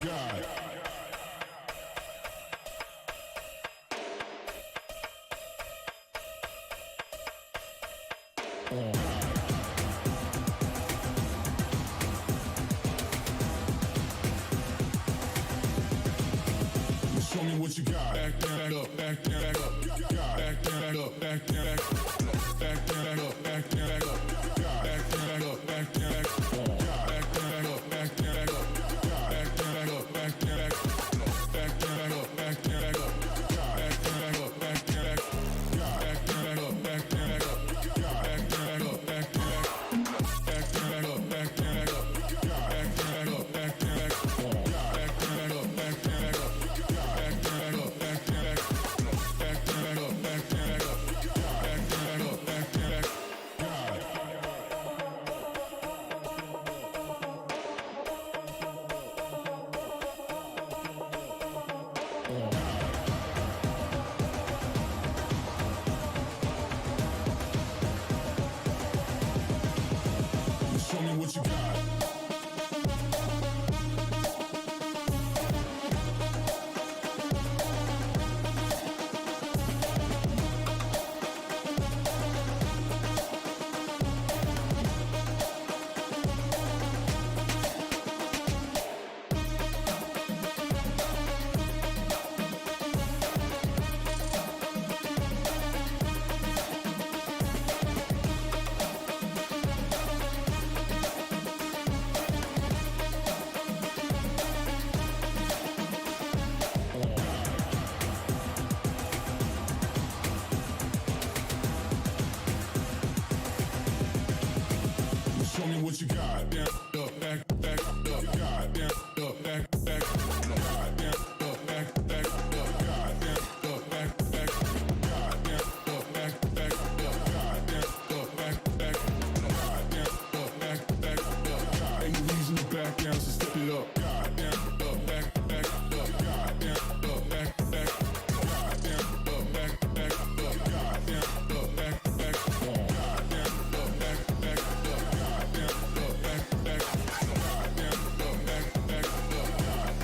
Show me what you got. Back down, up, back down, back up. Back down, up, back down, back up. Back down, up, back down, back up. Back down, up, back down, back up. Back down, up, back down, back up. Back down, up, back down, back up. Back down, up, back down, back up. Back down, up, back down, back up. Back down, up, back down, back up. Back down, up, back down, back up. Back down, up, back down, back up. Back down, up, back down, back up. Back down, up, back down, back up. Show me what you got. Show me what you got. Down, up, back, back, up, God. Down, up, back, back, God. Down, up, back, back, up, God. Down, up, back, back, God. Down, up, back, back, up, God. Down, up, back, back, God. Down, up, back, back, up, God. Ain't no reason to back down, so step it up. God, down, up, back, back, up, God. Down, up, back, back, God. Down, up, back, back, up, God. Down, up, back, back, God. Down, up, back, back, up, God. Down, up, back, back, God. Down, up, back, back, up, God.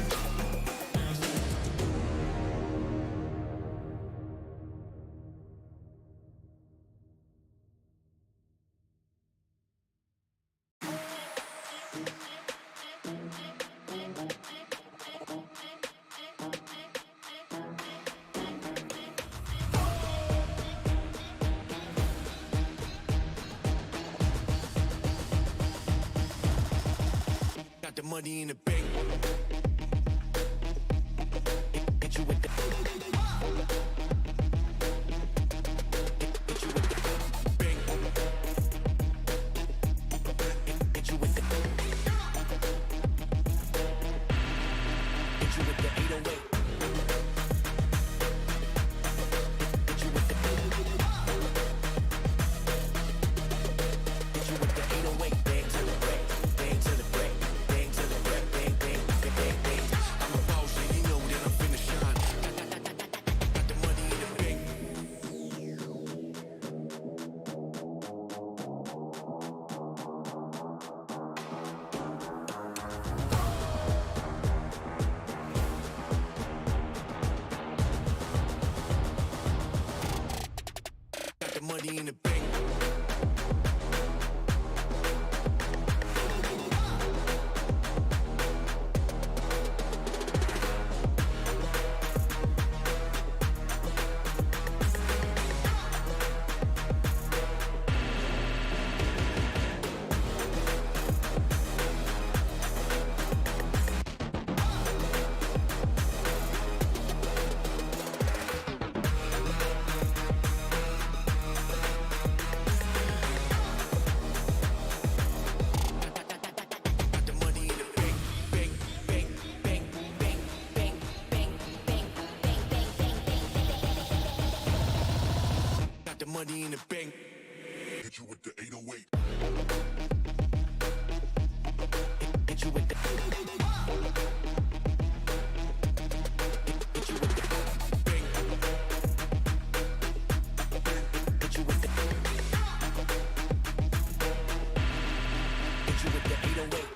Got the money in the bank. Hit you with the. Hit you with the bank. Hit you with the. Hit you with the 808. Hit you with the. Hit you with the 808. Bang to the break. Bang to the break. Bang to the break. Bang, bang, bang, bang, bang. I'm a boss, and you know that I'm finna shine. Got the money in the bank. Got the money in the bank. Got the money in the bank. Bank, bank, bank, bank, bank, bank, bank, bank, bank, bank, bank. Got the money in the bank. Hit you with the 808. Hit you with the. Hit you with the bank. Hit you with the. Hit you with the 808.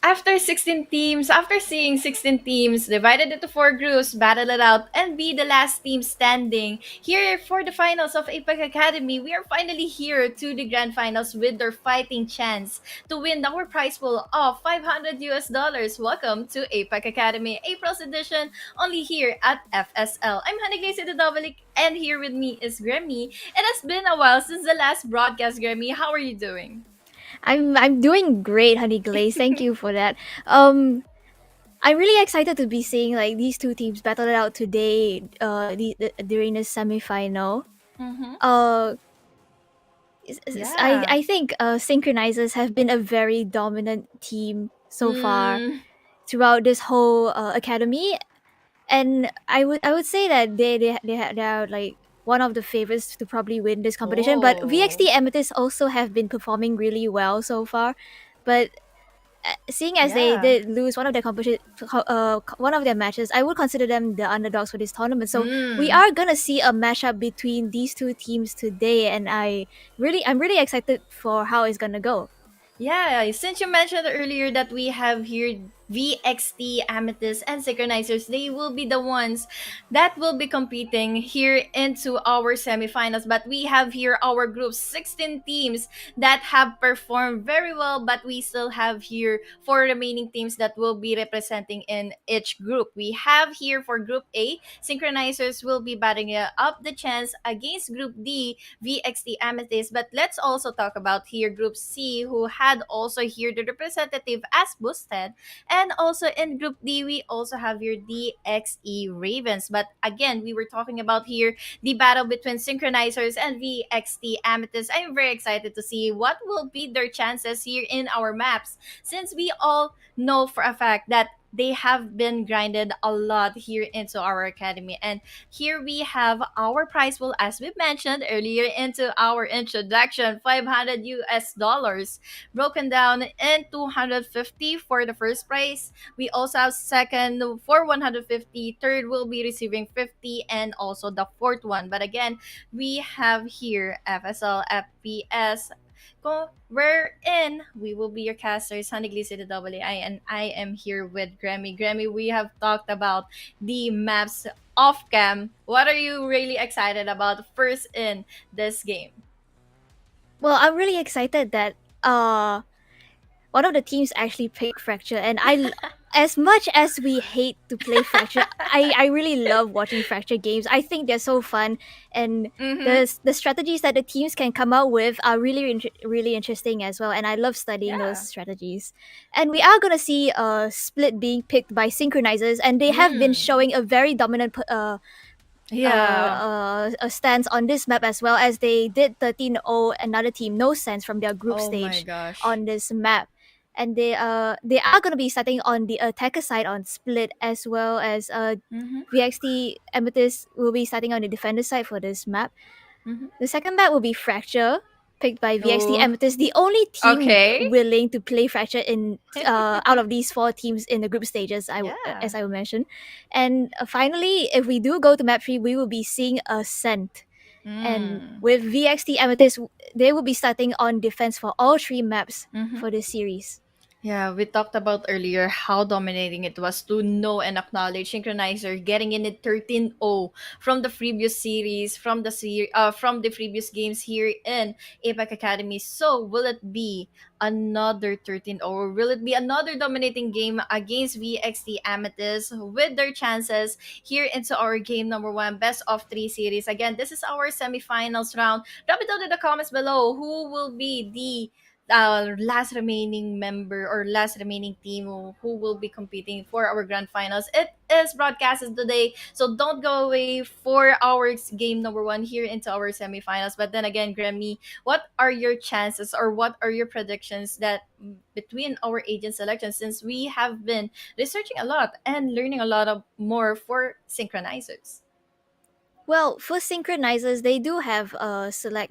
After seeing 16 teams divided into four groups, battle it out, and be the last team standing, here for the finals of APAC Academy, we are finally here to the grand finals with their fighting chance to win our prize pool of 500 US dollars. Welcome to APAC Academy, April's edition, only here at FSL. I'm Honeyglazee and here with me is Gremmy. It has been a while since the last broadcast, Gremmy. How are you doing? I'm doing great, Honeyglazee. Thank you for that. Um, I'm really excited to be seeing like these two teams battle it out today. During the semifinal. Mm-hmm. Uh, Yeah. I think Synchronizers have been a very dominant team so far Mm, throughout this whole academy, and I would say that they are like one of the favorites to probably win this competition. But oh. VXT Amethyst also have been performing really well so far, but seeing as they Yeah. did lose one of their matches, I would consider them the underdogs for this tournament. So we Mm. are gonna see a matchup between these two teams today, and I'm really excited for how it's gonna go. Yeah, since you mentioned earlier that we have here VXT, Amethyst, and Synchronizers, they will be the ones that will be competing here into our semifinals. But we have here our group 16 teams that have performed very well, but we still have here four remaining teams that will be representing in each group. We have here for Group A, Synchronizers will be batting up the chance against Group D, VXT Amethyst. But let's also talk about here Group C, who had also here the representative as boosted. And also in Group D, we also have your DXE Ravens. But again, we were talking about here the battle between Synchronizers and VXT Amethyst. I'm very excited to see what will be their chances here in our maps, since we all know for a fact that they have been grinded a lot here into our academy. And here we have our prize pool, as we mentioned earlier into our introduction, 500 US dollars, broken down in 250 for the first prize. We also have second for 150, third will be receiving 50, and also the fourth one. But again, we have here FSL, FPS, wherein we will be your casters, Honeyglazee the AA, and I am here with Gremmy. Gremmy, we have talked about the maps off cam. What are you really excited about first in this game? Well, I'm really excited that one of the teams actually picked Fracture, and as much as we hate to play Fracture, I really love watching Fracture games. I think they're so fun, and Mm-hmm. the strategies that the teams can come out with are really interesting as well. And I love studying those Yeah. strategies. And we are gonna see a split being picked by Synchronizers, and they have been Mm. showing a very dominant Yeah. a stance on this map, as well as they did 13-0 another team no sense from their group Oh my stage gosh. on this map. And they are going to be starting on the attacker side on split, as well as Mm-hmm. VXT Amethyst will be starting on the defender side for this map. Mm-hmm. The second map will be Fracture, picked by VXT Oh, Amethyst, the only team okay. willing to play Fracture in out of these four teams in the group stages, Yeah. as I will mention. And finally, if we do go to map 3, we will be seeing Ascent. And Mm. with VXT Amethyst, they will be starting on defense for all three maps Mm-hmm. for this series. Yeah, we talked about earlier how dominating it was to know and acknowledge Synchronizer getting in it 13-0 from the previous series, from the previous games here in APAC Academy. So, will it be another 13-0, or will it be another dominating game against VXT Amethyst with their chances here into our game number 1 best of 3 series? Again, this is our semifinals round. Drop it down in the comments below who will be the last remaining member or last remaining team who will be competing for our grand finals. It is broadcasted today, so don't go away for our game number 1 here into our semifinals. But then again, Grammy, what are your chances or what are your predictions that between our agent selection, since we have been researching a lot and learning a lot of more for synchronizers? Well, for Synchronizers, they do have a select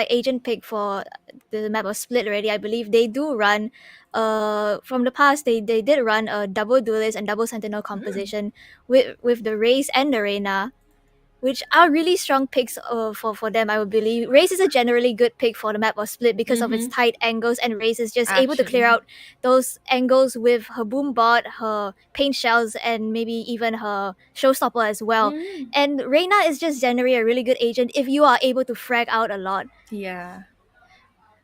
agent pick for the map of Split already. I believe they do run from the past, they did run a double duelist and double sentinel Mm. composition with the Raze and the Reyna. which are really strong picks for them, I would believe. Raze is a generally good pick for the map of Split because of its Mm-hmm. tight angles, and Raze is just able to clear Actually. out those angles with her boom bot, her paint shells, and maybe even her showstopper as well. Mm. And Reina is just generally a really good agent if you are able to frag out a lot. Yeah.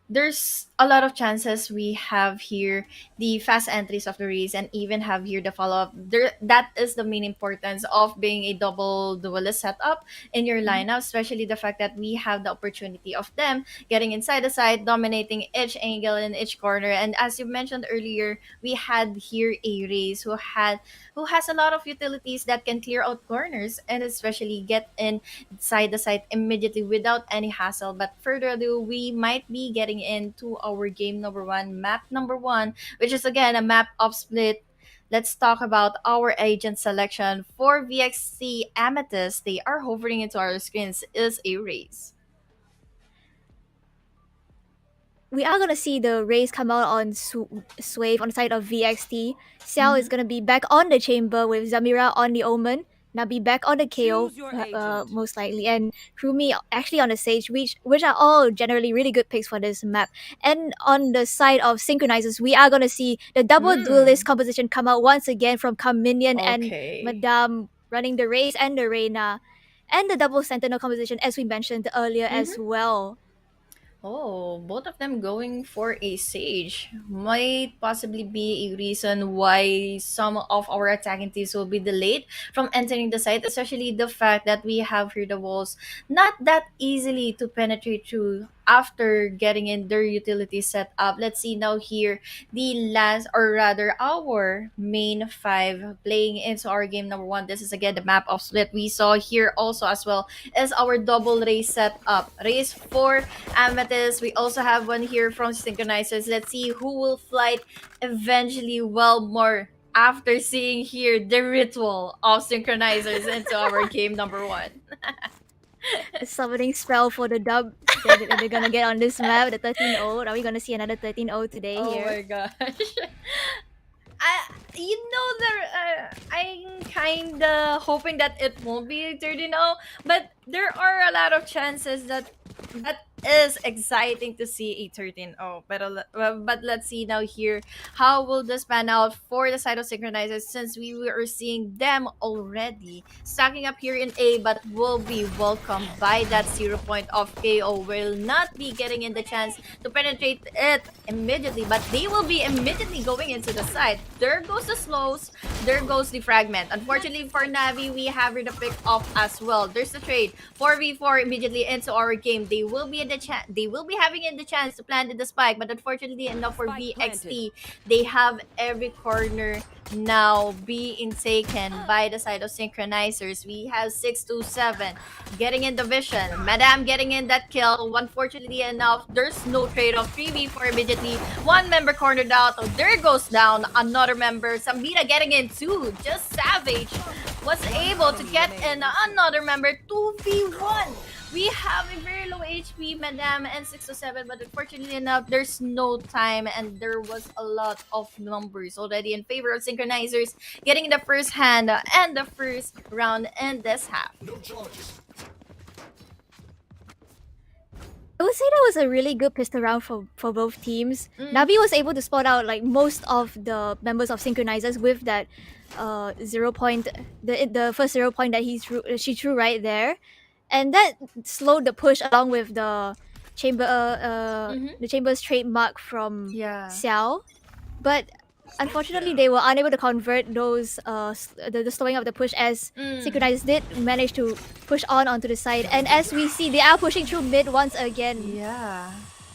There's a lot of chances we have here the fast entries of the race and even have here the follow-up there. That is the main importance of being a double duelist setup in your lineup, especially the fact that we have the opportunity of them getting inside the side, dominating each angle in each corner. And as you mentioned earlier, we had here a race who has a lot of utilities that can clear out corners and especially get inside the site immediately without any hassle. But further ado, we might be getting into our game number one, map number one, which is again a map of Split. Let's talk about our agent selection for VXT Amethyst. They are hovering into our screens is a race. We are gonna see the Rays come out on Swave on the side of VXT. Xiao is Mhm. gonna be back on the chamber with Zamira on the Omen. Nabi back on the KO, Choose your agent. most likely, and Krumi actually on the Sage, which are all generally really good picks for this map. And on the side of Synchronizers, we are gonna see the double duelist composition come out once again from Minion and Okay. Mattdadum running the Rays and the Reina, and the double Sentinel composition as we mentioned earlier as Mhm. well. Oh, both of them going for a Sage might possibly be a reason why some of our attacking teams will be delayed from entering the site, especially the fact that we have here the walls not that easily to penetrate through after getting in their utility set up. Let's see now here the last, or rather our main five playing into our game number one. This is again the map of Split. We saw here also as well is our double race set up. Race 4 Amethyst. We also have one here from Synchronizers. Let's see who will flight eventually well more after seeing here the ritual of Synchronizers into our game number one. The summoning spell for the dub they're gonna get on this map, the 13-0. Are we gonna see another 13-0 today Oh here? my gosh. I, you know I'm kinda hoping that it won't be 30-0, but there are a lot of chances that that is exciting to see a 13-0. But let's see now here how will this pan out for the side of Synchronizers, since we were seeing them already stacking up here in A, but will be welcomed by that 0 point of KO. Will not be getting in the chance to penetrate it immediately, but they will be immediately going into the side. There goes the slows, there goes the fragment. Unfortunately for Navi, we have the pick off as well. There's the trade 4v4 immediately into our game. They will be in the they will be having in the chance to plant in the spike, but unfortunately enough for Spike VXT, they have every corner now being taken by the side of Synchronizers. We have 627 getting in the vision. Madame getting in that kill. Unfortunately enough, there's no trade-off. 3v4 immediately. One member cornered out. Oh, there goes down another member. Sambita getting in too. Just Savage was able to get in another member. 2v1. We have a very low HP, Madame, and 627, but unfortunately enough, there's no time, and there was a lot of numbers already in favor of Synchronizers, getting the first hand and the first round in this half. I would say that was a really good pistol round for both teams. Mm. Navi was able to spot out like most of the members of Synchronizers with that 0 point, the first 0 point that she threw right there, and that slowed the push along with the the chamber's trademark from Yeah. Xiao. But unfortunately, they were unable to convert those the slowing of the push, as Synchronizers did manage to push onto the side. And as we see, they are pushing through mid once again. Yeah.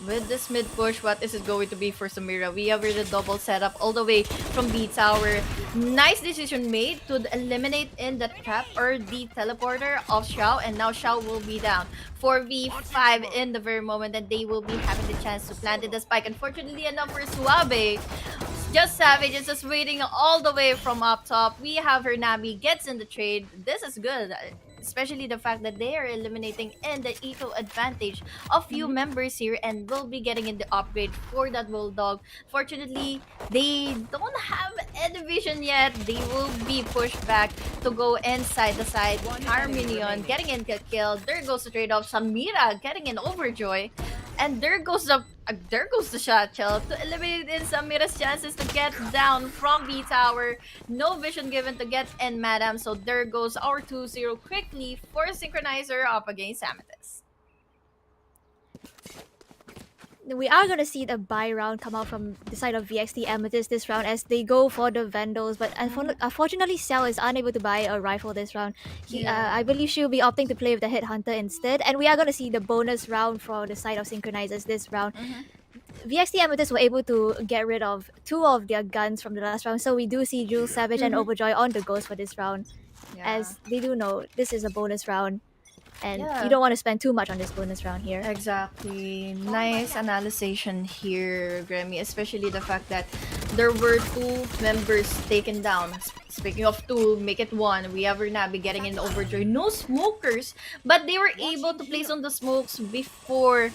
With this mid push, what is it going to be for Samira? We have the double setup all the way from B tower. Nice decision made to eliminate in the trap or the teleporter of Xiao, and now Xiao will be down. 4v5 in the very moment that they will be having the chance to plant in the spike. Unfortunately enough for Suabe, just Savage is just waiting all the way from up top. We have her Nabi gets in the trade. This is good. especially the fact that they are eliminating in the eco advantage of few members here and will be getting in the upgrade for that bulldog. Fortunately, they don't have any vision yet. They will be pushed back to go inside the side. Carminion getting in, get killed. There goes the trade off. Samira getting in overjoy. And there goes the shot shell to eliminate in Samira's chances to get down from B tower. No vision given to get in Madam. So there goes our 2-0 quickly for Synchronizer up against Amethyst. We are gonna see the buy round come out from the side of VXT Amethyst this round as they go for the Vandals, but unfortunately Cell is unable to buy a rifle this round. I believe she'll be opting to play with the Headhunter instead, and we are gonna see the bonus round for the side of Synchronizers this round. VXT Amethyst were able to get rid of 2 of their guns from the last round, so we do see Jules Savage and Overjoy on the Ghost for this round, as they do know this is a bonus round. And you don't want to spend too much on this bonus round here. Exactly. Nice analysis here, Gremmy, especially the fact that there were 2 members taken down. Speaking of 2, make it 1. We have Nabi getting in overjoy. No smokers, but they were able to place on the smokes before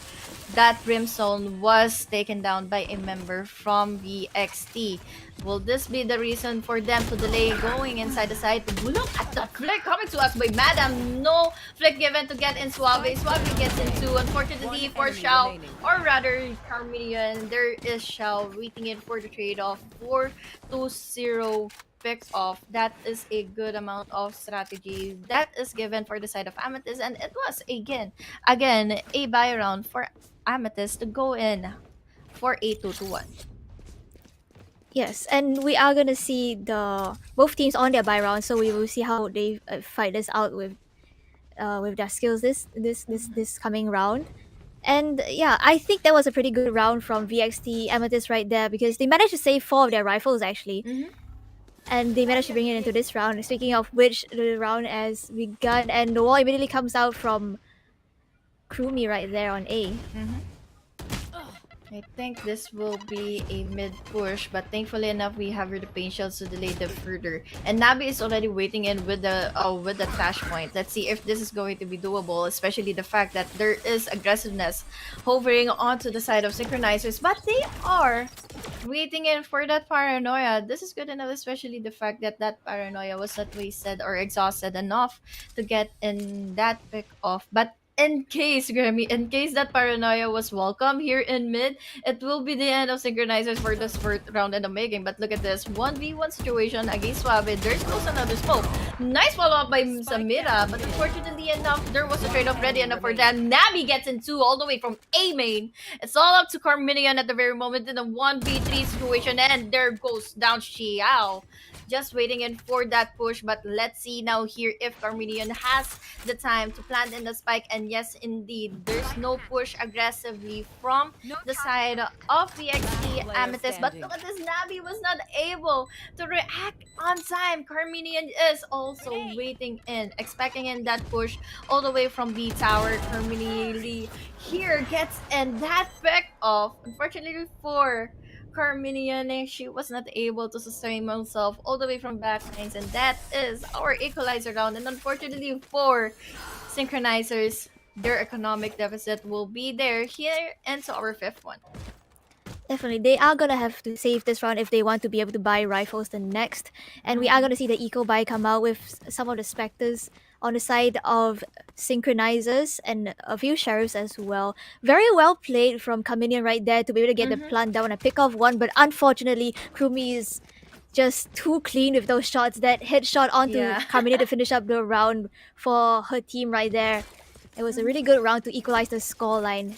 that Brimstone was taken down by a member from VXT. Will this be the reason for them to delay going inside the site? Look at the flick coming to us by Madam. No flick given to get in Suave. Suave gets into, unfortunately, for Xiao, or rather Carminian. There is Xiao waiting in for the trade-off for 2-0 picks off. That is a good amount of strategy that is given for the side of Amethyst, and it was again a buy round for Amethyst to go in for a 2-1. Yes, and we are gonna see the both teams on their buy round, so we will see how they fight this out with their skills this coming round. And yeah, I think that was a pretty good round from VXT Amethyst right there because they managed to save 4 of their rifles actually. And they managed to bring it into this round. Speaking of which, the round has begun, and the wall immediately comes out from Krumi right there on A. I think this will be a mid push, but thankfully enough, we have the patience to delay them further. And Nabi is already waiting in with the clash point. Let's see if this is going to be doable, especially the fact that there is aggressiveness hovering onto the side of Synchronizers, but they are waiting in for that paranoia. This is good enough, especially the fact that that paranoia was not wasted or exhausted enough to get in that pick off. But in case, Grammy, in case that paranoia was welcome here in mid, it will be the end of Synchronizers for this first round in the making. But look at this 1v1 situation against Suave. There's close another smoke. Nice follow up by Samira, but unfortunately enough, there was a trade off ready enough for them. Nabi gets in 2 all the way from A main. It's all up to Carminian at the very moment in a 1v3 situation, and there goes down Xiao. Just waiting in for that push, but let's see now here if Carminian has the time to plant in the spike. And yes, indeed, there's no push aggressively from the side of VXT Amethyst. But look at this, Nabi was not able to react on time. Carminian is also waiting in, expecting in that push all the way from B tower. Carminian here gets in that pick off. Unfortunately for Carminian, she was not able to sustain herself all the way from backlines, and that is our equalizer round. And unfortunately for Synchronizers, their economic deficit will be there here into our 5th one. Definitely, they are gonna have to save this round if they want to be able to buy rifles the next. And we are gonna see the eco buy come out with some of the specters on the side of Synchronizers and a few sheriffs as well. Very well played from Carminian right there to be able to get the plant down and pick off one, but unfortunately, Krumi is just too clean with those shots. That headshot onto Carminian to finish up the round for her team right there. It was a really good round to equalize the scoreline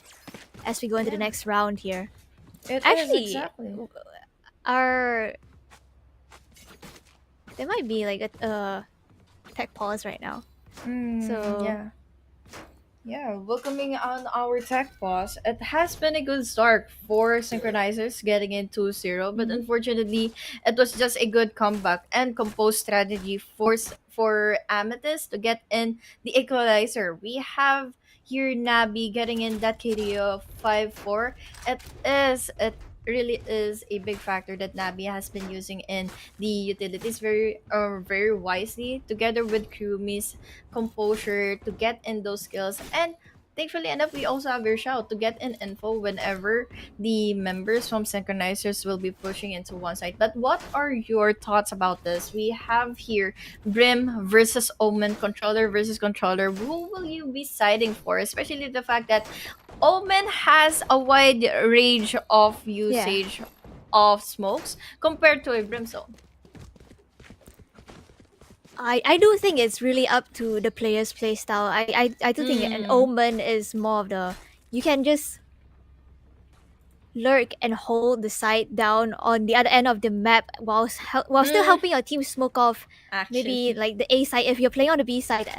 as we go into the next round here. Actually, there might be like a tech pause right now. So Welcoming on our tech pause. It has been a good start for Synchronizers getting in 2-0, but unfortunately, it was just a good comeback and composed strategy for Amethyst to get in the equalizer. We have here Nabi getting in that KD of 5-4. It really is a big factor that Nabi has been using in the utilities very wisely, together with Kumi's composure to get in those skills. And thankfully enough, we also have your shout to get in info whenever the members from Synchronizers will be pushing into one side. But what are your thoughts about this? We have here Brim versus Omen, controller versus controller. Who will you be siding for? Especially the fact that Omen has a wide range of Yeah. usage of smokes compared to a Brimstone. I do think it's really up to the player's playstyle. I do think an Mm. Omen is more of the, you can just lurk and hold the site down on the other end of the map while still Mm. helping your team smoke off maybe Actually. like the A side if you're playing on the B side.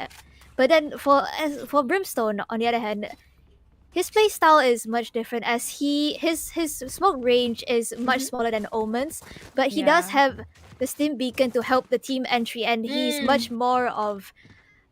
But then for Brimstone on the other hand, his play style is much different as his smoke range is much Mhm. smaller than Omen's, but he does Yeah. have the Stim Beacon to help the team entry, and he's Mm. much more of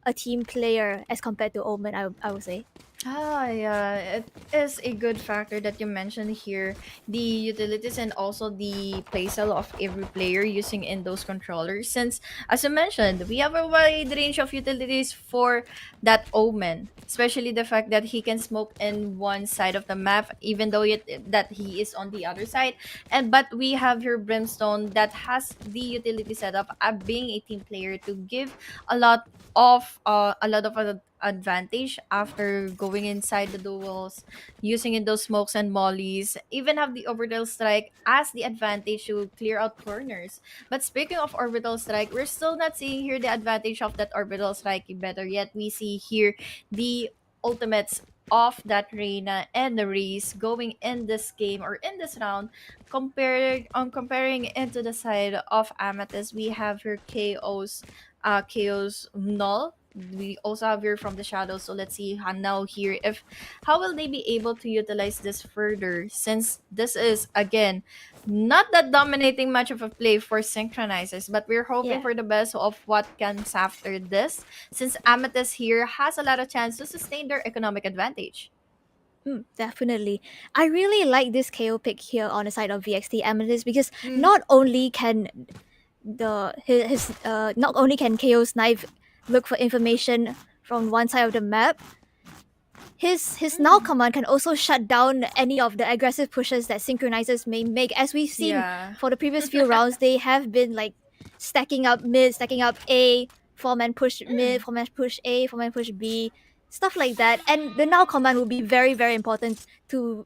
a team player as compared to Omen. I would say. Ah, yeah, it is a good factor that you mentioned here. The utilities and also the playstyle of every player using in those controllers. Since, as you mentioned, we have a wide range of utilities for that Omen. Especially the fact that he can smoke in one side of the map, even though that he is on the other side. And but we have your Brimstone that has the utility setup, being a team player to give a lot a lot of advantage after going inside the duels, using in those smokes and mollies, even have the orbital strike as the advantage to clear out corners. But speaking of orbital strike, we're still not seeing here the advantage of that orbital strike. Better yet, we see here the ultimates of that Reina and the Reese going in this game or in this round. Comparing into the side of Amethyst, we have her KO's null. We also have here from the shadows. So let's see now here if how will they be able to utilize this further, since this is again not that dominating much of a play for synchronizers, but we're hoping Yeah. for the best of what comes after this, since Amethyst here has a lot of chance to sustain their economic advantage. Definitely. I really like this KO pick here on the side of VXT Amethyst because Mm. not only can not only can KO's knife look for information from one side of the map, his now Mm. command can also shut down any of the aggressive pushes that synchronizers may make. As we've seen Yeah. for the previous few rounds, they have been like stacking up mid, stacking up A, four man push Mm. mid, four man push A, four man push B, stuff like that. And the now command will be very, very important to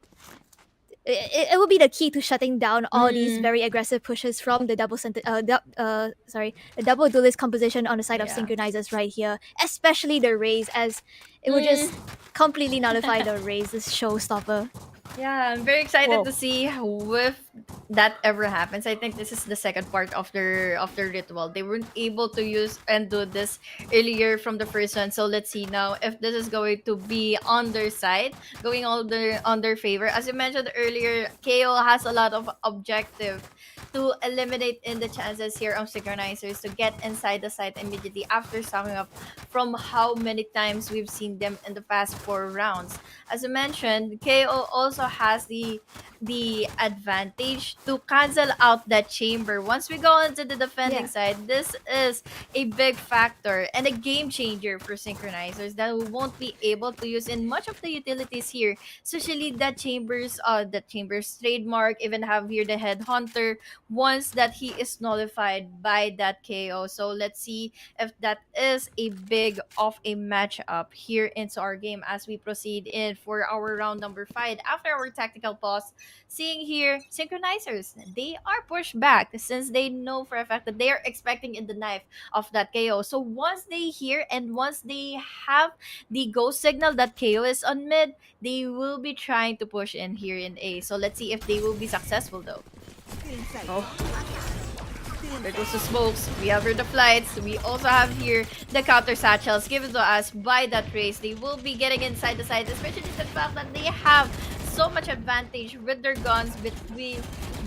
it will be the key to shutting down all these Mm. very aggressive pushes from the the double duelist composition on the side of Yeah. synchronizers right here, especially the raise, as it will Mm. just completely nullify the raise, this showstopper. Yeah, I'm very excited Whoa. to see if that ever happens. I think this is the second part of their ritual. They weren't able to use and do this earlier from the first one. So let's see now if this is going to be on their side, going on their favor. As you mentioned earlier, KO has a lot of objective to eliminate in the chances here of synchronizers to get inside the site immediately after summing up from how many times we've seen them in the past 4 rounds. As you mentioned, KO also has the advantage to cancel out that chamber. Once we go into the defending Yeah. side, this is a big factor and a game changer for synchronizers that we won't be able to use in much of the utilities here, especially that chambers trademark, even have here the headhunter once that he is nullified by that KO. So let's see if that is a big of a matchup here into our game as we proceed in for our round number 5 after our tactical pause. Seeing here synchronizers, they are pushed back since they know for a fact that they are expecting in the knife of that KO. So once they hear and once they have the go signal that KO is on mid, they will be trying to push in here in A. So let's see if they will be successful though. Oh, there goes the smokes. We have here the flights. We also have here the counter satchels given to us by that race. They will be getting inside the side, especially the fact that they have so much advantage with their guns between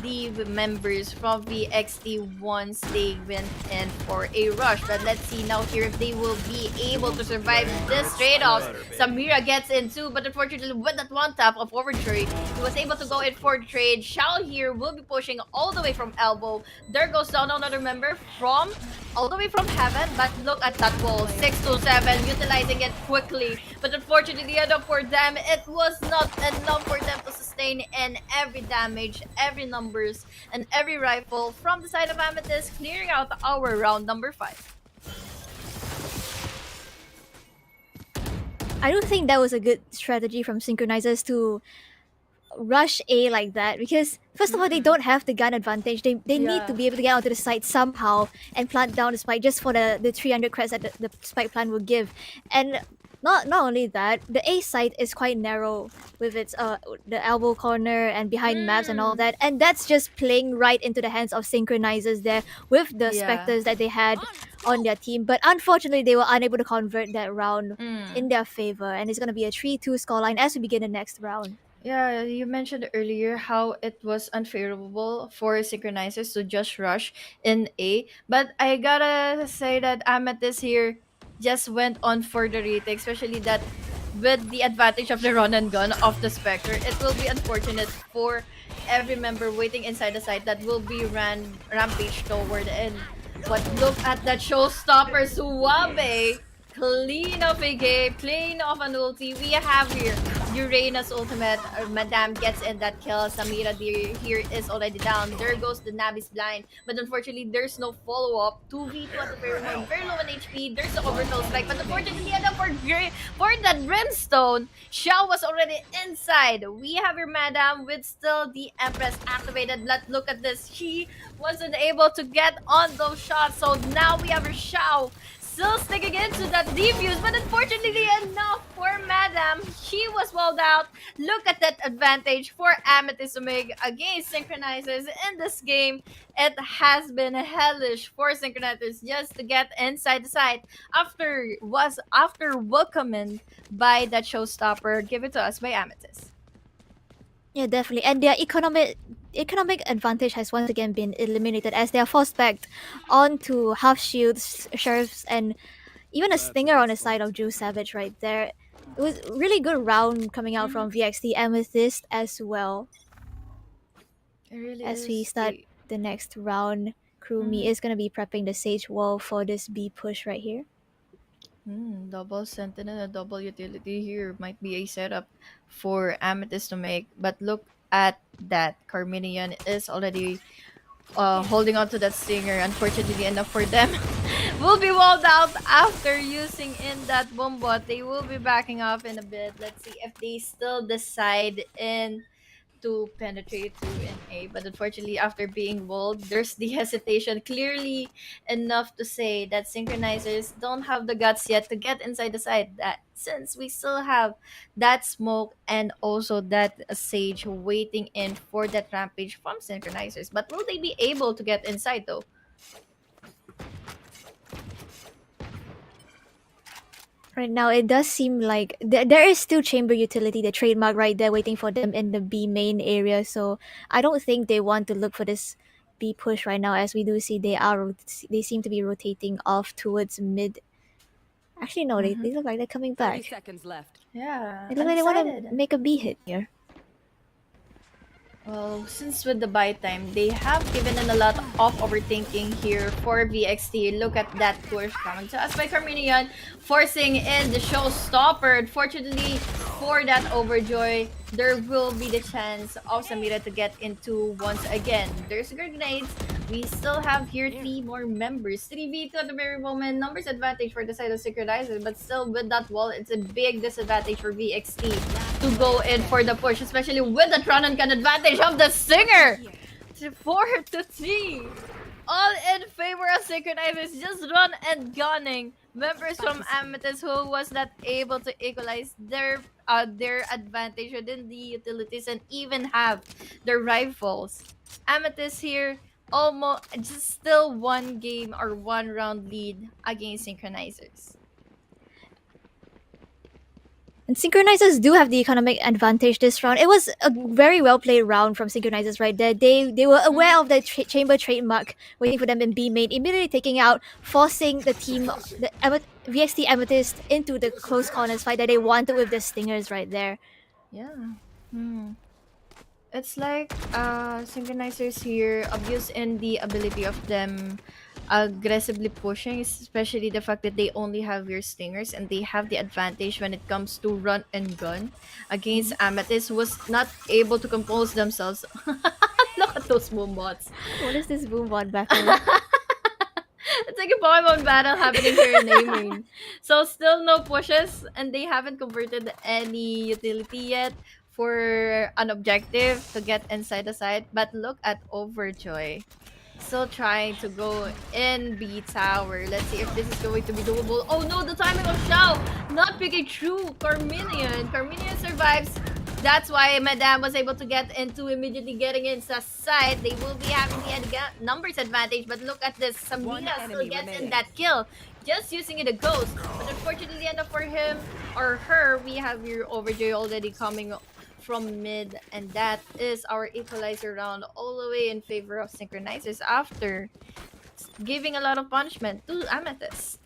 leave members from VXT once they went in for a rush. But let's see now here if they will be able to survive this trade-offs. Samira gets in too, but unfortunately with that one tap of overjoy, he was able to go in for the trade. Shao here will be pushing all the way from elbow. There goes down another member from all the way from heaven, but look at that wall. 627 utilizing it quickly, but unfortunately enough for them, it was not enough for them to sustain in every damage, every numbers, and every rifle from the side of Amethyst, clearing out our round number 5. I don't think that was a good strategy from Synchronizers to rush A like that, because first of all, they don't have the gun advantage. They need Yeah. to be able to get onto the site somehow and plant down the spike just for the 300 creds that the spike plant will give. And not only that, the A site is quite narrow with its the elbow corner and behind maps and all that, and that's just playing right into the hands of Synchronizers there with the Yeah. specters that they had on their team. But unfortunately, they were unable to convert that round in their favor, and it's gonna be a 3-2 scoreline as we begin the next round. Yeah, you mentioned earlier how it was unfavorable for synchronizers to just rush in A, but I gotta say that Amethyst here just went on for the retake, especially that with the advantage of the run and gun of the Spectre, it will be unfortunate for every member waiting inside the site that will be rampage toward. And but look at that showstopper, Suabe. Clean of a game, clean of an ulti. We have here Uranus ultimate. Madame gets in that kill. Samira here is already down. There goes the Navi's blind. But unfortunately, there's no follow-up. 2v2 at the very moment. Very low on HP. There's the overkill strike. But unfortunately, for that Brimstone, Xiao was already inside. We have your Madame with still the Empress activated. Let's look at this. She wasn't able to get on those shots. So now we have her Xiao still sticking into that defuse, but unfortunately enough for Madame, she was walled out. Look at that advantage for Amethyst Omega against Synchronizers in this game. It has been hellish for Synchronizers just to get inside the site after welcomed by that showstopper. Give it to us by Amethyst. Yeah, definitely. And their economic advantage has once again been eliminated as they are forced back onto half shields, sheriffs, and even a stinger on the side of Drew Savage right there. It was a really good round coming out from VXT Amethyst as well. It really As is. we start the next round, Krumi is gonna be prepping the Sage Wall for this B push right here. Double Sentinel and double utility here might be a setup for Amethyst to make. But look at that. Carminian is already holding on to that stinger. Unfortunately enough for them, will be walled out after using in that bombot. They will be backing off in a bit. Let's see if they still decide in to penetrate through in A, but unfortunately after being walled, there's the hesitation clearly enough to say that synchronizers don't have the guts yet to get inside the site, that since we still have that smoke and also that sage waiting in for that rampage from synchronizers. But will they be able to get inside though? Right now, it does seem like there is still chamber utility, the trademark right there, waiting for them in the B main area. So I don't think they want to look for this B push right now, as we do see they seem to be rotating off towards mid. Actually, no, they look like they're coming 30 back. seconds left. Yeah, They look like they want to make a B hit here. Well, since with the buy time, they have given in a lot of overthinking here for VXT. Look at that push coming to us by Carminian, forcing in the showstopper. Unfortunately, for that Overjoy, there will be the chance of Samira to get into once again. There's grenades. We still have here 3 more members. 3v2 at the very moment. Numbers advantage for the side of Synchronizer, but still with that wall, it's a big disadvantage for VXT to go in for the push, especially with the Tron and Gun advantage of the Singer. 4-3. All in favor of Synchronizers, just run and gunning. Members from Amethyst who was not able to equalize their advantage within the utilities and even have their rifles. Amethyst here almost just still 1 game or 1 round lead against Synchronizers. And Synchronizers do have the economic advantage this round. It was a very well played round from Synchronizers right there. They were aware of the chamber trademark waiting for them in B main, immediately taking out, forcing the team, VXT Amethyst, into the close corners fight that they wanted with the Stingers right there. Yeah. Hmm. It's like synchronizers here abuse in the ability of them aggressively pushing, especially the fact that they only have your stingers and they have the advantage when it comes to run and gun against Amethyst, who was not able to compose themselves. Look at those boombots. What is this Boombot battle? It's like a Pokemon battle happening here in A-Main. So still no pushes, and they haven't converted any utility yet for an objective to get inside the site. But look at Overjoy. Still trying to go in B tower. Let's see if this is going to be doable. Oh no, the timing of Shao not picking true Carminian. Carminian survives. That's why Madame was able to get into immediately getting into side. They will be having the numbers advantage, but look at this. Samina still gets in that kill, just using it a ghost. But unfortunately, enough for him or her, we have your Overjoy already coming from mid, and that is our equalizer round all the way in favor of Synchronizers after giving a lot of punishment to Amethyst.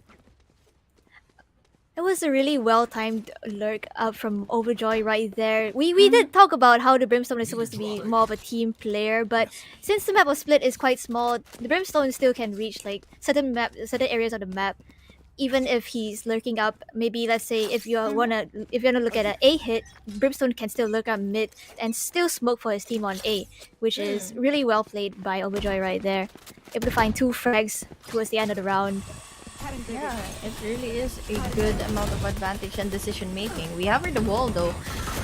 It was a really well timed lurk up from Overjoy right there. We did talk about how the Brimstone is supposed to be more of a team player, but since the map of Split is quite small, the Brimstone still can reach like certain areas of the map. Even if he's lurking up, maybe let's say if you wanna look at an A hit, Brimstone can still lurk up mid and still smoke for his team on A, which is really well played by Overjoy right there. Able to find 2 frags towards the end of the round. Yeah, it really is a good amount of advantage and decision making. We have her the wall though.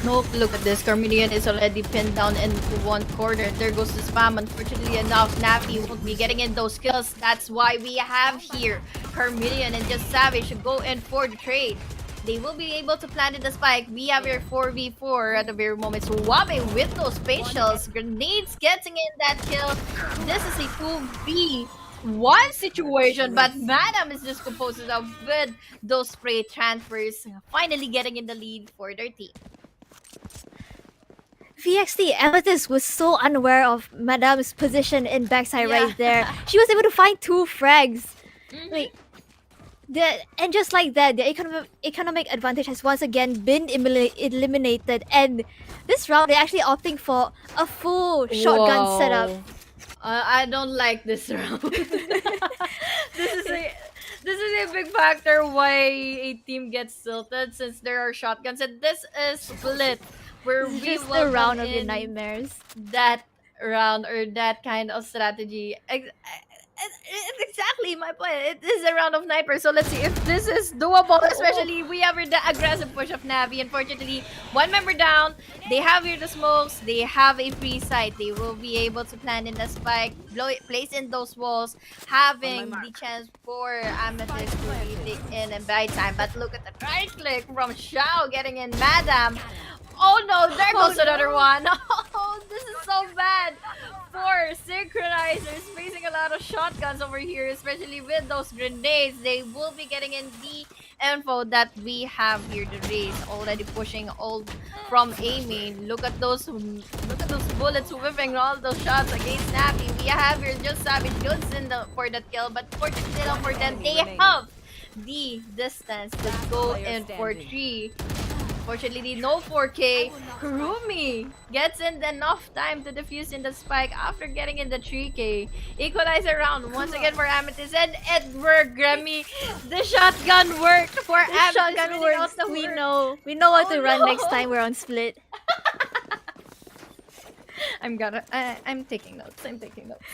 Nope, look at this. Carminian is already pinned down into one corner. There goes the spam. Unfortunately enough, Navi won't be getting in those kills. That's why we have here Carminian and just Savage to go in for the trade. They will be able to plant in the spike. We have your 4v4 at the very moment. So Wabe with those facials. Grenades getting in that kill. This is a 2v1 situation, but Madam is just composed of with those spray transfers, finally getting in the lead for their team. VXT Amethyst was so unaware of Madame's position in backside right there. She was able to find 2 frags. Like, and just like that, the economic advantage has once again been eliminated. And this round, they're actually opting for a full shotgun setup. I don't like this round. This is a big factor why a team gets tilted, since there are shotguns, and this is Split, where This we is will the round of in your nightmares. that round or that kind of strategy. It's exactly my point. It is a round of nightmares. So let's see if this is doable. Especially we have the aggressive push of Navi. Unfortunately, one member down. They have here the smokes. They have a free site. They will be able to plant in the spike, place in those walls, having the chance for Amethyst to really take in and buy time. But look at the right click from Shao getting in Madam. Oh no, there goes another one. Oh, this is so bad for Synchronizers, facing a lot of shotguns over here, especially with those grenades. They will be getting in the info that we have here. The race already pushing all from A main. Look at those bullets whipping all those shots against Navi. We have here just Savage goes in for that kill, but fortunately for them, they have the distance to go in for 3. Fortunately, no 4K. Kurumi gets in enough time to defuse in the spike after getting in the 3K. Equalizer round once again for Amethyst, and it worked, Gremmy. The shotgun worked for Amethyst. Shotgun works. We know what to run next time we're on Split. I'm taking notes. I'm taking notes.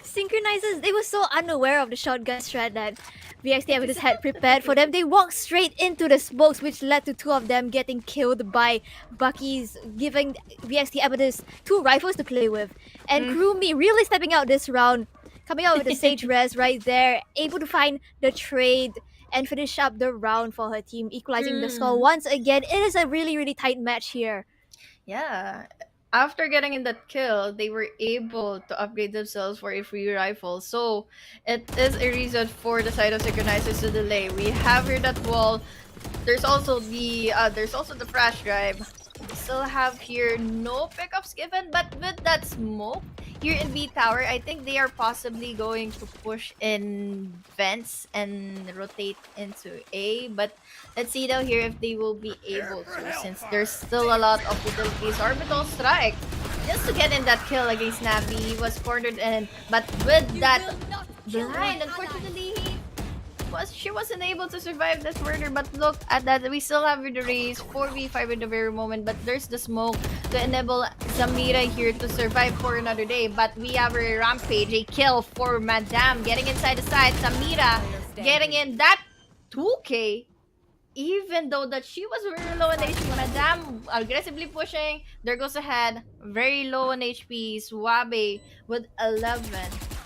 Synchronizers, they were so unaware of the shotgun strat that VXT Amethyst had prepared for them. They walked straight into the smokes, which led to 2 of them getting killed by Bucky's, giving VXT Amethyst 2 rifles to play with. And Kurumi really stepping out this round, coming out with the Sage Res right there, able to find the trade and finish up the round for her team, equalizing the score once again. It is a really, really tight match here. Yeah. after getting in that kill, they were able to upgrade themselves for a free rifle. So it is a reason for the side of synchronizers to delay. We have here that wall. There's also the flash drive. We still have here no pickups given, but with that smoke here in B tower, I think they are possibly going to push in vents and rotate into A. But let's see though here if they will be able to, since there's still a lot of utilities. Orbital strike just to get in that kill against Navi. He was cornered in, but with that blind, unfortunately, she wasn't able to survive this murder. But look at that, we still have the race 4v5 in the very moment, but there's the smoke to enable Zamira here to survive for another day. But we have a rampage, a kill for Mattdadum getting inside the side. Zamira getting in that 2k, even though that she was very low in HP. Mattdadum aggressively pushing. There goes ahead. Very low in HP. Suabe with 11.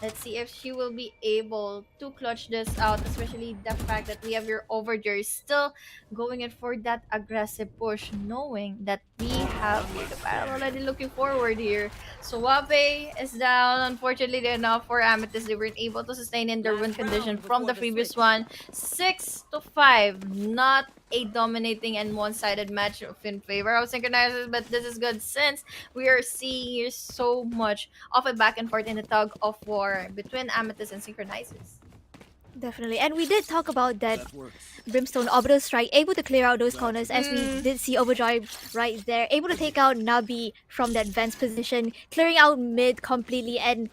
Let's see if she will be able to clutch this out, especially the fact that we have your Overture still going in for that aggressive push, knowing that we have the battle already looking forward here. Suabe is down. Unfortunately enough for Amethyst, they weren't able to sustain in their win condition from the previous one. 6-5. Not a dominating and one-sided match in favor of Synchronizers, but this is good since we are seeing here so much of a back and forth in the tug of war between Amethyst and Synchronizers. Definitely. And we did talk about that Brimstone Orbital Strike, able to clear out those corners, as we did see Overdrive right there, able to take out Nabi from that Vance position, clearing out mid completely, and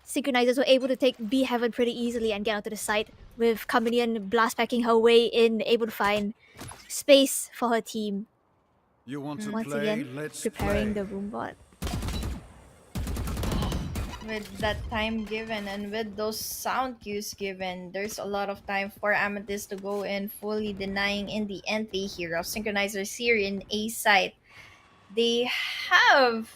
Synchronizers were able to take B Heaven pretty easily and get onto the site, with Carminian blast packing her way in, able to find space for her team. You want to Once play? again, Let's preparing play. the room bot. With that time given and with those sound cues given, there's a lot of time for Amethyst to go in, fully denying in the entry here of Synchronizers here in A site. They have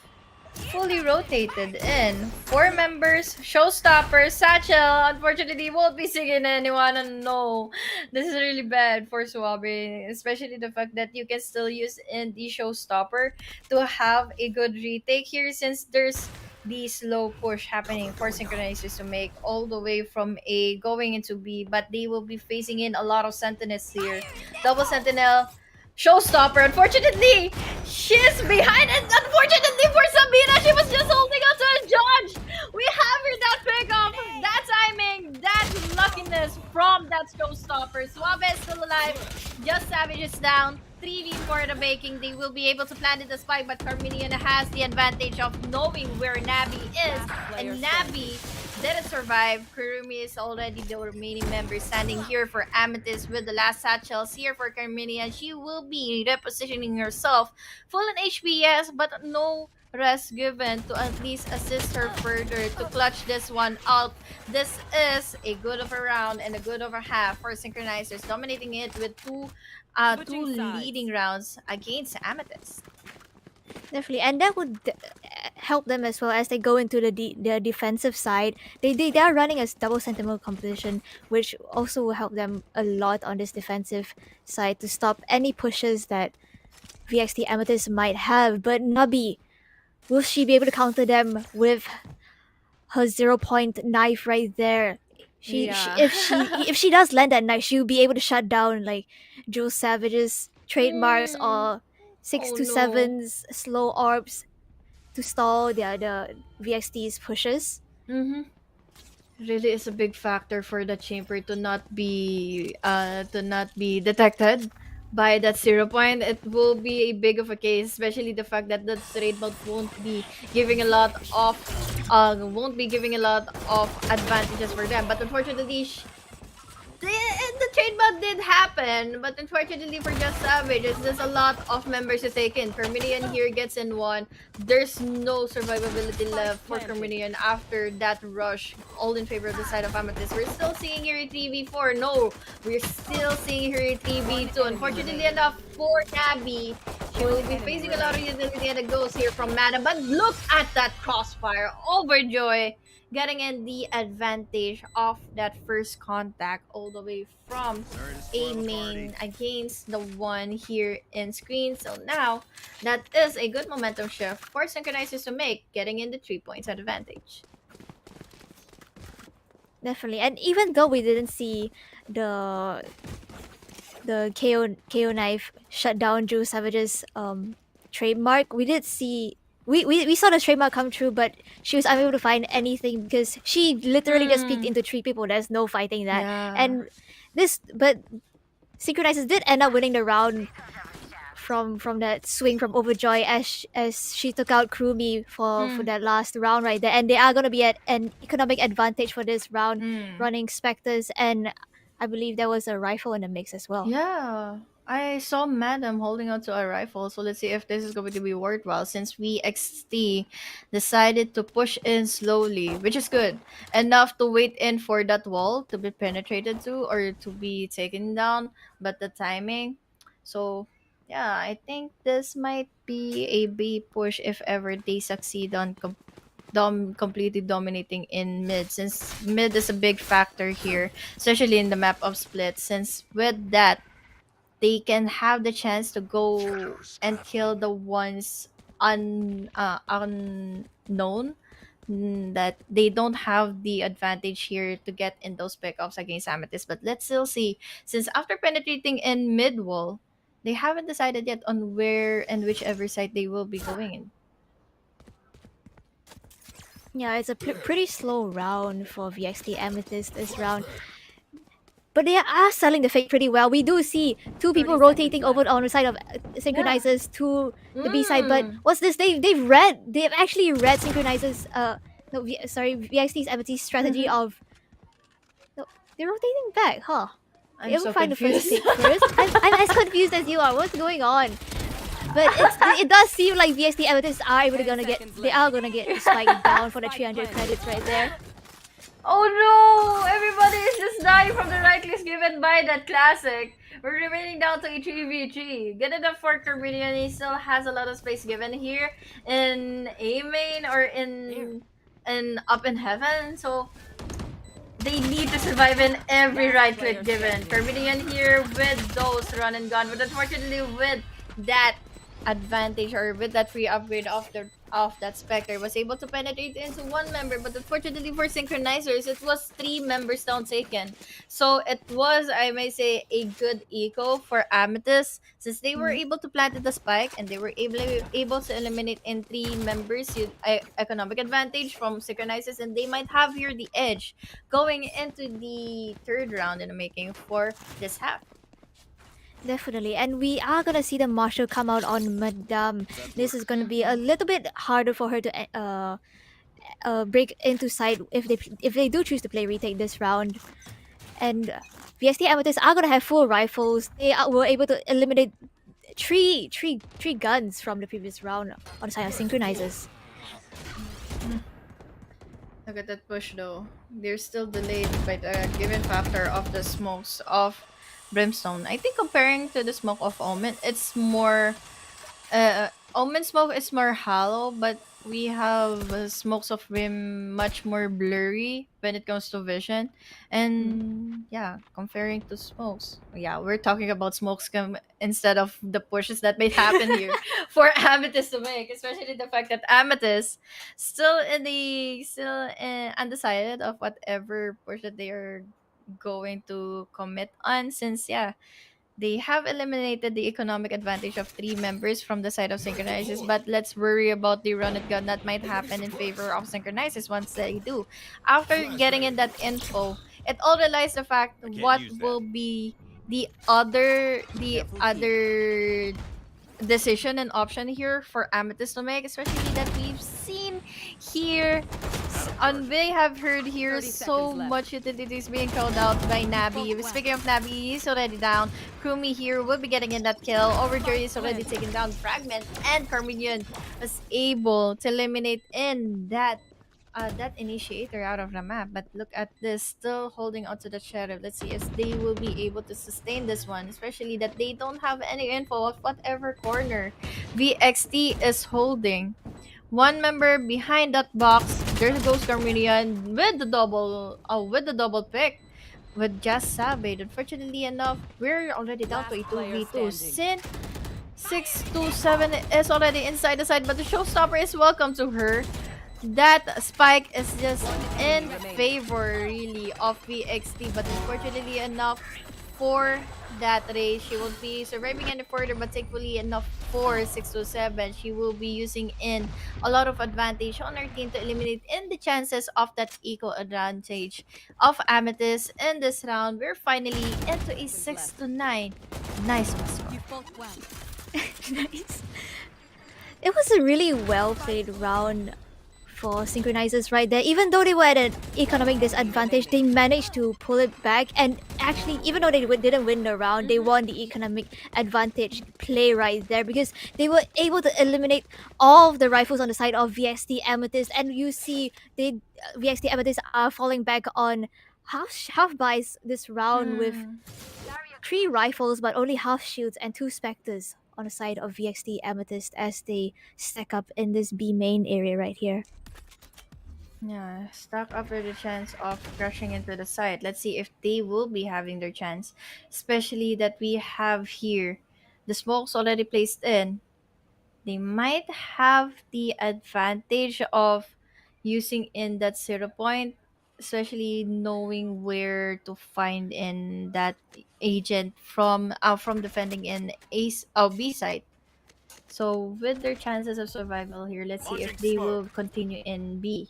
fully rotated in 4 members. Showstopper, Satchel, unfortunately won't be singing anyone, and no, this is really bad for Suabe, especially the fact that you can still use in the Showstopper to have a good retake here, since there's the slow push happening for Synchronizers to make all the way from A going into B, but they will be facing in a lot of Sentinels here. Double Sentinel, Showstopper, unfortunately, she's behind, and unfortunately for Sabina, she was just holding on to a judge. We have her that pickup, that timing, that luckiness from that Showstopper. Suave is still alive, Just Savage is down. 3v4 the baking, they will be able to plant in the spike, but Carminian has the advantage of knowing where Nabi is, and Nabi didn't survive. Kurumi is already the remaining member standing here for Amethyst with the last satchels here for Carminian. She will be repositioning herself full in HP, yes, but no rest given to at least assist her further to clutch this one out. This is a good of a round and a good of a half for Synchronizers, dominating it with two leading rounds against Amethyst. Definitely, and that would help them as well as they go into the defensive side. They are running a double sentinel composition, which also will help them a lot on this defensive side to stop any pushes that VXT Amethyst might have. But Nabi, will she be able to counter them with her 0-point knife right there? If she does land that knife, she'll be able to shut down like Joe Savage's trademarks or 6 to 7's slow orbs to stall the VXT's pushes. Really is a big factor for the chamber to not be detected by that 0-point. It will be a big of a case, especially the fact that the trade mode won't be giving a lot of advantages for them. But unfortunately, the trade mode did happen, but unfortunately for Just Savage, there's a lot of members to take in. Carminian here gets in one. There's no survivability left for Carminian after that rush, all in favor of the side of Amethyst. We're still seeing here a 3v4. No, we're still seeing here a 3v2. Unfortunately enough for Nabi, she will be facing a lot of utility and a ghost here from Mana. But look at that crossfire. Overjoy getting in the advantage of that first contact all the way from A main against the one here in screen. So now that is a good momentum shift for Synchronizers to make, getting in the 3 points advantage. Definitely. And even though we didn't see the KO knife shut down Joe Savage's trademark, we did see we saw the trademark come true, but she was unable to find anything because she literally just peeked into three people. There's no fighting that. Yeah. And this but Synchronizers did end up winning the round from that swing from Overjoy as she took out Krumi for that last round right there, and they are gonna be at an economic advantage for this round, running Spectres, and I believe there was a rifle in the mix as well. Yeah, I saw Madam holding on to a rifle, so let's see if this is going to be worthwhile since VXT decided to push in slowly, which is good. Enough to wait in for that wall to be penetrated to or to be taken down, but the timing. So, yeah, I think this might be a B push if ever they succeed on completely dominating in mid, since mid is a big factor here, especially in the map of split, since with that they can have the chance to go and kill the ones unknown, that they don't have the advantage here to get in those pickups against Amethyst. But let's still see, since after penetrating in mid wall, they haven't decided yet on where and whichever side they will be going in. Yeah, it's a pretty slow round for VXT Amethyst this round. But they are selling the fake pretty well. We do see two people rotating over on the side of Synchronizers to the B side. But what's this? They've actually read Synchronizers. No, VXT's Amethyst strategy of. No, they're rotating back, huh? I'm They ever so find the first confused. pick first? I'm as confused as you are. What's going on? But it does seem like VXT Amethyst are able to gonna get spiked down for the 300 credits right there. Oh no! Everybody is just dying from the right clicks given by that classic. We're remaining down to a 3v3. Good enough for Carminian. He still has a lot of space given here in A main or in up in heaven. So they need to survive in every right click given. Carminian here with those run and gun, but unfortunately with that advantage or with that free upgrade of that Spectre, was able to penetrate into one member, but unfortunately for Synchronizers, it was 3 members down taken. So it was, I may say, a good eco for Amethyst, since they were able to plant the spike and they were able to eliminate in 3 members economic advantage from Synchronizers, and they might have here the edge going into the third round in the making for this half. Definitely, and we are gonna see the Marshal come out on Mattdadum. This is gonna be a little bit harder for her to break into side if they do choose to play retake this round. And VST Amethyst are gonna have full rifles. Were able to eliminate three guns from the previous round on the side of Synchronizers. Look at that push though. They're still delayed by the given factor of the smokes of Brimstone. I think comparing to the smoke of Omen, it's more Omen smoke is more hollow, but we have smokes of Brim much more blurry when it comes to vision. And yeah, comparing to smokes, yeah, we're talking about smokes instead of the pushes that may happen here for Amethyst to make, especially the fact that Amethyst still undecided of whatever push that they are going to commit on, since yeah, they have eliminated the economic advantage of 3 members from the side of Synchronizers, but let's worry about the run and gun that might happen in favor of Synchronizers once they do. After getting in that info, it all relies the fact what will be the other decision and option here for Amethyst to make, especially that we've seen here they have heard here so much utilities being called out by Nabi. Speaking of Nabi, he's already down. Krumi here will be getting in that kill. Overjoy is already taken down. Fragment and Carminian was able to eliminate in that initiator out of the map. But look at this, still holding onto the sheriff. Let's see if they will be able to sustain this one, especially that they don't have any info of whatever corner VXT is holding. 1 member behind that box, There goes Carminian with the double pick with Just Savage. Unfortunately enough, we're already down to a Last player 2v2. standing. Sin 627 is already inside the side, but the showstopper is welcome to her. That spike is just in favor really of VXT, but unfortunately enough for that race, she won't be surviving any further, but thankfully enough for 627, she will be using in a lot of advantage on her team to eliminate in the chances of that equal advantage of Amethyst in this round. We're finally into a 6-9. Nice one, Sora. You fought well. Nice. It was a really well played round for Synchronizers right there. Even though they were at an economic disadvantage, they managed to pull it back. And actually, even though they didn't win the round, they won the economic advantage play right there because they were able to eliminate all of the rifles on the side of VXT Amethyst. And you see, VXT Amethyst are falling back on half buys this round with 3 rifles but only half shields and 2 specters on the side of VXT Amethyst as they stack up in this B main area right here. Yeah, stuck after the chance of crashing into the site. Let's see if they will be having their chance. Especially that we have here the smokes already placed in. They might have the advantage of using in that 0 point, especially knowing where to find in that agent from defending in B side. So with their chances of survival here, let's see if they will continue in B.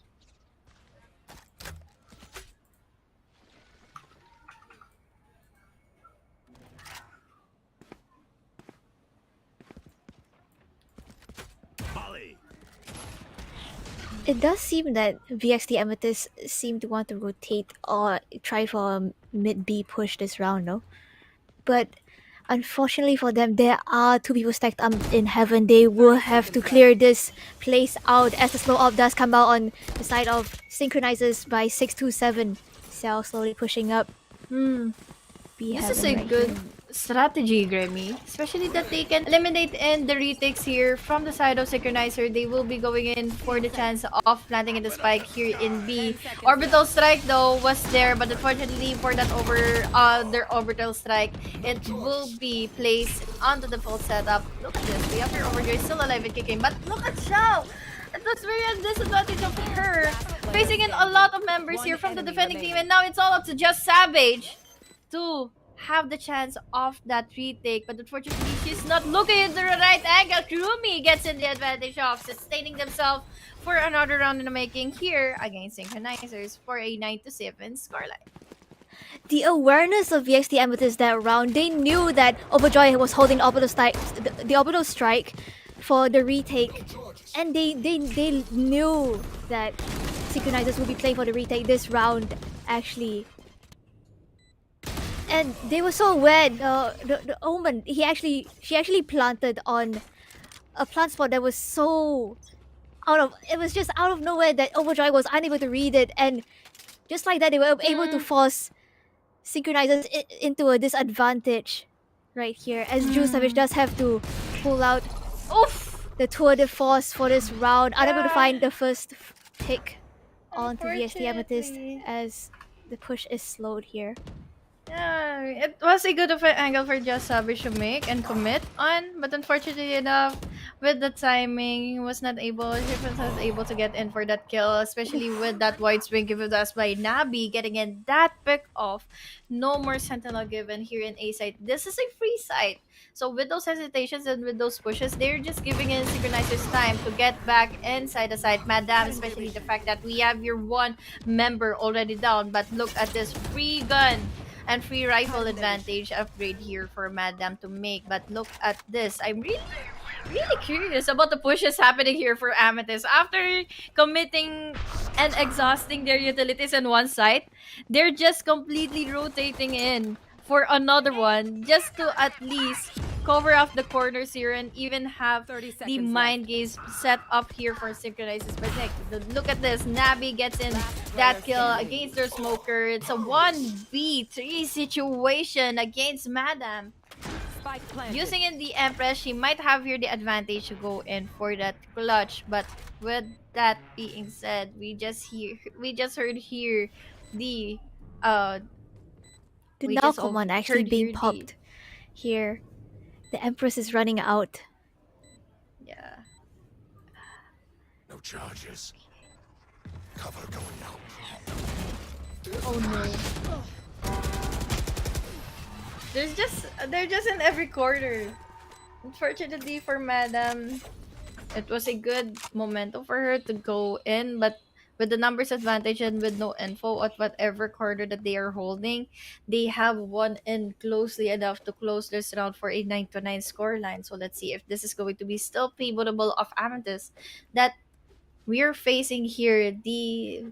It does seem that VXT Amethyst seem to want to rotate or try for a mid B push this round, no? But unfortunately for them, there are 2 people stacked up in heaven. They will have to clear this place out as the slow up does come out on the side of Synchronizers by 627. Cell slowly pushing up. B This is heaven a right good here. strategy, Gremmy. Especially that they can eliminate in the retakes here from the side of Synchronizer. They will be going in for the chance of planting in the spike here in B. Orbital strike though was there, but unfortunately for that their orbital strike, it will be placed onto the full setup. Look at this. We have your Overjoy still alive and kicking, but look at Xiao! That's very a disadvantage of her. Facing in a lot of members here from the defending team, and now it's all up to Just Savage to have the chance of that retake, but unfortunately she's not looking at the right angle. Kurumi gets in the advantage of sustaining themselves for another round in the making here against Synchronizers for a 9-7 scoreline. The awareness of VXT Amethyst that round, they knew that Overjoy was holding the orbital strike for the retake, and they knew that Synchronizers would be playing for the retake this round actually. And they were so aware. The Omen, she actually planted on a plant spot that was so it was just out of nowhere that Overjoy was unable to read it, and just like that they were able to force Synchronizers into a disadvantage right here, as Juice Savage does have to pull out the tour de force for this round, unable to find the first pick onto VXT Amethyst as the push is slowed here. Yeah, it was a good of an angle for Just Savage to make and commit on, but unfortunately enough, with the timing, she was not able to get in for that kill, especially with that wide swing given to us by Nabi getting in that pick off. No more Sentinel given here in A site. This is a free site. So with those hesitations and with those pushes, they're just giving in Synchronizers time to get back inside the site. Mattdadum, especially the fact that we have your one member already down, but look at this free gun and free rifle advantage upgrade here for Mattdadum to make. But look at this. I'm really curious about the pushes happening here for Amethyst. After committing and exhausting their utilities in one site, they're just completely rotating in for another one just to at least cover up the corners here and even have 30 the seconds mind gaze set up here for Synchronizers. But look at this. Nabi gets in that kill against their smoker. It's a 1v3 situation against Mattdadum. using in the Empress, she might have here the advantage to go in for that clutch. But with that being said, we just heard here the uh The we now just command actually heard being here the popped here. The Empress is running out. yeah. No charges. Cover going out. Oh no. They're just in every quarter. Unfortunately for Madam, it was a good momentum for her to go in, but with the numbers advantage and with no info at whatever quarter that they are holding, they have won in closely enough to close this round for a 9-9 scoreline. So let's see if this is going to be still favorable of Amethyst. That we are facing here the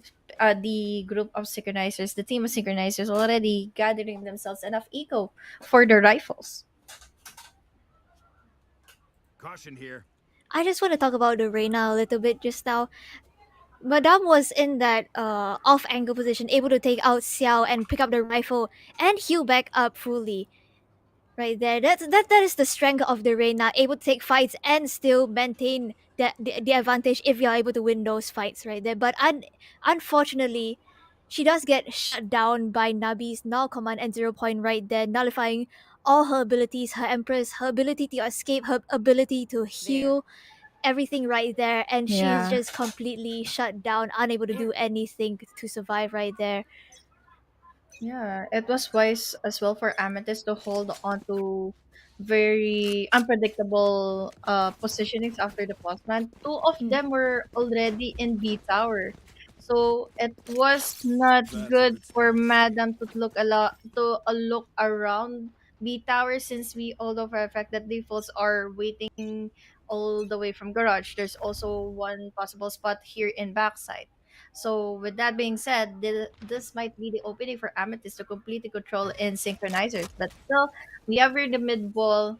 group of synchronizers, the team of synchronizers already gathering themselves enough eco for the rifles. Caution here. I just want to talk about the Reina a little bit just now. Madame was in that off angle position, able to take out Xiao and pick up the rifle and heal back up fully. Right there. That is the strength of the Reina, able to take fights and still maintain the advantage if you're able to win those fights right there. But unfortunately, she does get shut down by Nabi's null command and 0 point right there, nullifying all her abilities, her Empress, her ability to escape, her ability to heal, everything right there, and she's Yeah. just completely shut down, unable to do anything to survive right there. Yeah, it was wise as well for Amethyst to hold on to very unpredictable positionings after the postman. Two of Mm. them were already in B tower. So it was not That's a good good for start. Madam to look a lot to look around B tower, since we all know for a fact that defaults are waiting all the way from garage. There's also one possible spot here in backside. So with that being said, this might be the opening for Amethyst to completely control in synchronizers. But still, we have here the mid ball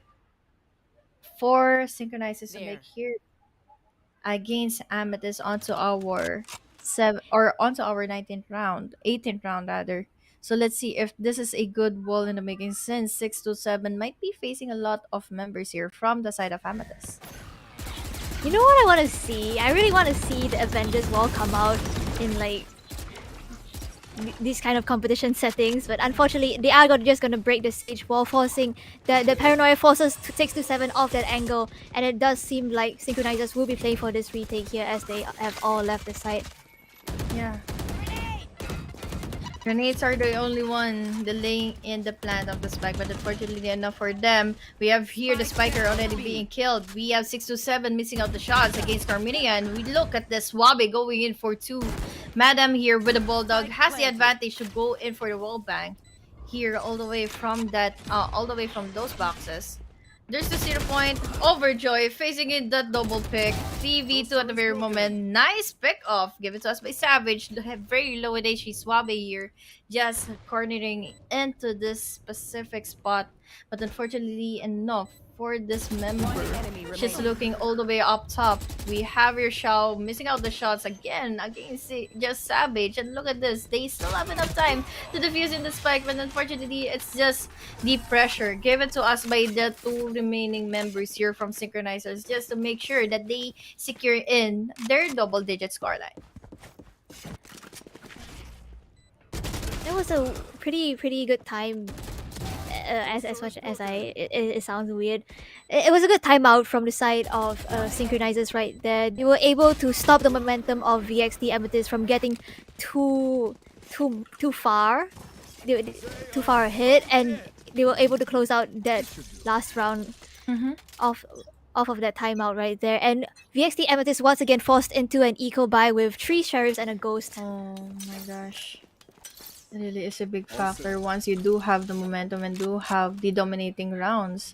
for synchronizers to make here against Amethyst onto our onto our 19th round, 18th round rather. So let's see if this is a good wall in the making, since 6 to 7 might be facing a lot of members here from the side of Amethyst. You know what I want to see? I really want to see the Avengers wall come out in like these kind of competition settings, but unfortunately they are just gonna break the stage wall, forcing the paranoia forces 6 to 7 off that angle, and it does seem like synchronizers will be playing for this retake here as they have all left the site. Yeah. Grenades are the only one delaying in the plant of the spike, but unfortunately enough for them, we have here the spiker already being killed. We have 6 to 7 missing out the shots against Carminia, and we look at this Wabe going in for 2. Madam here with the Bulldog has the advantage to go in for the wall bang here all the way from those boxes. There's the 0 point. Overjoy facing in that double pick. 3v2 at the very moment. Nice pick off. Given to us by Savage. They have very low in HP. Swabe here. Just cornering into this specific spot. But unfortunately enough for this member, she's looking all the way up top. We have your Shao missing out the shots again against just Savage. And look at this. They still have enough time to defuse in the spike. But unfortunately, it's just the pressure given to us by the 2 remaining members here from Synchronizers, just to make sure that they secure in their double-digit scoreline. It was a pretty good time. As much as it sounds weird, it was a good timeout from the side of synchronizers right there. They were able to stop the momentum of VXT Amethyst from getting too far, too far ahead, and they were able to close out that last round off of that timeout right there. And VXT Amethyst once again forced into an eco buy with 3 sheriffs and a ghost. Oh my gosh. It really is a big factor once you do have the momentum and do have the dominating rounds.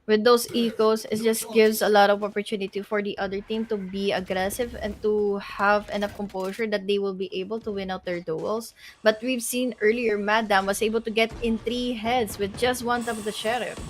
With those ecos, it just gives a lot of opportunity for the other team to be aggressive and to have enough composure that they will be able to win out their duels. But we've seen earlier, Mattdadum was able to get in 3 heads with just one tap of the sheriff.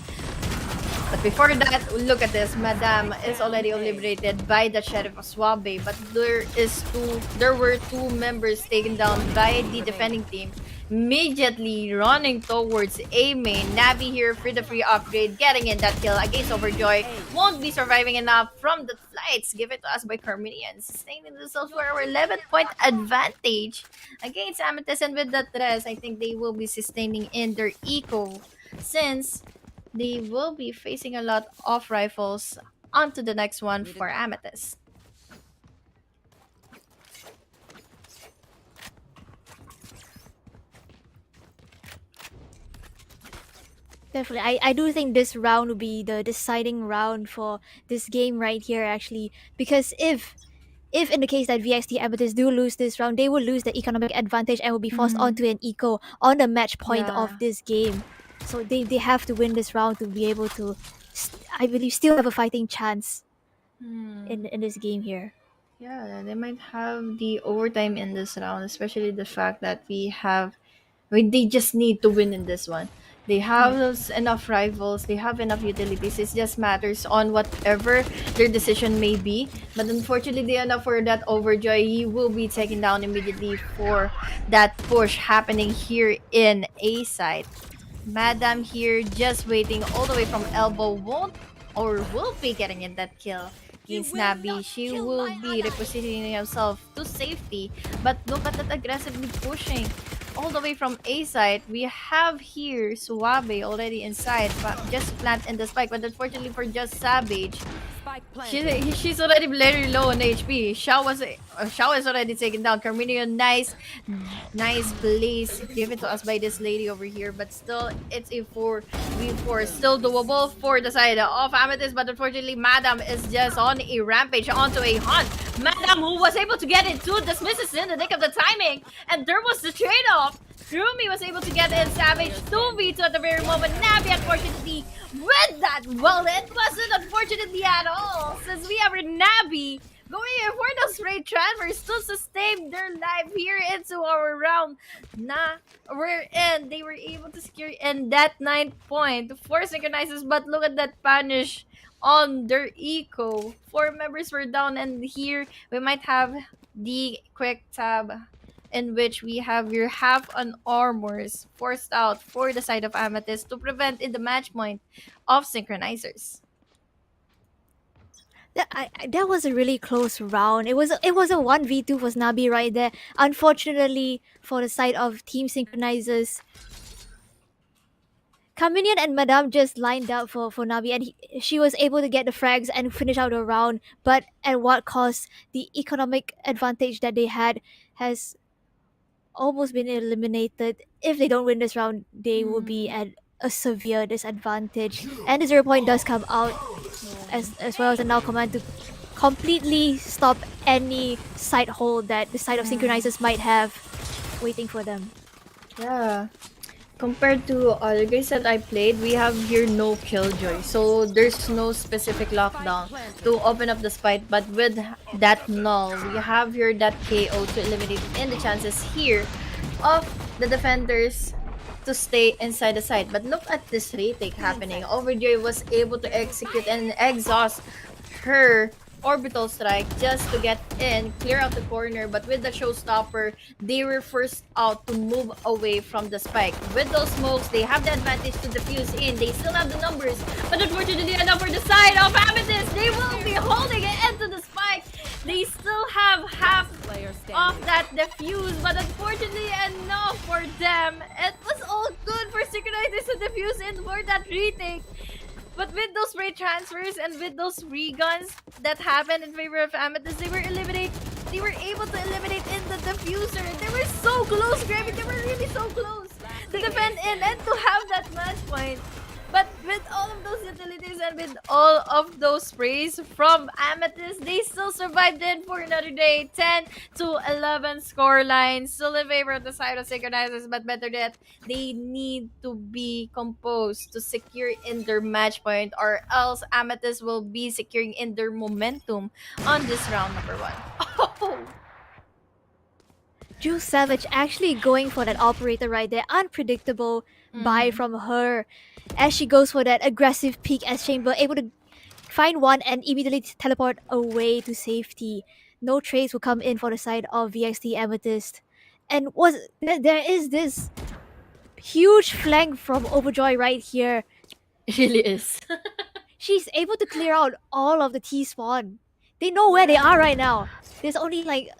But before that, look at this. Mattdadum is already liberated by the Sheriff of Swabe, but there were 2 members taken down by the defending team. immediately running towards A main. Navi here for the free upgrade, getting in that kill against Overjoy. Won't be surviving enough from the flights. Give it to us by Carminian. Sustaining themselves for our 11-point advantage against Amethyst. And with that rest, I think they will be sustaining in their eco since they will be facing a lot of rifles. On to the next one for Amethyst. Definitely. I do think this round will be the deciding round for this game right here, actually. Because if in the case that VXT Amethyst do lose this round, they will lose the economic advantage and will be forced onto an eco on the match point of Yeah. this game. So they have to win this round to be able to, I believe, still have a fighting chance in this game here. Yeah, they might have the overtime in this round, especially the fact that they just need to win in this one. They have enough rivals, they have enough utilities. It just matters on whatever their decision may be. But unfortunately, enough for that Overjoy, he will be taken down immediately for that push happening here in A side. Madam here just waiting all the way from elbow, won't or will be getting in that kill. Against Nabi, she will be repositioning herself to safety. But look at that aggressively pushing all the way from A side. We have here Suabe already inside, but just plant in the spike. But unfortunately for just Savage, she's already very low on HP. Shao is already taken down. Carminian, nice place given to us by this lady over here. But still, it's a 4v4. Still doable for the side of Amethyst. But unfortunately, Madam is just on a rampage onto a hunt. Madam, who was able to get into dismisses in the nick of the timing. And there was the trade-off. Rumi was able to get in Savage 2v2 at the very moment. Navi, unfortunately, with that, well, it wasn't unfortunately at all. Since we have Navi going in for those raid transfers to sustain their life here into our round. We're in. They were able to secure in that 9 point for Synchronizers, but look at that punish on their eco. 4 members were down, and here we might have the quick tab in which we have your half on armors forced out for the side of Amethyst to prevent in the match point of Synchronizers. That was a really close round. It was a 1v2 for Nabi right there. Unfortunately for the side of Team Synchronizers, Kaminian and Madame just lined up for Nabi, and she was able to get the frags and finish out the round, but at what cost? The economic advantage that they had has almost been eliminated. If they don't win this round, they will be at a severe disadvantage. And the 0 point does come out as well as a now command to completely stop any side hole that the side of Synchronizers might have waiting for them. Yeah. Compared to other games that I played, we have here no killjoy. So there's no specific lockdown to open up the spite. But with that null, we have here that KO to eliminate in the chances here of the defenders to stay inside the site. But look at this retake happening. Overjoy was able to execute and exhaust her orbital strike just to get in, clear out the corner. But with the showstopper, they were first out to move away from the spike. With those smokes, they have the advantage to defuse in. They still have the numbers, but unfortunately enough for the side of Amethyst, they will be holding it into the spike. They still have half of that defuse, but unfortunately enough for them, it was all good for Synchronizers to defuse in for that retake. But with those raid transfers and with those reguns that happened in favor of Amethyst, they were able to eliminate in the diffuser. They were so close, Gremmy. They were really so close to defend in and to have that match point. But with all of those utilities and with all of those sprays from Amethyst, they still survived in for another day. 10-11 scoreline. Still in favor of the side of Synchronizers, but better yet, they need to be composed to secure in their match point, or else Amethyst will be securing in their momentum on this round number 1. Oh! Juice Savage actually going for that operator right there. Unpredictable buy from her as she goes for that aggressive peek as Chamber, able to find one and immediately teleport away to safety. No trades will come in for the side of VXT Amethyst. And there is this Huge flank from Overjoy right here. It really is. She's able to clear out all of the T spawn. They know where they are right now. There's only like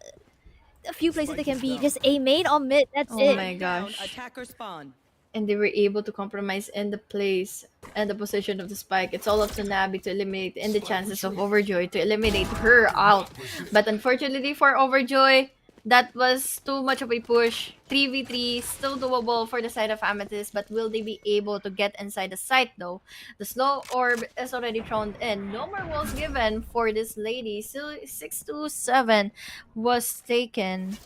a few places they can be. Just A main or mid. That's Oh it. my gosh. Attacker spawn. And they were able to compromise in the place and the position of the spike. It's all up to Nabi to eliminate in the chances of Overjoy to eliminate her out. But unfortunately for Overjoy, that was too much of a push. 3v3 still doable for the side of Amethyst, but will they be able to get inside the site though? The slow orb is already thrown in. No more walls given for this lady. Still 627 was taken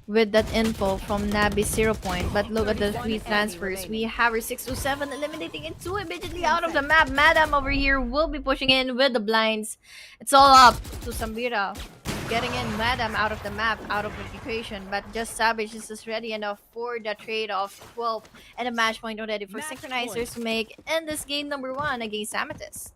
with that info from Nabi's 0 point. But look at the 3 transfers. We have her 627 eliminating it 2 immediately out of the map. Mattdadum over here will be pushing in with the blinds. It's all up to Samira. Getting in Mattdadum out of the map, out of the equation. But just Savage is just ready enough for the trade of 12 and a match point already for Synchronizers to make in this game number 1 against Amethyst.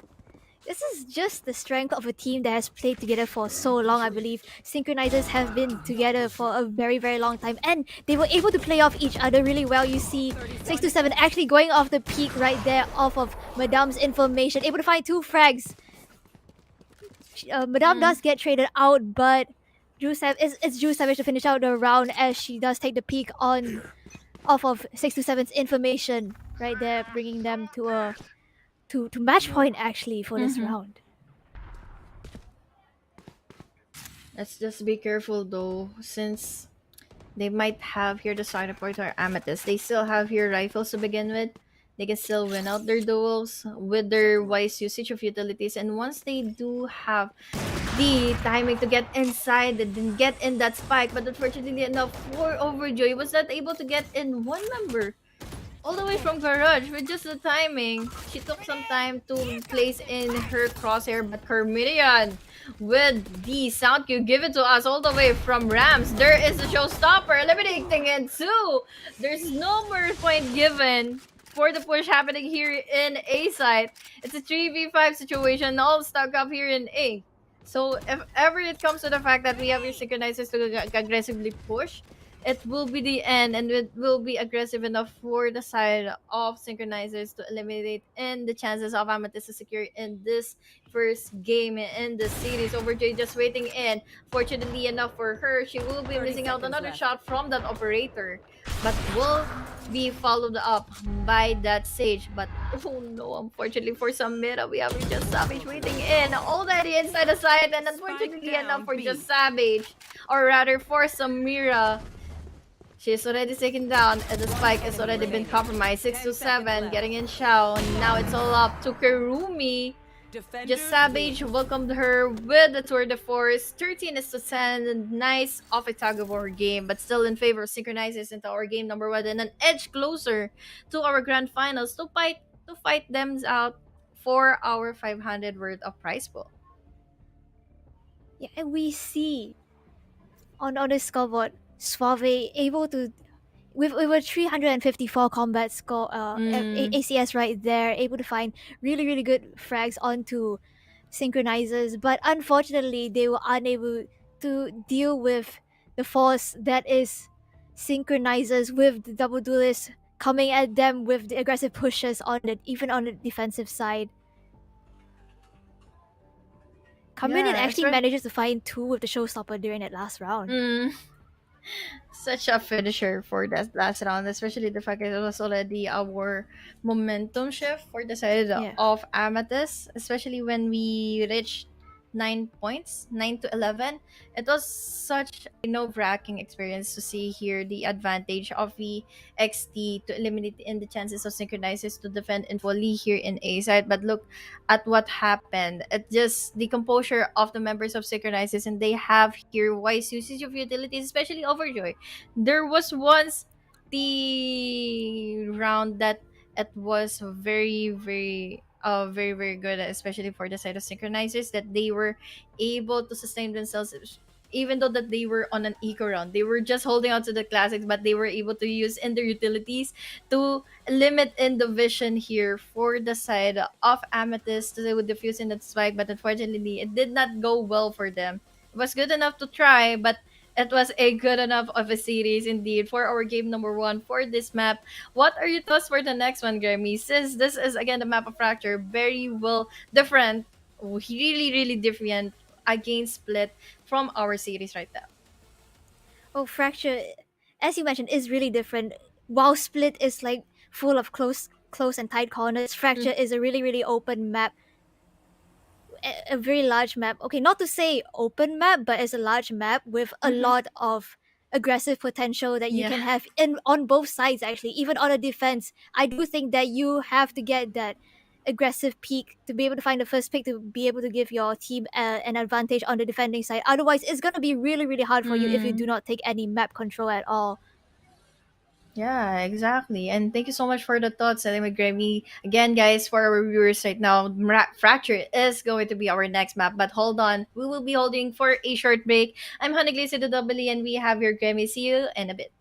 This is just the strength of a team that has played together for so long, I believe. Synchronizers have been together for a very, very long time, and they were able to play off each other really well. You see 627 actually going off the peak right there off of Madam's information, able to find 2 frags. Madame does get traded out, but it's Drew Savage to finish out the round as she does take the peak on off of 627's information right there, bringing them to a to match point actually for this round. Let's just be careful though, since they might have here the side report or Amethyst. They still have here rifles to begin with. They can still win out their duels with their wise usage of utilities. And once they do have the timing to get inside and then get in that spike, but unfortunately enough for Overjoy was not able to get in one member all the way from garage with just the timing. She took some time to place in her crosshair, but her minion with the sound cue give it to us all the way from Rams. There is the showstopper eliminating it too. There's no more point given for the push happening here in A side. It's a 3v5 situation, all stuck up here in A. So if ever it comes to the fact that we have your synchronizers to aggressively push, it will be the end, and it will be aggressive enough for the side of synchronizers to eliminate in the chances of Amethyst to secure in this first game in the series. Overjoy just waiting in. Fortunately enough for her, she will be missing out another shot from that operator, but will be followed up by that Sage. But oh no, unfortunately for Samira, we have just Savage waiting in already inside the site, and unfortunately enough for just Savage, or rather for Samira, she's already taken down, and the spike has already been compromised. 6-7, getting in Xiao. Now it's all up to Karumi. Just Savage welcomed her with the tour de force. 13-10. Nice off a tug of war game, but still in favor of Synchronizers into our game number 1 and an edge closer to our grand finals to fight them out for our 500 worth of prize pool. Yeah, and we see on the scoreboard Suave able to with a 354 combat score ACS right there, able to find really, really good frags onto Synchronizers, but unfortunately they were unable to deal with the force that is Synchronizers, with the double duelists coming at them with the aggressive pushes even on the defensive side. Kaminin actually manages to find 2 with the showstopper during that last round. Such a finisher for that last round, especially the fact that it was already our momentum shift for the side of Amethyst, especially when we reached 9 points, 9-11. It was such a nerve-wracking experience to see here the advantage of VXT to eliminate in the chances of Synchronizers to defend in fully here in A side. But look at what happened. It just the composure of the members of Synchronizers, and they have here wise usage of utilities, especially Overjoy. There was once the round that it was very, very good, especially for the side of Synchronizers, that they were able to sustain themselves even though that they were on an eco round. They were just holding on to the classics, but they were able to use in their utilities to limit in the vision here for the side of Amethyst. They would defuse in that spike, but unfortunately it did not go well for them. It was good enough to try, but It was a good enough of a series indeed for our game number one for this map. What are your thoughts for the next one, Grammy? Since this is again the map of Fracture, very well different, really, really different against Split from our series right now. Oh, Fracture, as you mentioned, is really different. While Split is like full of close and tight corners, Fracture is a really, really open map, a very large map. Okay, not to say open map, but it's a large map with a Mm-hmm. lot of aggressive potential that you Yeah. can have in on both sides. Actually, even on a defense, I do think that you have to get that aggressive peak to be able to find the first pick to be able to give your team an advantage on the defending side. Otherwise, it's gonna be really, really hard for you if you do Mm. not take any map control at all. Yeah, exactly. And thank you so much for the thoughts, Anime Grammy. Again, guys, for our viewers right now, Fracture is going to be our next map. But hold on, we will be holding for a short break. I'm Honeyglazee the W, and we have your Grammy. See you in a bit.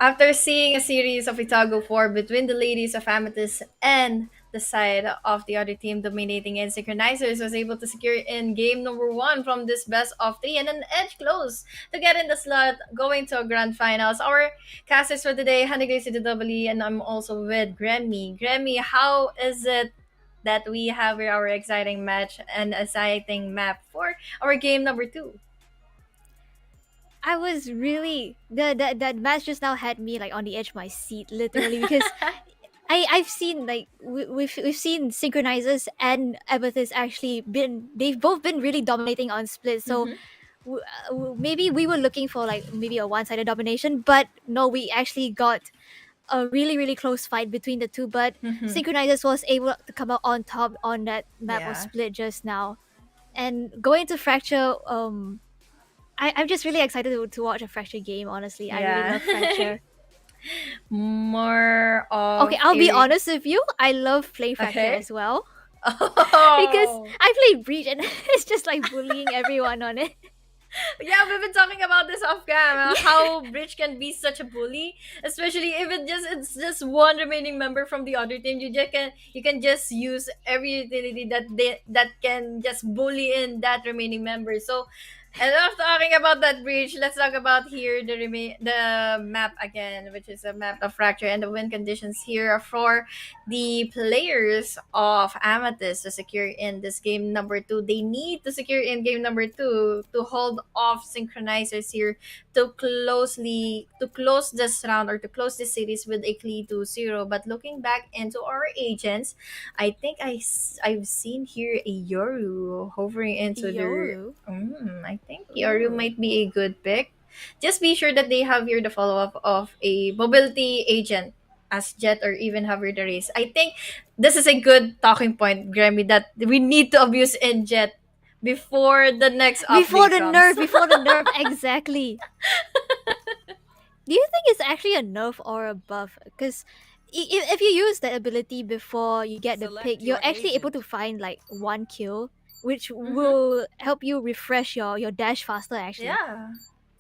After seeing a series of Itago 4 between the ladies of Amethyst and the side of the other team dominating in Synchronizers was able to secure in game number 1 from this best of 3 and an edge close to get in the slot going to a grand finals. Our casters for today, Honeyglazee the W, and I'm also with Gremmy. Gremmy, how is it that we have our exciting match and exciting map for our game number 2? I was really that match just now had me like on the edge of my seat, literally, because I've seen like we've seen Synchronizers and Amethyst actually they've both been really dominating on split. So Mhm. maybe we were looking for like maybe a one-sided domination, but no, we actually got a really close fight between the two. But Mhm. Synchronizers was able to come out on top on that map of Yeah. split just now, and going to Fracture. I'm just really excited to watch a Fracture game. Honestly, I really Yeah. love Fracture. More Okay, of I'll be a honest with you. I love playing Fracture okay. as well because Oh. I play Breach and it's just like bullying everyone on it. Yeah, we've been talking about this off cam. Yeah. How Bridge can be such a bully, especially if it's just one remaining member from the other team. You can just use every utility that can just bully in that remaining member. So, enough talking about that Bridge. Let's talk about here the map again, which is a map of Fracture, and the win conditions here are for the players of Amethyst to secure in this game number 2. They need to secure in game number 2 to hold off Synchronizers here to close this round or to close this series with a clean 2-0. But looking back into our agents, I think I've seen here a Yoru hovering into the. Yoru. I think Yoru Ooh. might be a good pick. Just be sure that they have here the follow up of a mobility agent as Jet or even hover the race. I think this is a good talking point, Grammy, that we need to abuse in Jet before the next Before update the comes. nerf, before the nerf, exactly. Do you think it's actually a nerf or a buff? Because if you use that ability before you get the pick, Select you're your actually able to agent. find like one kill, which Mm-hmm. will help you refresh your dash faster actually. Yeah.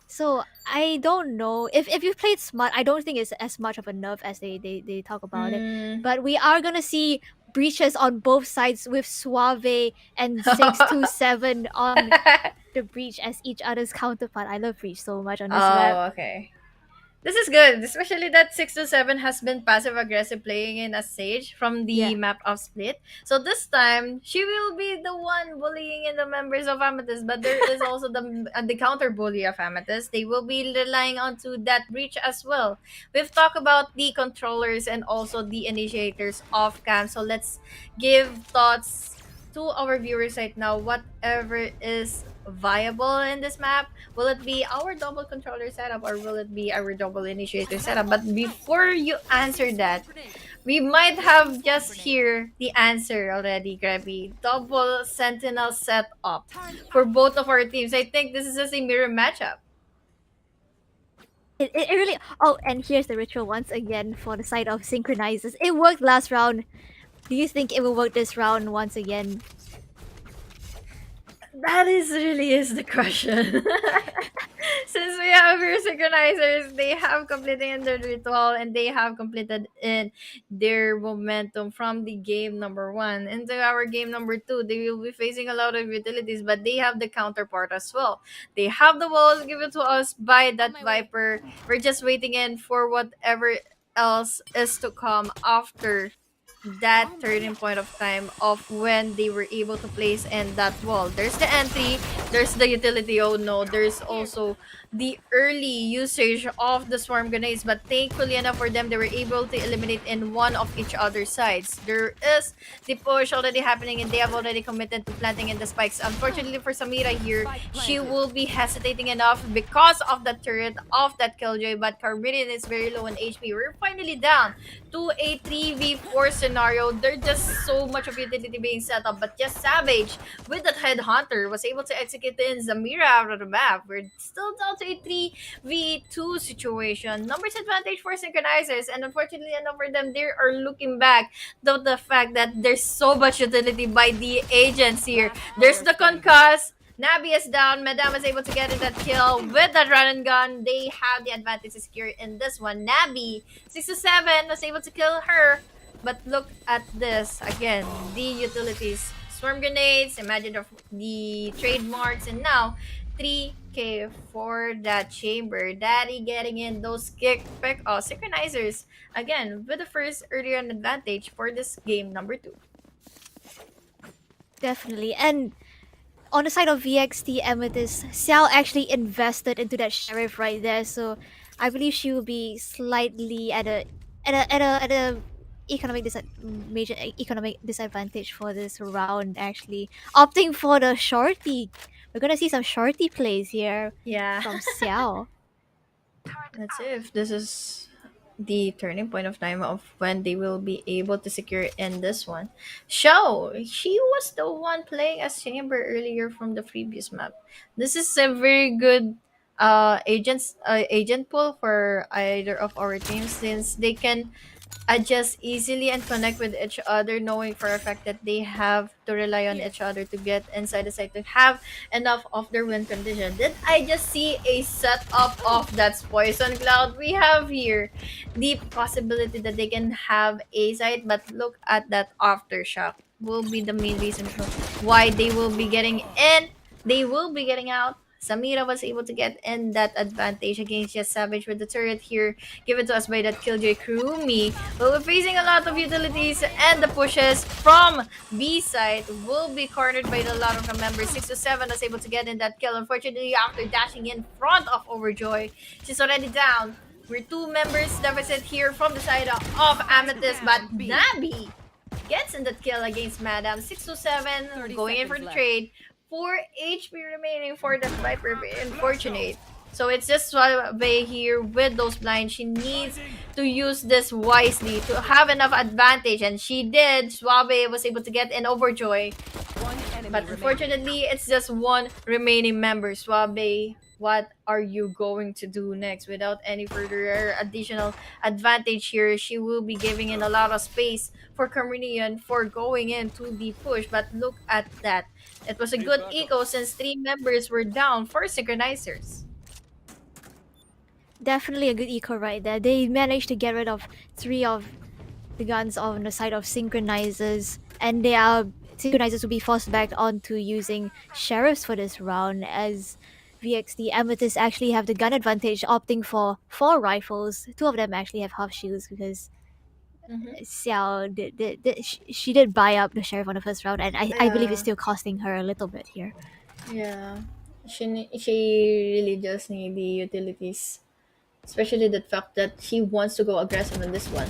So I don't know if you played smart. I don't think it's as much of a nerf as they talk about it. Mm. But we are gonna see breaches on both sides with Suave and 627 on the breach as each other's counterpart. I love breach so much on this map. Oh, okay. This is good, especially that 6 to 7 has been passive aggressive playing in a Sage from the Yeah. map of Split. So this time she will be the one bullying in the members of Amethyst, but there is also the counter bully of Amethyst. They will be relying onto that breach as well. We've talked about the controllers and also the initiators of cam. So let's give thoughts to our viewers right now. Whatever is viable in this map, will it be our double controller setup or will it be our double initiator setup? But before you answer that, we might have just hear the answer already, Grabby. Double sentinel setup for both of our teams. I think this is just a mirror matchup. It really. Oh, and here's the ritual once again for the side of synchronizers. It worked last round. Do you think it will work this round once again? That is really is the question. Since we have here synchronizers, they have completed in their ritual and they have completed in their momentum from the game number 1 into our game number 2. They will be facing a lot of utilities, but they have the counterpart as well. They have the walls given to us by that Viper. We're just waiting in for whatever else is to come after that turning point of time of when they were able to place in that wall. There's the entry, there's the utility, oh no, there's also the early usage of the swarm grenades, but thankfully enough for them, they were able to eliminate in one of each other's sides. There is the push already happening and they have already committed to planting in the spikes. Unfortunately for Samira here, she will be hesitating enough because of the turret of that killjoy, but Carminian is very low in HP. We're finally down to a 3v4 scenario. There's just so much of utility being set up, but just Savage with that headhunter was able to execute in Zamira out of the map. We're still down to a 3v2 situation. Numbers advantage for synchronizers, and unfortunately enough for them, they are looking back to the fact that there's so much utility by the agents here. There's the concuss, Nabi is down. Madame is able to get in that kill with that run and gun. They have the advantage to secure in this one. Nabi, 6 to 7, was able to kill her. But look at this. Again, the utilities. Swarm grenades, imagine the trademarks, and now 3K for that chamber. Daddy getting in those synchronizers. Again, with the first earlier an advantage for this game number 2. Definitely. And on the side of VXT Amethyst, Xiao actually invested into that sheriff right there, so I believe she will be slightly at a major economic disadvantage for this round. Actually, opting for the shorty. We're gonna see some shorty plays here Yeah. from Xiao. Let's see if this is the turning point of time of when they will be able to secure in this one. Show she was the one playing as Chamber earlier from the previous map. This is a very good agent pool for either of our teams since they can adjust easily and connect with each other, knowing for a fact that they have to rely on each other to get inside the site to have enough of their win condition. Did I just see a setup of that poison cloud? We have here the possibility that they can have a site, but look at that aftershock. Will be the main reason for why they will be getting in. They will be getting out. Samira was able to get in that advantage against Just Savage with the turret here given to us by that Killjoy Kurumi. But we're facing a lot of utilities and the pushes from B side will be cornered by the lot of the members. 6 to 7 was able to get in that kill. Unfortunately, after dashing in front of Overjoy, she's already down. We're 2 members deficit here from the side of Amethyst, but Nabi gets in that kill against Madam. 6 to 7 going in for the trade. 4 HP remaining for the Viper. Unfortunate. So it's just Suave here with those blinds. She needs to use this wisely to have enough advantage. And she did. Suave was able to get in Overjoy. But unfortunately, it's just 1 remaining member. Suave, what are you going to do next? Without any further additional advantage here, she will be giving in a lot of space for Carminian for going into the push. But look at that. It was a good eco since 3 members were down for Synchronizers. Definitely a good eco right there. They managed to get rid of 3 of the guns on the side of Synchronizers, and Synchronizers will be forced back onto using sheriffs for this round, as VXT Amethyst actually have the gun advantage, opting for 4 rifles. 2 of them actually have half shields because Xiao she did buy up the sheriff on the first round, and I believe it's still costing her a little bit here. Yeah. She really just need the utilities. Especially the fact that she wants to go aggressive on this one.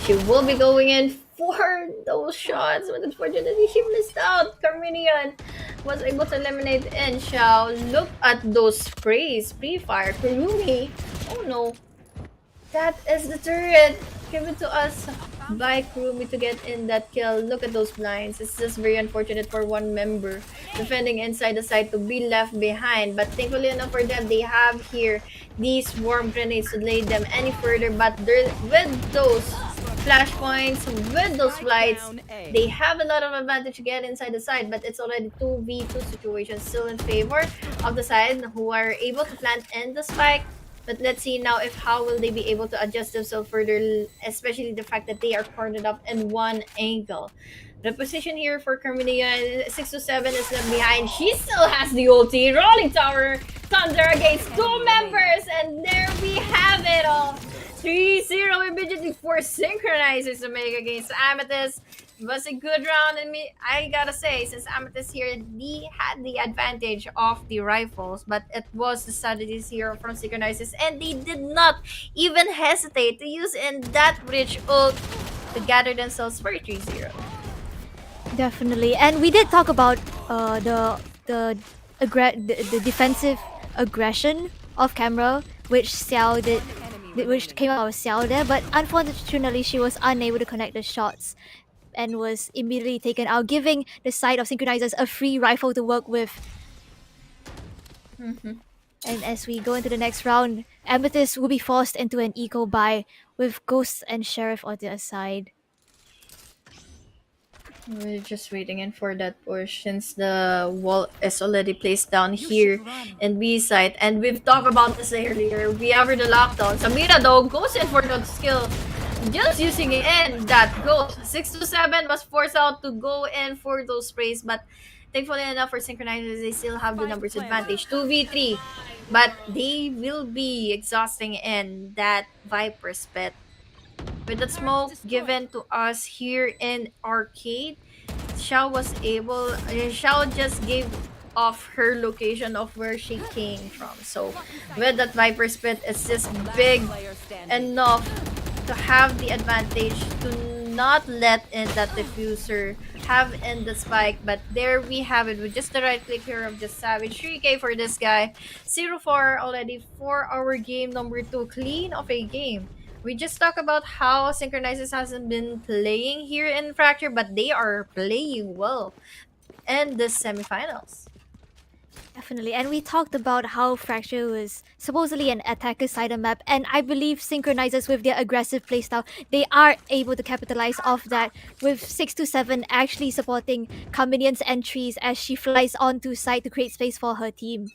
She will be going in for those shots, but unfortunately she missed out. Carminian was able to eliminate in Xiao. Look at those sprays. Pre-fire. Kurumi. Oh no. That is the turret given to us by Kurumi to get in that kill. Look at those blinds. It's just very unfortunate for 1 member defending inside the site to be left behind. But thankfully enough for them, they have here these swarm grenades to lay them any further. But with those flashpoints, with those flights, they have a lot of advantage to get inside the side. But it's already 2v2 situation still in favor of the side who are able to plant in the spike. But let's see now if how will they be able to adjust themselves further, especially the fact that they are cornered up in 1 angle. The position here for Carminian, 6 to 7 is left behind. She still has the ulti. Rolling Tower, Thunder against 2 members, and there we have it all. 3-0 immediately for Synchronizers to make against Amethyst. It was a good round, and I gotta say, since Amethyst here, they had the advantage of the rifles, but it was the strategies here from Synchronizers, and they did not even hesitate to use in that rich ult to gather themselves for 3-0. Definitely, and we did talk about the defensive aggression of camera, which which came out of Xiao there, but unfortunately she was unable to connect the shots and was immediately taken out, giving the side of Synchronizers a free rifle to work with. And as we go into the next round, Amethyst will be forced into an eco buy with Ghost and Sheriff on their side. We're just waiting in for that push since the wall is already placed down here in B side. And we've talked about this earlier. We have the lockdown. Samira though goes in for that skill. Just using it and that goes. 6 to 7 was forced out to go in for those sprays. But thankfully enough for Synchronizers, they still have the numbers advantage. 2v3. But they will be exhausting in that Viper's pit. With the smoke given to us here in arcade, Xiao just gave off her location of where she came from. So with that Viper Spit, it's just big enough to have the advantage to not let in that diffuser have in the spike. But there we have it with just the right click here of the Savage. 3k for this guy. 0-4 already for our game number 2. Clean of a game. We just talked about how Synchronizers hasn't been playing here in Fracture, but they are playing well in the semifinals. Definitely. And we talked about how Fracture was supposedly an attacker side of map, and I believe Synchronizers with their aggressive playstyle, they are able to capitalize off that with 6 to 7 actually supporting Carminian's entries as she flies onto site to create space for her team.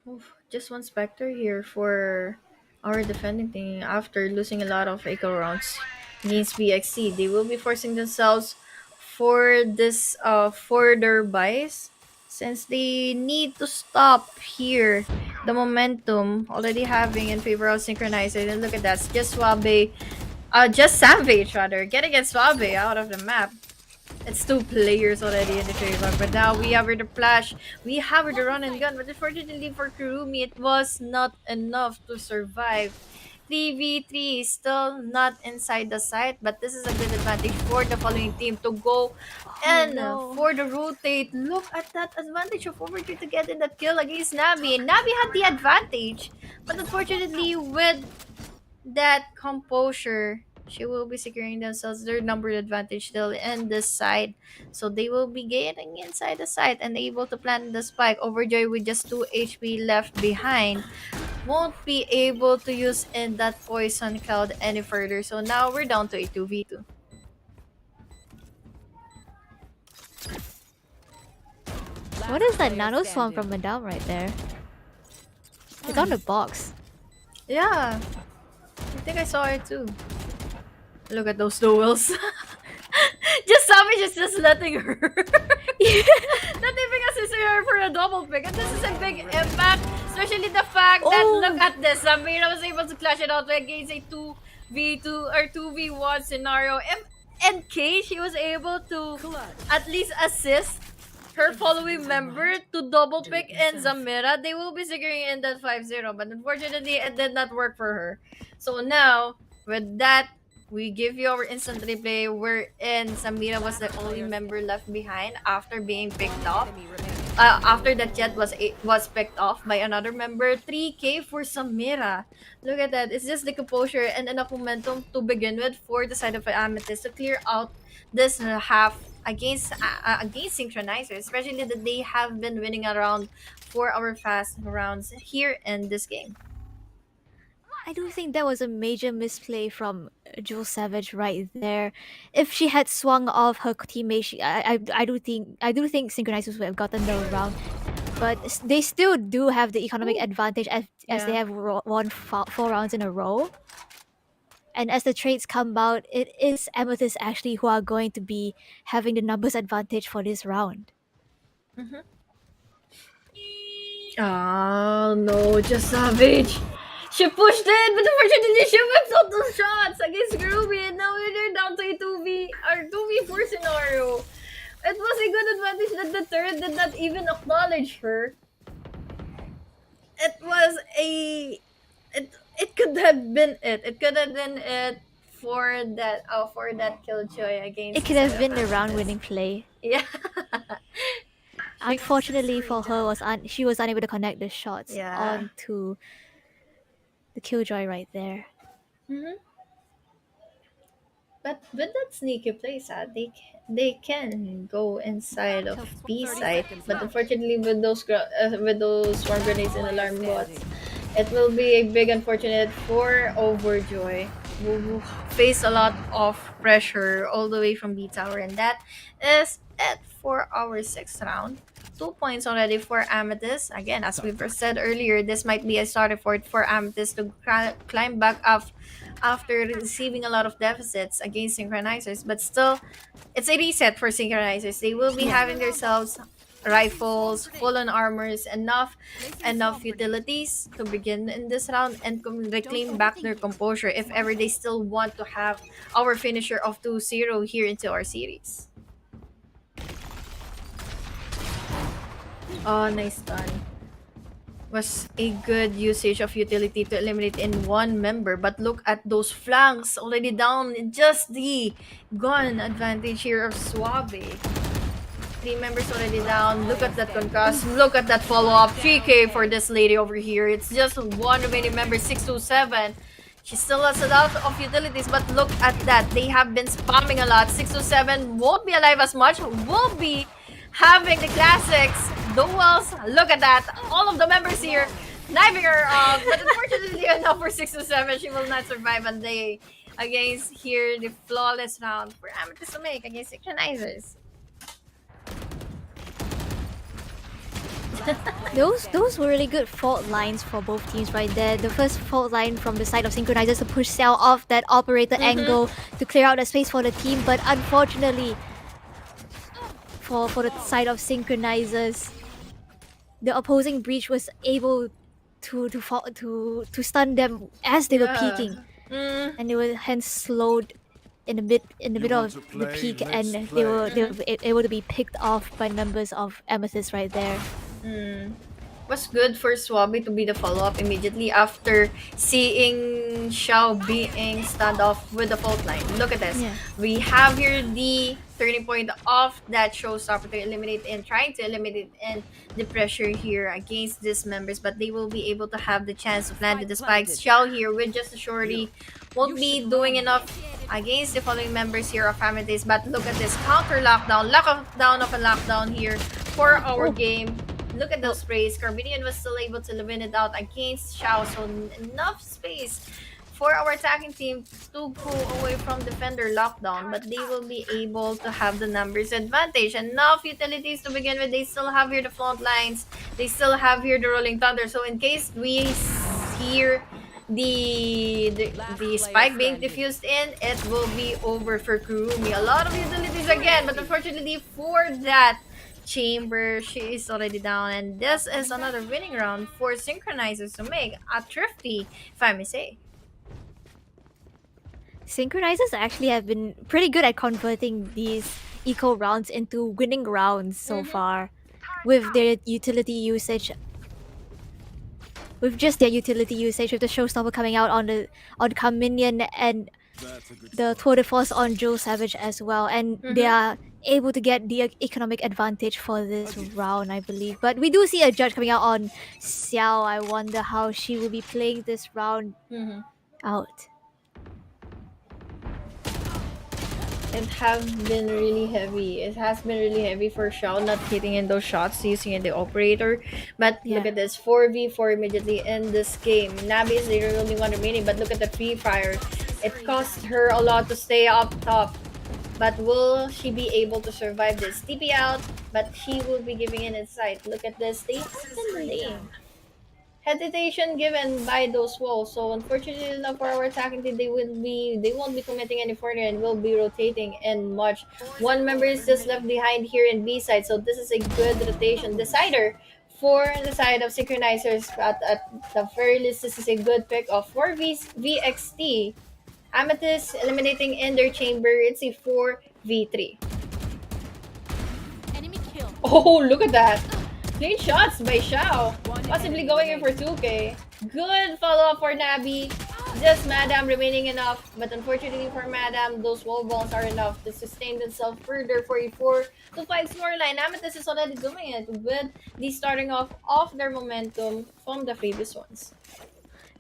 Oof, just one Spectre here for our defending team after losing a lot of echo rounds against VXT. They will be forcing themselves for this further buys since they need to stop here the momentum already having in favor of Synchronizer. And look at that, just Savage rather, getting it Suave out of the map. It's 2 players already in the favor, but now we have the flash, we have the run and gun, but unfortunately for Kurumi, it was not enough to survive. 3v3 still not inside the site, but this is a good advantage for the following team to go and no. for the rotate. Look at that advantage of Overkill to get in that kill against Navi. Navi had the advantage, but unfortunately with that composure, she will be securing themselves their number advantage still in this side. So they will be getting inside the site and able to plant the spike. Overjoy with just 2 HP left behind won't be able to use in that poison cloud any further. So now we're down to a 2v2. What is that nano swarm from Madame right there? It's on the box. Yeah, I think I saw it too. Look at those duels. Just Savage is just letting her. Not even assisting her for a double pick. And this is a big impact. Especially the fact that, look at this. Samira was able to clash it out against a 2v2 or 2v1 scenario. And Kay, she was able to at least assist her following member to double pick in Zamira. They will be securing in that 5-0. But unfortunately, it did not work for her. So now, with that, we give you our instant replay wherein Samira was the only member left behind after being picked off. After that jet was picked off by another member. 3k for Samira. Look at that. It's just the composure and enough momentum to begin with for the side of Amethyst to clear out this half against Synchronizers, especially that they have been winning around 4 hour fast rounds here in this game. I do think that was a major misplay from Jewel Savage right there. If she had swung off her teammate, I do think Synchronizers would have gotten the round. But they still do have the economic advantage as they have won 4 rounds in a row. And as the trades come out, it is Amethyst actually who are going to be having the numbers advantage for this round. Oh no, just Savage. She pushed it, but unfortunately she whipped out those shots against Groovy, and now they're down to a 2v4 scenario. It was a good advantage that the turret did not even acknowledge her. It was it could have been it. It could have been it for that killjoy against. It could have been the round-winning play. Yeah. Unfortunately for her, she was unable to connect the shots Yeah. onto the killjoy right there. But with that sneaky play, they can go inside of B side. But unfortunately, with those swarm grenades and alarm bots, it will be a big unfortunate for Overjoy. will face a lot of pressure all the way from B tower, and that is it for our sixth round. 2 points already for Amethyst. Again, as we said earlier, this might be a starter for Amethyst to climb back up after receiving a lot of deficits against Synchronizers, but still, it's a reset for Synchronizers. They will be having themselves rifles, full on armors, enough utilities to begin in this round and reclaim back their composure if ever they still want to have our finisher of 2-0 here into our series. Oh, nice stun. Was a good usage of utility to eliminate in one member, but look at those flanks already down. Just the gun advantage here of Suave. 3 members already down. Look at that concuss. Look at that follow-up. 3k for this lady over here. It's just one remaining member, 627. She still has a lot of utilities, but look at that. They have been spamming a lot. 627 won't be alive as much. Will be having the classics. Duels. Look at that. All of the members here knifing her off. But unfortunately enough for 627, she will not survive a day against here the flawless round for Amethyst to make against Synchronizers. Those were really good fault lines for both teams right there. The first fault line from the side of Synchronizers to push Cell off that operator angle to clear out the space for the team, but unfortunately for the side of Synchronizers, the opposing breach was able to stun them as they were peeking, and they were hence slowed in the middle of the peak, and they were able to be picked off by members of Amethyst right there. Was good for Swaby to be the follow-up immediately after seeing Xiao being stand off with the fault line. Look at this. Yeah. We have here the turning point of that showstopper to eliminate and trying to eliminate and the pressure here against these members, but they will be able to have the chance to land with the spikes. Xiao here with just a shorty won't be doing enough against the following members here of Amethyst, but look at this counter lockdown of a lockdown here for our game. Look at those sprays. Carbinian was still able to win it out against Xiao, so enough space for our attacking team to go away from defender lockdown, but they will be able to have the numbers advantage. Enough utilities to begin with. They still have here the front lines. They still have here the rolling thunder. So in case we hear the spike being diffused in, it will be over for Kurumi. A lot of utilities again, but unfortunately for that chamber, she is already down, and this is another winning round for Synchronizers to make a thrifty, if I may say. Synchronizers actually have been pretty good at converting these eco rounds into winning rounds so far, with their utility usage. With just their utility usage, with the showstopper coming out on Carminion and the tour de force on Joe Savage as well, and they are able to get the economic advantage for this round, I believe. But we do see a judge coming out on Xiao. I wonder how she will be playing this round out. It has been really heavy. It has been really heavy for Xiao not hitting in those shots using in the operator. But look at this, 4v4 immediately in this game. Nabi is the only one remaining, but look at the free fire. It cost her a lot to stay up top. But will she be able to survive this? TP out, but she will be giving in inside. Look at this, they in the lane. Hesitation given by those walls. So unfortunately enough for our attacking team, they won't be committing any further and will be rotating in much. One member is just left behind here in B side, so this is a good rotation decider for the side of Synchronizers. At the very least, this is a good pick of 4 VXT Amethyst eliminating in their chamber. It's a 4v3. Enemy kill. Oh, look at that. Clean shots by Xiao. Possibly going in for 2k. Good follow-up for Nabi. Just Mattdadum remaining enough. But unfortunately for Mattdadum, those wall balls are enough to sustain themselves further for a 4-5 scoreline. Amethyst is already doing it with the starting off of their momentum from the previous ones.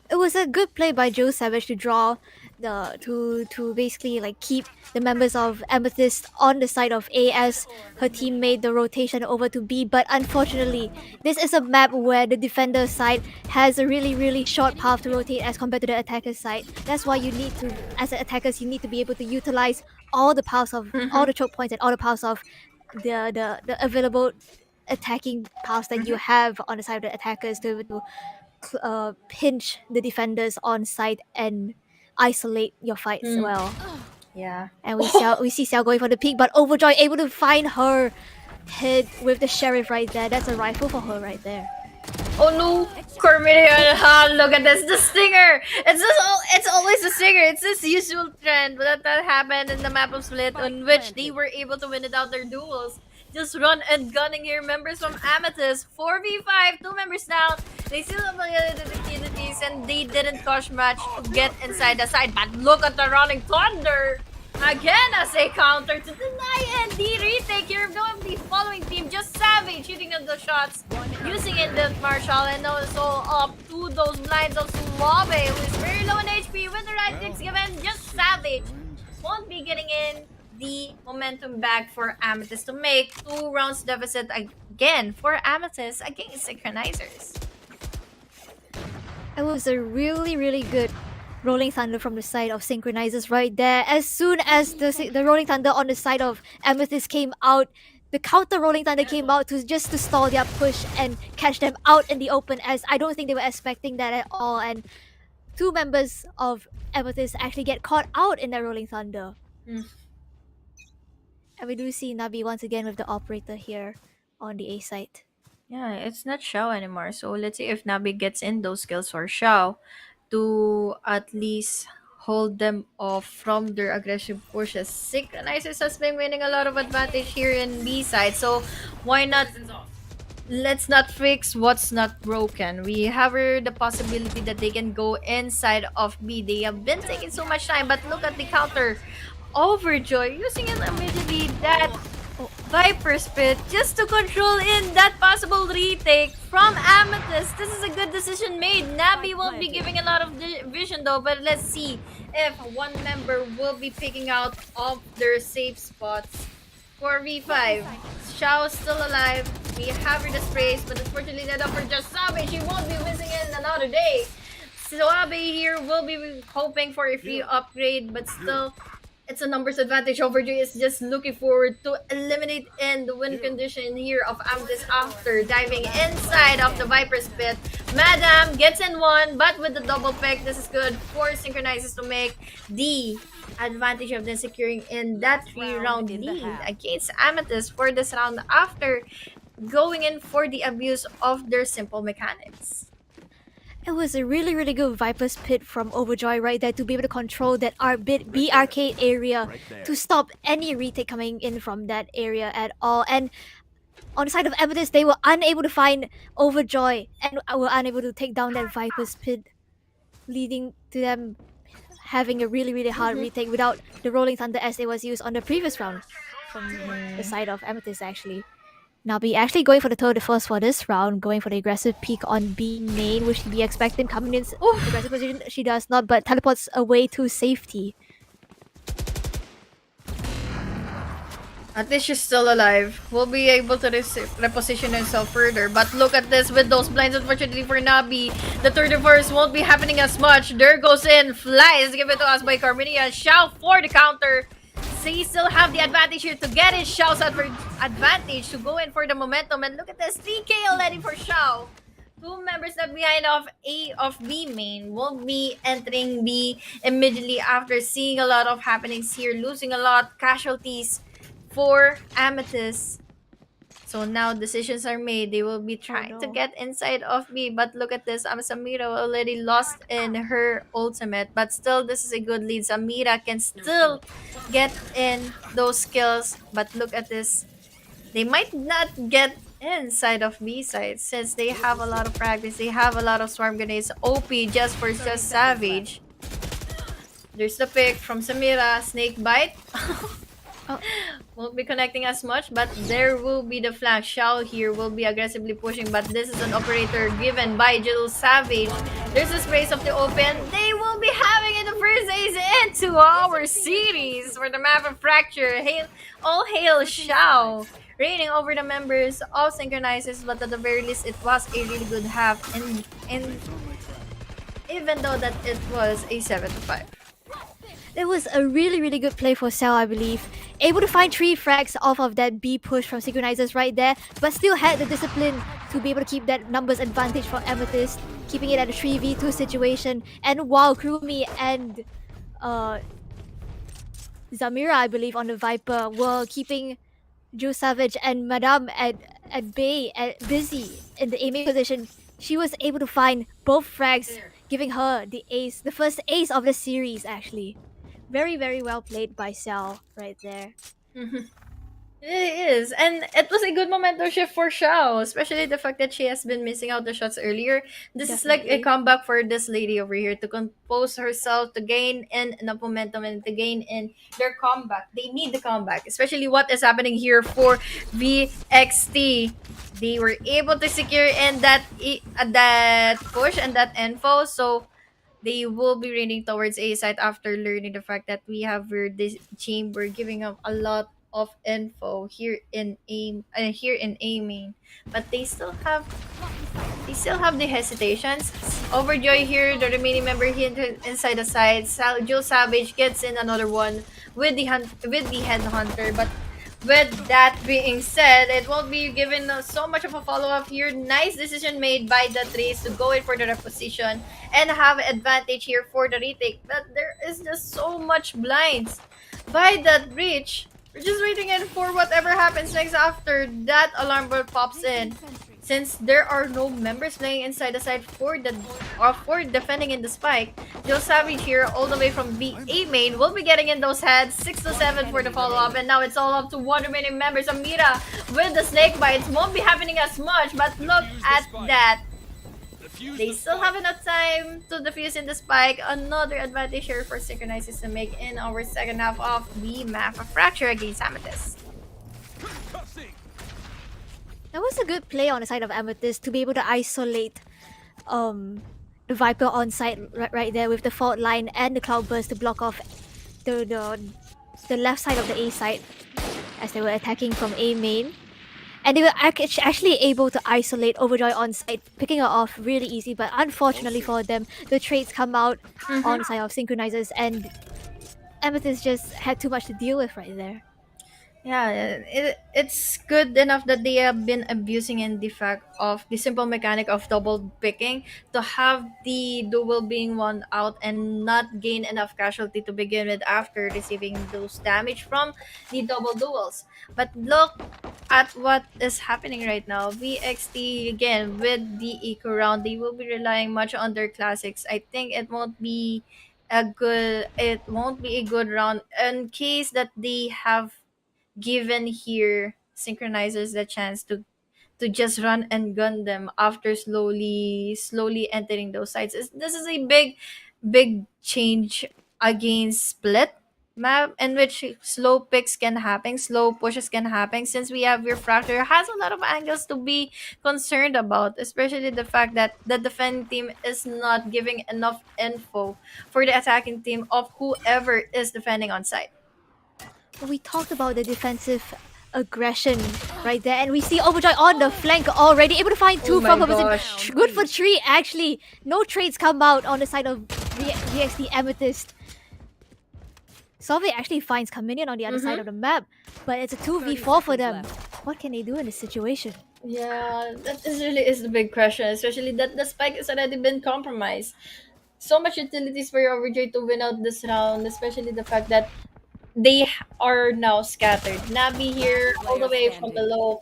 it was a good play by Joe Savage to draw the to basically like keep the members of Amethyst on the side of A as her team made the rotation over to B. But unfortunately, this is a map where the defender side has a really short path to rotate as compared to the attacker side. That's why you need to, as attackers, you need to be able to utilize all the paths of all the choke points and all the paths of the available attacking paths that you have on the side of the attackers to be able to pinch the defenders on site and isolate your fights well. Yeah. And we see Xiao going for the peak, but Overjoy able to find her hit with the sheriff right there. That's a rifle for her right there. Oh no, Cormier! Look at this, the stinger. It's always the stinger. It's this usual trend, but that happened in the map of Split, on which they were able to win it out their duels. Just run and gunning here. Members from Amethyst, 4v5, 2 members down. They still have the opportunities, and they didn't cost much to get inside the side. But look at the running thunder. Again, as a counter to deny and the retake here of the following team. Just Savage shooting at the shots, using it with Marshall, and also up to those blinds of Suave, who is very low in HP with the right clicks given. Just Savage won't be getting in the momentum back for Amethyst to make 2 rounds deficit again for Amethyst against Synchronizers. It was a really good Rolling Thunder from the side of Synchronizers right there. As soon as the Rolling Thunder on the side of Amethyst came out, the counter Rolling Thunder came out to stall their push and catch them out in the open, as I don't think they were expecting that at all. And 2 members of Amethyst actually get caught out in that Rolling Thunder. And we do see Nabi once again with the operator here on the A site. Yeah, it's not Xiao anymore. So let's see if Nabi gets in those kills for Xiao to at least hold them off from their aggressive pushes. Synchronizers has been winning a lot of advantage here in B side. So why not? Let's not fix what's not broken. We have the possibility that they can go inside of B. They have been taking so much time, but look at the counter. Overjoy using it immediately, that Viper Spit, just to control in that possible retake from Amethyst. This is a good decision made. Nabi won't be giving a lot of vision though, but let's see if one member will be picking out of their safe spots. 4v5. Xiao still alive. We have her the sprays, but unfortunately not up for just Sabe. She won't be whizzing in another day. Suabe here will be hoping for a free upgrade, but still, it's a numbers advantage. Overjoy is just looking forward to eliminate in the win condition here of Amethyst after diving inside of the Viper's pit. Mattdadum gets in 1, but with the double pick, this is good for Synchronizers to make the advantage of them securing in that 3-round lead against Amethyst for this round after going in for the abuse of their simple mechanics. It was a really good Viper's Pit from Overjoy right there to be able to control that B arcade area to stop any retake coming in from that area at all. And on the side of Amethyst, they were unable to find Overjoy and were unable to take down that Viper's Pit, leading to them having a really hard retake without the Rolling Thunder as it was used on the previous round from the side of Amethyst actually. Nabi actually going for the tour de force for this round, going for the aggressive peek on B main, which should be expected coming in aggressive position. She does not, but teleports away to safety. At least she's still alive. We'll be able to reposition herself further. But look at this with those blinds. Unfortunately for Nabi, the tour de force won't be happening as much. There goes in. Flies. Give it to us by Carminia. Xiao for the counter. They still have the advantage here to get his Xiao's advantage to go in for the momentum. And look at this, 3K already for Xiao. 2 members left behind of B main will be entering B immediately after seeing a lot of happenings here, losing a lot, casualties for Amethyst. So now decisions are made. They will be trying to get inside of B. But look at this. Samira already lost in her ultimate. But still, this is a good lead. Samira can still get in those kills. But look at this. They might not get inside of B side since they have a lot of practice. They have a lot of swarm grenades. OP just for just Savage. There's the pick from Samira. Snake bite. won't be connecting as much, but there will be the flash. Shao here will be aggressively pushing, but this is an operator given by Jill Savage. There's a sprays of the open. They will be having it the first ace into our series for the map of Fracture. All hail Shao. Reigning over the members of Synchronizers, but at the very least, it was a really good half, and even though that it was a 7-5. It was a really, really good play for Cell, I believe. Able to find 3 frags off of that B push from Synchronizers right there, but still had the discipline to be able to keep that numbers advantage for Amethyst, keeping it at a 3v2 situation. And while Gremmy and Zamira, I believe, on the Viper were keeping Joe Savage and Mattdadum at bay, busy in the aiming position, she was able to find both frags, giving her the ace, the first ace of the series, actually. Very, very well played by Cell right there. It is, and it was a good momentum shift for Shao, especially the fact that she has been missing out the shots earlier. This is like a Definitely. comeback for this lady over here to compose herself, to gain in enough momentum, and to gain in their comeback. They need the comeback, especially what is happening here for VXT. They were able to secure in that push and that info, so they will be raining towards A site after learning the fact that we have this chamber giving up a lot of info here in A main, but they still have the hesitations. Overjoy here, the remaining member here inside the side. Jill Savage gets in another one with the headhunter, but with that being said, it won't be given so much of a follow-up here. Nice decision made by the Trace to go in for the reposition and have advantage here for the retake. But there is just so much blinds by that breach. We're just waiting in for whatever happens next after that alarm bell pops in. Since there are no members playing inside the side for defending in the spike, Joe Savage here all the way from A main will be getting in those heads. 6-7 for the follow-up, and now it's all up to one remaining member. Samira with the snake bites won't be happening as much, but look at that. They still have enough time to defuse in the spike. Another advantage here for Synchronizers to make in our second half of the map of Fracture against Amethyst. That was a good play on the side of Amethyst to be able to isolate the Viper on site right there with the fault line and the cloudburst to block off the left side of the A side as they were attacking from A main. And they were actually able to isolate Overjoy on site, picking her off really easy, but unfortunately for them, the trades come out on the side of Synchronizers, and Amethyst just had too much to deal with right there. Yeah, it's good enough that they have been abusing in the fact of the simple mechanic of double picking to have the duel being won out and not gain enough casualty to begin with after receiving those damage from the double duels. But look at what is happening right now. VXT again with the eco round, they will be relying much on their classics. I think it won't be a good round in case that they have given here synchronizers the chance to just run and gun them after slowly entering those sites. This is a big change against split map in which slow picks can happen, slow pushes can happen, since we have your Fracture has a lot of angles to be concerned about, especially the fact that the defending team is not giving enough info for the attacking team of whoever is defending on site. We talked about the defensive aggression right there, and we see Overjoy on the flank already, able to find 2 Oh from my her position. gosh. Good for 3 actually. No trades come out on the side of VXT Amethyst. Solve actually finds Cominion on the other side of the map, but it's a 2v4 for them. What can they do in this situation? Yeah, really is the big question, especially that the spike has already been compromised. So much utilities for Overjoy to win out this round, especially the fact that they are now scattered. Nabi here, all the way from below.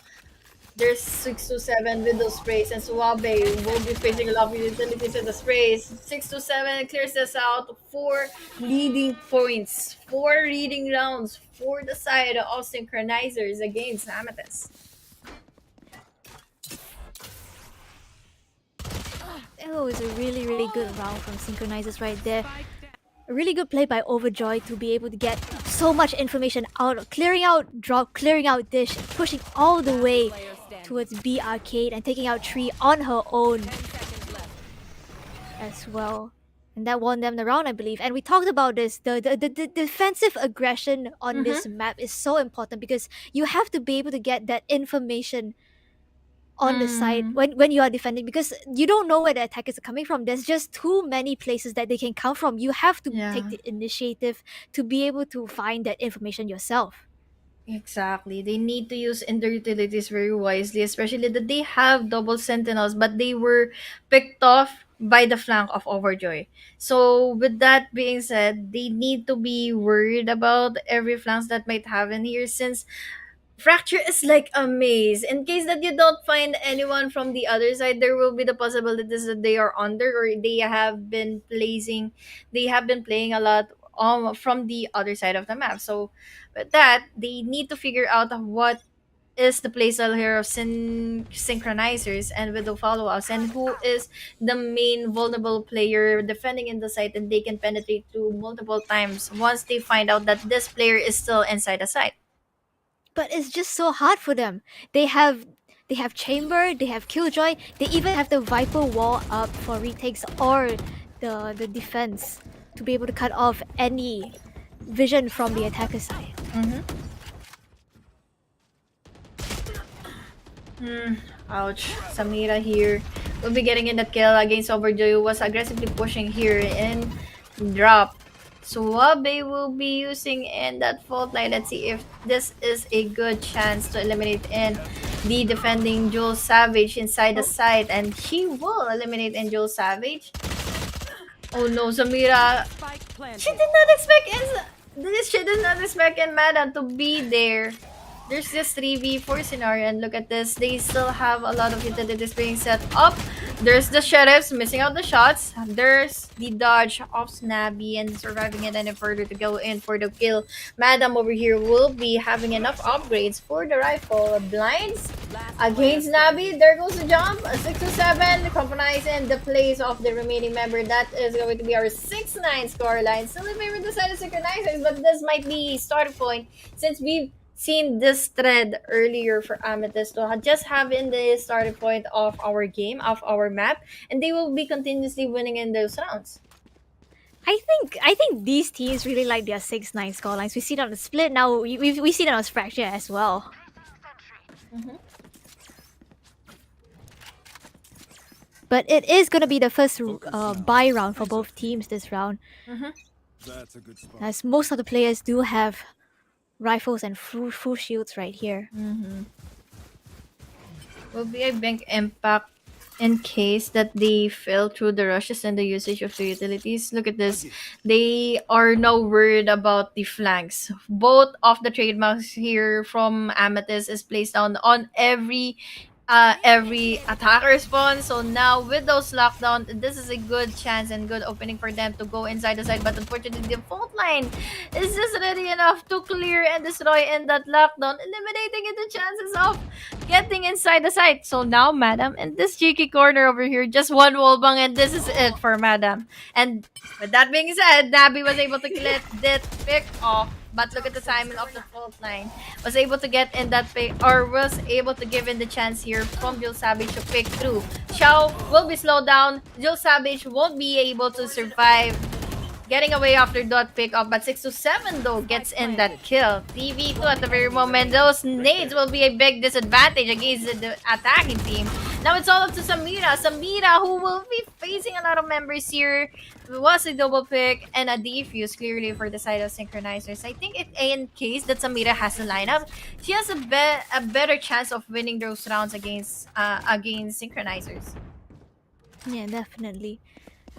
There's 6-7 with those sprays, and Suabe will be facing a lot of utilities in the sprays. 6-7 clears this out. 4 leading points, 4 leading rounds for the side of Synchronizers against Amethyst. It was a really good round from Synchronizers right there. A really good play by Overjoy to be able to get so much information out, clearing out drop, clearing out dish, pushing all the way towards B arcade and taking out Tree on her own as well. And that won them the round, I believe. And we talked about this. The defensive aggression on this map is so important because you have to be able to get that information on the side when you are defending, because you don't know where the attackers are coming from. There's just too many places that they can come from. You have to take the initiative to be able to find that information yourself. Exactly. They need to use in their utilities very wisely, especially that they have double sentinels, but they were picked off by the flank of Overjoy. So with that being said, they need to be worried about every flanks that might happen here, since Fracture is like a maze. In case that you don't find anyone from the other side, there will be the possibilities that they are under, or they have been playing a lot from the other side of the map. So with that, they need to figure out what is the playstyle here of synchronizers and with the follow-ups, and who is the main vulnerable player defending in the site, and they can penetrate through multiple times once they find out that this player is still inside the site. But it's just so hard for them. They have chamber, they have killjoy, they even have the viper wall up for retakes or the defense to be able to cut off any vision from the attacker side. Ouch. Samira here will be getting in that kill against Overjoy, who was aggressively pushing here in drop. Suabe will be using in that fault line. Let's see if this is a good chance to eliminate in the defending Jules Savage inside the site, and he will eliminate in Jules Savage. Oh no, Samira. She did not expect she did not expect Mada to be there. There's this 3v4 scenario, and look at this. They still have a lot of utilities being set up. There's the sheriffs missing out the shots. There's the dodge of Snabby and surviving it any further to go in for the kill. Madam over here will be having enough upgrades for the rifle. Blinds against Snabby. There goes the jump. 6 to 7. Compromising the place of the remaining member. That is going to be our 6-9 scoreline. Still in favor of the side of synchronizers, but this might be starting point, since we've seen this thread earlier for Amethyst to just have in the starting point of our game, of our map, and they will be continuously winning in those rounds. I think these teams really like their 6-9 scorelines. We see it on the split now. We see that on Fracture as well. But it is gonna be the first buy round for both teams this round, That's a good spot. as most of the players do have rifles and full shields right here. Will be a big impact in case that they fail through the rushes and the usage of the utilities. Look at this. They are now worried about the flanks. Both of the trademarks here from Amethyst is placed down on every attacker spawn. So now with those lockdown, this is a good chance and good opening for them to go inside the side. But unfortunately, the fault line is just ready enough to clear and destroy in that lockdown, eliminating the chances of getting inside the site. So now Madam in this cheeky corner over here, just one wallbang, and this is it for Madam. And with that being said, Nabi was able to get that pick off. But look at the timing of the fault line. Was able to get in that pick, or was able to give in the chance here from Jill Savage to pick through. Xiao will be slowed down. Jill Savage won't be able to survive getting away after that pick up, but 6 to 7 though gets in that kill. TV2 at the very moment. Those nades will be a big disadvantage against the attacking team. Now it's all up to Samira. Samira, who will be facing a lot of members here. It was a double pick and a defuse clearly for the side of synchronizers. I think in case that Samira has a lineup, she has a better chance of winning those rounds against synchronizers. Yeah, definitely.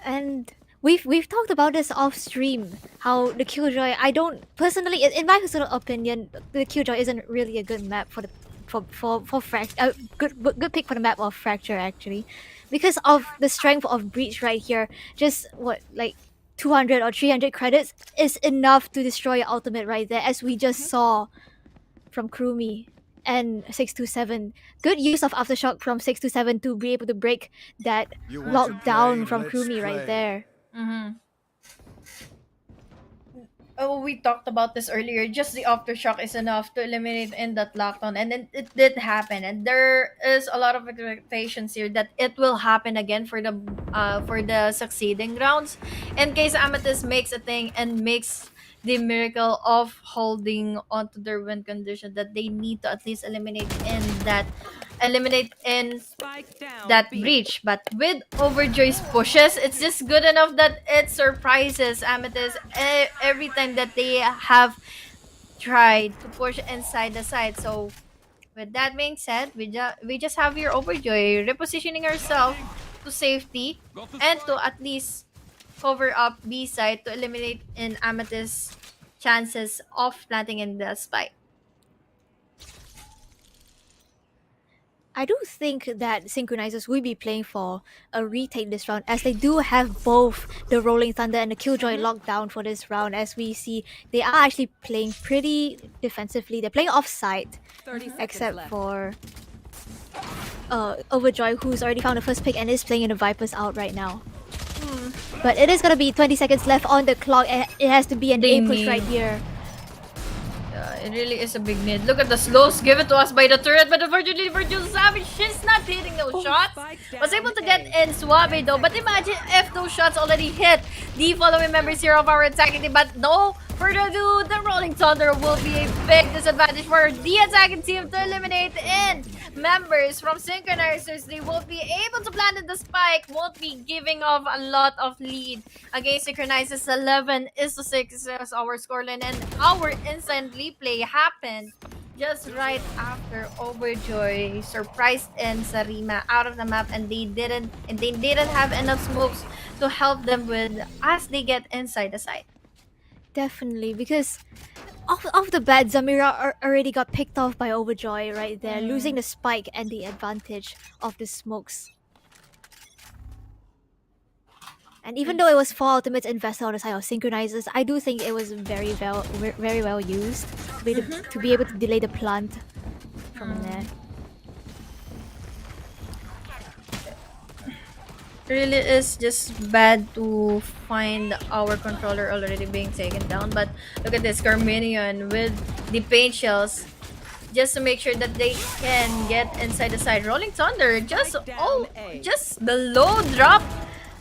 And we've talked about this off stream, how the Killjoy, I don't personally, in my personal opinion, the Killjoy isn't really a good map for the for Fracture, good pick for the map of Fracture actually, because of the strength of Breach right here. Just what, like 200 or 300 credits is enough to destroy your ultimate right there, as we just saw from Krumi and 627. Good use of Aftershock from 627 to be able to break that You want to lockdown play? from Let's Krumi play. right there. oh, we talked about this earlier. Just the aftershock is enough to eliminate in that lockdown, and then it did happen. And there is a lot of expectations here that it will happen again for the succeeding rounds, in case Amethyst makes a thing and makes the miracle of holding onto their win condition that they need to at least eliminate in Spike down. that B. breach. But with Overjoy's pushes, it's just good enough that it surprises Amethyst every time that they have tried to push inside the side. So with that being said, we just have here Overjoy repositioning herself to safety and to at least cover up B side to eliminate in Amethyst's chances of planting in the spike. I do think that Synchronizers will be playing for a retake this round, as they do have both the Rolling Thunder and the Killjoy locked down for this round. As we see, they are actually playing pretty defensively. They're playing offside, 30 seconds except left. for Overjoy, who's already found the first pick and is playing in the Vipers out right now. But it is gonna be 20 seconds left on the clock. It has to be an They A push need- right here. It really is a big need. Look at the slows given to us by the turret, but unfortunately for Jules Savage, she's not hitting those shots. Spike Was down able to A. get in Suave though, but imagine if those shots already hit the following members here of our attacking team. But no further ado, the Rolling Thunder will be a big disadvantage for the attacking team to eliminate in members from Synchronizers. They won't be able to plant in the spike, won't be giving off a lot of lead against Synchronizers. 11-6 is our scoreline, and our instant replay happened just right after Overjoy surprised in Sarima out of the map, and they didn't have enough smokes to help them with as they get inside the site. Definitely, because off the bat, Zamira already got picked off by Overjoy right there, losing the spike and the advantage of the smokes. And even though it was 4 ultimates invested on the side of Synchronizers, I do think it was very well used to be able to delay the plant from there. Really is just bad to find our controller already being taken down. But look at this Carminion with the paint shells just to make sure that they can get inside the side. Rolling Thunder just just the low drop.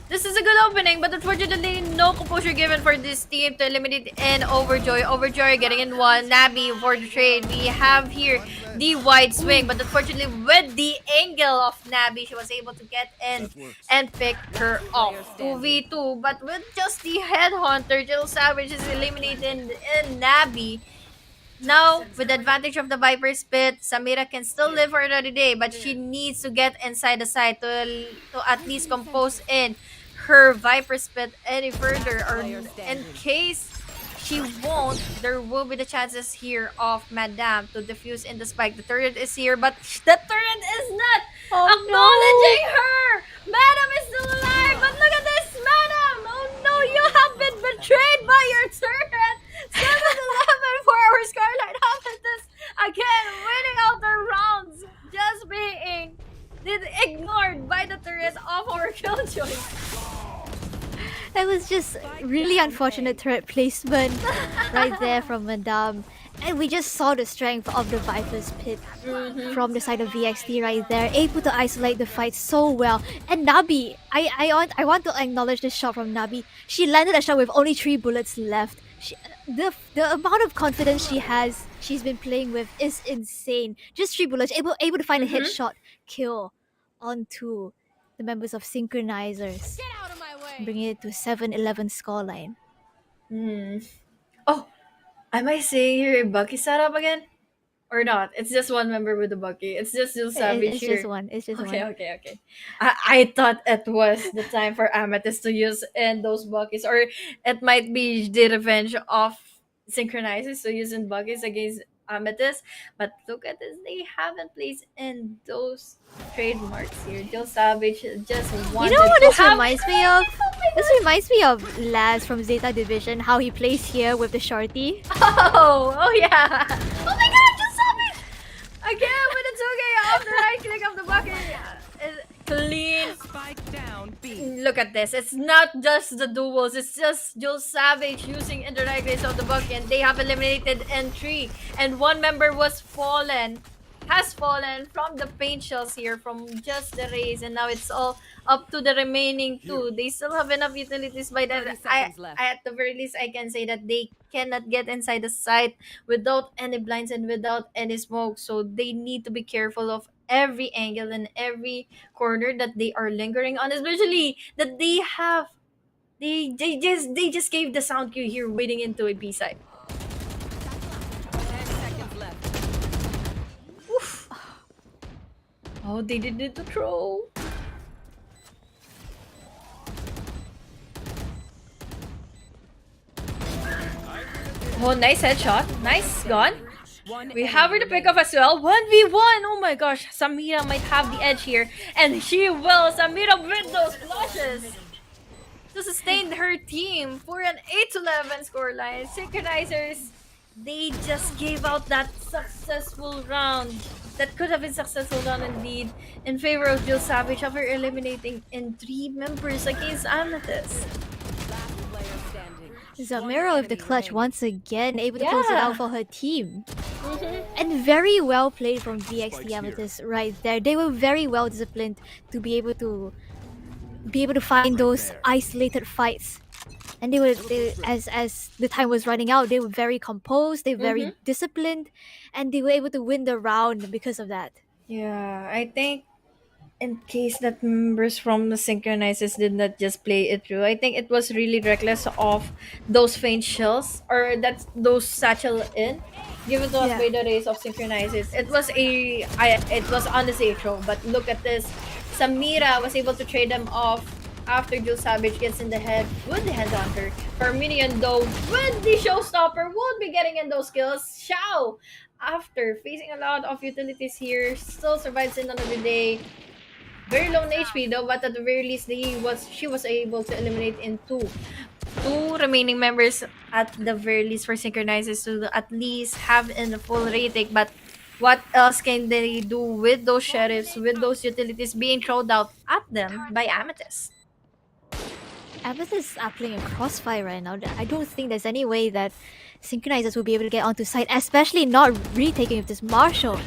This is a good opening, but unfortunately no composure given for this team to eliminate in Overjoy. Overjoy getting in one. Nabi for the trade. We have here the wide swing, but unfortunately with the angle of Nabi, she was able to get in and pick her off. 2v2, but with just the headhunter, Jill Savage is eliminated in Nabi. Now, with the advantage of the Viper's Pit, Samira can still live for another day, but she needs to get inside the site to at least compose in her Viper's Pit any further, or in case she won't, there will be the chances here of Mattdadum to defuse in the spike. The turret is here, but the turret is not acknowledging her! Madam is still alive, but look at this, Madam! Oh no, you have been betrayed by your turret! 7-11 for our Scarlet Amethyst, again winning out their rounds, just being ignored by the turret of our Killjoy. That was just really unfortunate turret placement right there from Madame. And we just saw the strength of the Viper's Pit from the side of VXT right there, able to isolate the fight so well. And Nabi, I want to acknowledge this shot from Nabi. She landed a shot with only 3 bullets left. The amount of confidence she's been playing with is insane. Just 3 bullets, able to find a headshot kill onto the members of Synchronizers, bringing it to 7-11 scoreline. Oh, am I seeing here a Bucky setup again? Or not? It's just one member with the Bucky. It's just Jill Savage It's here. just one. It's just Okay, one. okay. I thought it was the time for Amethyst to use in those buckets, or it might be the revenge of Synchronizers to use in buckets against Amethyst. But look at this, they haven't placed in those trademarks here. Jill Savage just wanted You know what to this have reminds me of? This reminds me of Laz from Zeta Division, how he plays here with the shorty. Oh yeah. Oh my god, Jill Savage! Again with the 2K off the right click of the bucket. Clean. Spike down B. Look at this. It's not just the duels. It's just Joe Savage using Interactors of the Bucky, and they have eliminated N3. And one member has fallen from the paint shells here from just the race, and now it's all up to the remaining two. They still have enough utilities by that. 30 seconds left. At the very least, I can say that they cannot get inside the site without any blinds and without any smoke. So they need to be careful of every angle and every corner that they are lingering on, especially that they just gave the sound cue here waiting into a B side. 10 seconds left. Oof. Oh, they did it to throw. Oh, nice headshot. Nice gone. One We have her to pick up as well. 1v1. Oh my gosh. Samira might have the edge here. And she will. Samira with those flushes to sustain her team for an 8-11 scoreline. Synchronizers, they just gave out that successful round. That could have been successful round indeed in favor of Jill Savage after eliminating in 3 members against Amethyst. last player standing. Zamira with the clutch once again, able to close it Yeah. out for her team. And very well played from VXT Amethyst right there. They were very well disciplined to be able to find those isolated fights. And as the time was running out, they were very composed, they were very disciplined, and they were able to win the round because of that. Yeah, I think in case that members from the Synchronizers did not just play it through, I think it was really reckless of those faint shells or those satchel in given to us Yeah. by the race of Synchronizers. It was honestly a throw, but look at this. Samira was able to trade them off after Jill Savage gets in the head with the headhunter. Minion though with the showstopper won't be getting in those kills. Xiao, after facing a lot of utilities here, still survives in another day. Very low in HP though, but at the very least she was able to eliminate in two remaining members at the very least for Synchronizers to at least have in the full retake. But what else can they do with those sheriffs, with those utilities being thrown out at them by Amethyst? Amethyst are playing a crossfire right now. I don't think there's any way that Synchronizers will be able to get onto site, especially not retaking with this Marshall.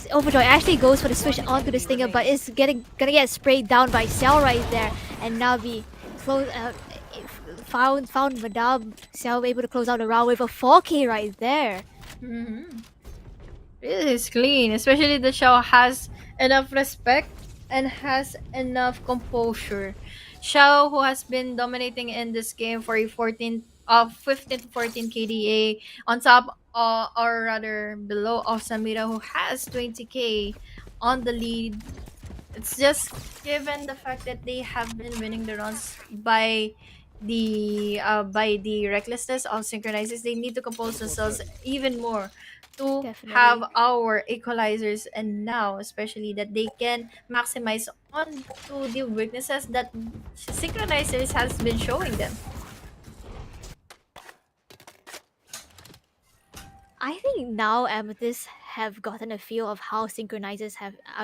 Overjoy actually goes for the switch onto the Stinger, but is gonna get sprayed down by Xiao right there, and now be close. Found Mattdadum. Xiao able to close out the round with a 4K right there. It is clean, especially the Xiao has enough respect and has enough composure. Xiao, who has been dominating in this game for a 15 to 14 KDA, on top or rather below of Samira, who has 20k on the lead. It's just given the fact that they have been winning the runs by the recklessness of Synchronizers, they need to compose themselves even more to Definitely. have our equalizers, and now especially that they can maximize on to the weaknesses that Synchronizers has been showing them. I think now Amethyst have gotten a feel of how Synchronizers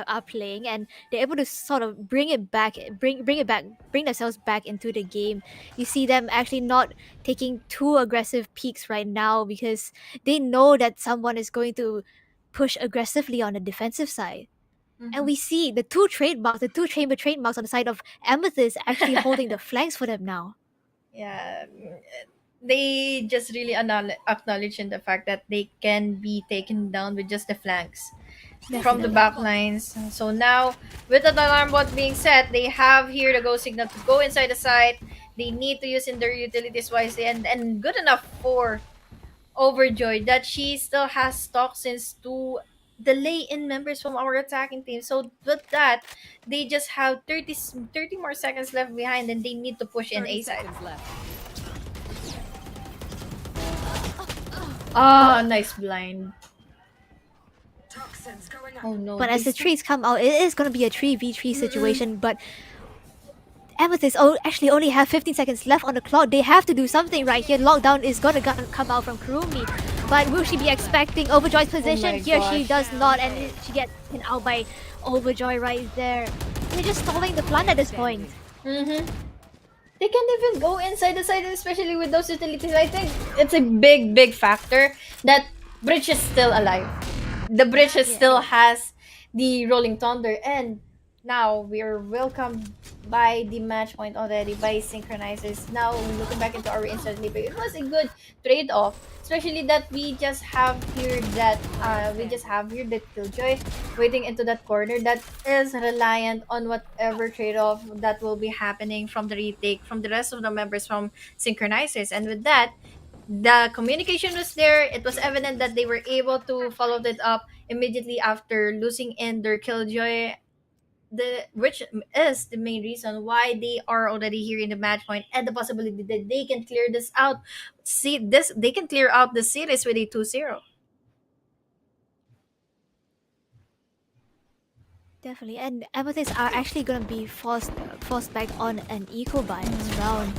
are playing, and they're able to sort of bring themselves back into the game. You see them actually not taking too aggressive peaks right now because they know that someone is going to push aggressively on the defensive side. And we see the two chamber trademarks on the side of Amethyst actually holding the flanks for them now. Yeah, they just really acknowledge in the fact that they can be taken down with just the flanks from the Definitely. back lines. So now, with the alarm bot being set, they have here the go signal to go inside the site. They need to use in their utilities wisely, and good enough for Overjoy that she still has toxins to delay in members from our attacking team. So with that, they just have 30 more seconds left behind, and they need to push in 30 A side. seconds left. Ah, nice blind. Oh no. But as they the trees come out, it is going to be a 3v3 situation. But Amethyst actually only have 15 seconds left on the clock. They have to do something right here. Lockdown is going to come out from Kurumi. But will she be expecting Overjoy's position? my Here she gosh. does not, and she gets taken out by Overjoy right there. They're just stalling the plant at this point. Mm-hmm. They can't even go inside the site, especially with those utilities. I think it's a big factor that Bridge is still alive. The Bridge is still has the Rolling Thunder, and now we are welcomed by the match point already by Synchronizers. Now looking back into our instant replay, it was a good trade-off, especially that we just have here that Killjoy waiting into that corner that is reliant on whatever trade-off that will be happening from the retake from the rest of the members from Synchronizers, and with that the communication was there. It was evident that they were able to follow that up immediately after losing in their Killjoy, which is the main reason why they are already here in the match point, and the possibility that they can clear this out. See this, they can clear out the series with a 2-0. Definitely, and Amethyst are actually gonna be forced back on an eco buy this round.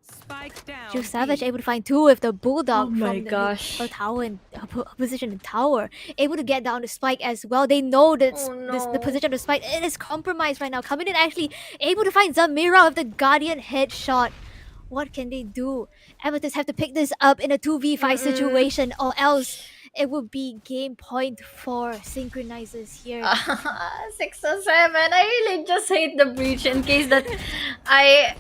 Spike down. Juice Savage B. able to find two with the bulldog Oh my from the gosh. her tower and her position in tower, able to get down the spike as well. They know that Oh the no. position of the spike it is compromised right now. Coming in actually able to find Zamira with the Guardian headshot. What can they do? Amethyst have to pick this up in a 2v5 situation, or else it would be game point for Synchronizers here. 6 or 7. I really just hate the breach in case that I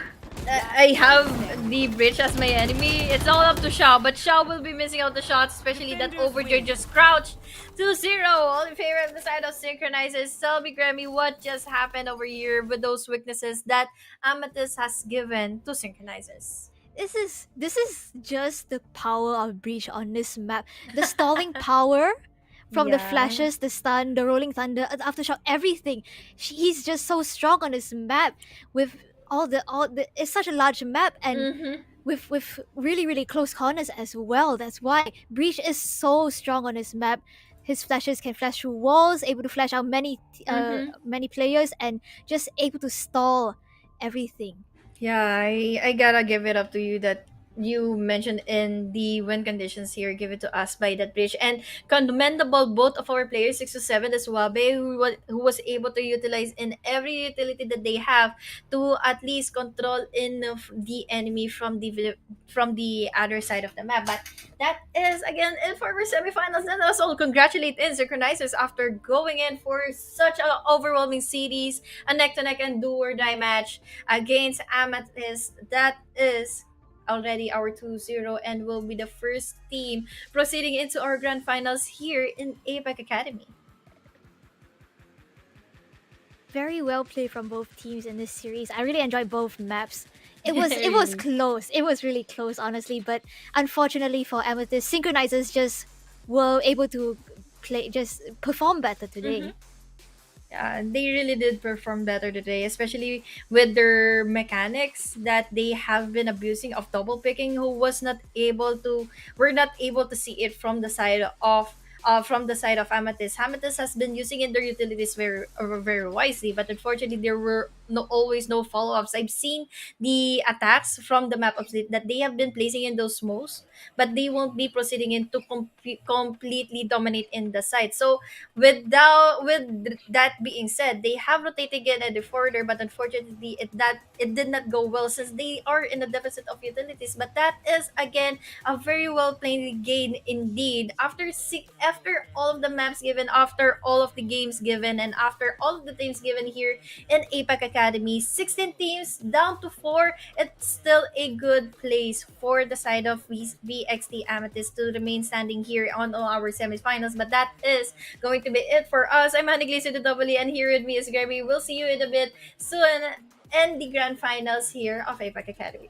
I have the bridge as my enemy. It's all up to Shaw, but Shaw will be missing out the shots, especially that Overjoy just crouched 2-0. All in favor of the side of Synchronizers. Tell me, Gremmy, what just happened over here with those weaknesses that Amethyst has given to Synchronizers? This is just the power of Breach on this map. The stalling power from the Yeah. flashes, the stun, the rolling thunder, the aftershock, everything. He's just so strong on this map with all the it's such a large map and Mm-hmm. with really close corners as well. That's why Breach is so strong on this map. His flashes can flash through walls, able to flash out many players, and just able to stall everything. Yeah, I gotta give it up to you that you mentioned in the win conditions here, give it to us by that bridge. And commendable both of our players, 6 to 7, the Suabe, who was able to utilize in every utility that they have to at least control enough the enemy from the other side of the map. But that is again it for our semifinals. And also congratulate in Synchronizers after going in for such an overwhelming series, a neck to neck and do or die match against Amethyst. That is already our 2-0 and will be the first team proceeding into our grand finals here in APAC Academy. Very well played from both teams in this series. I really enjoyed both maps. It was close. It was really close, honestly. But unfortunately for Amethyst, Synchronizers just were able to perform better today. Yeah, they really did perform better today, especially with their mechanics that they have been abusing of double picking, who was not able to were not able to see it from the side of Amethyst. Amethyst has been using in their utilities very wisely, but unfortunately there were always no follow-ups. I've seen the attacks from the map update that they have been placing in those smokes, but they won't be proceeding in to completely dominate in the site. So with that being said, they have rotated again at the further, but unfortunately it did not go well since they are in a deficit of utilities. But that is again a very well played game indeed. After all of the maps given, after all of the games given, and after all of the teams given here in APAC Academy, 16 teams down to 4. It's still a good place for the side of VXT Amethyst to remain standing here on our semifinals. But that is going to be it for us. I'm Honeyglazee and here with me is Gremmy. We'll see you in a bit soon in the grand finals here of APAC Academy.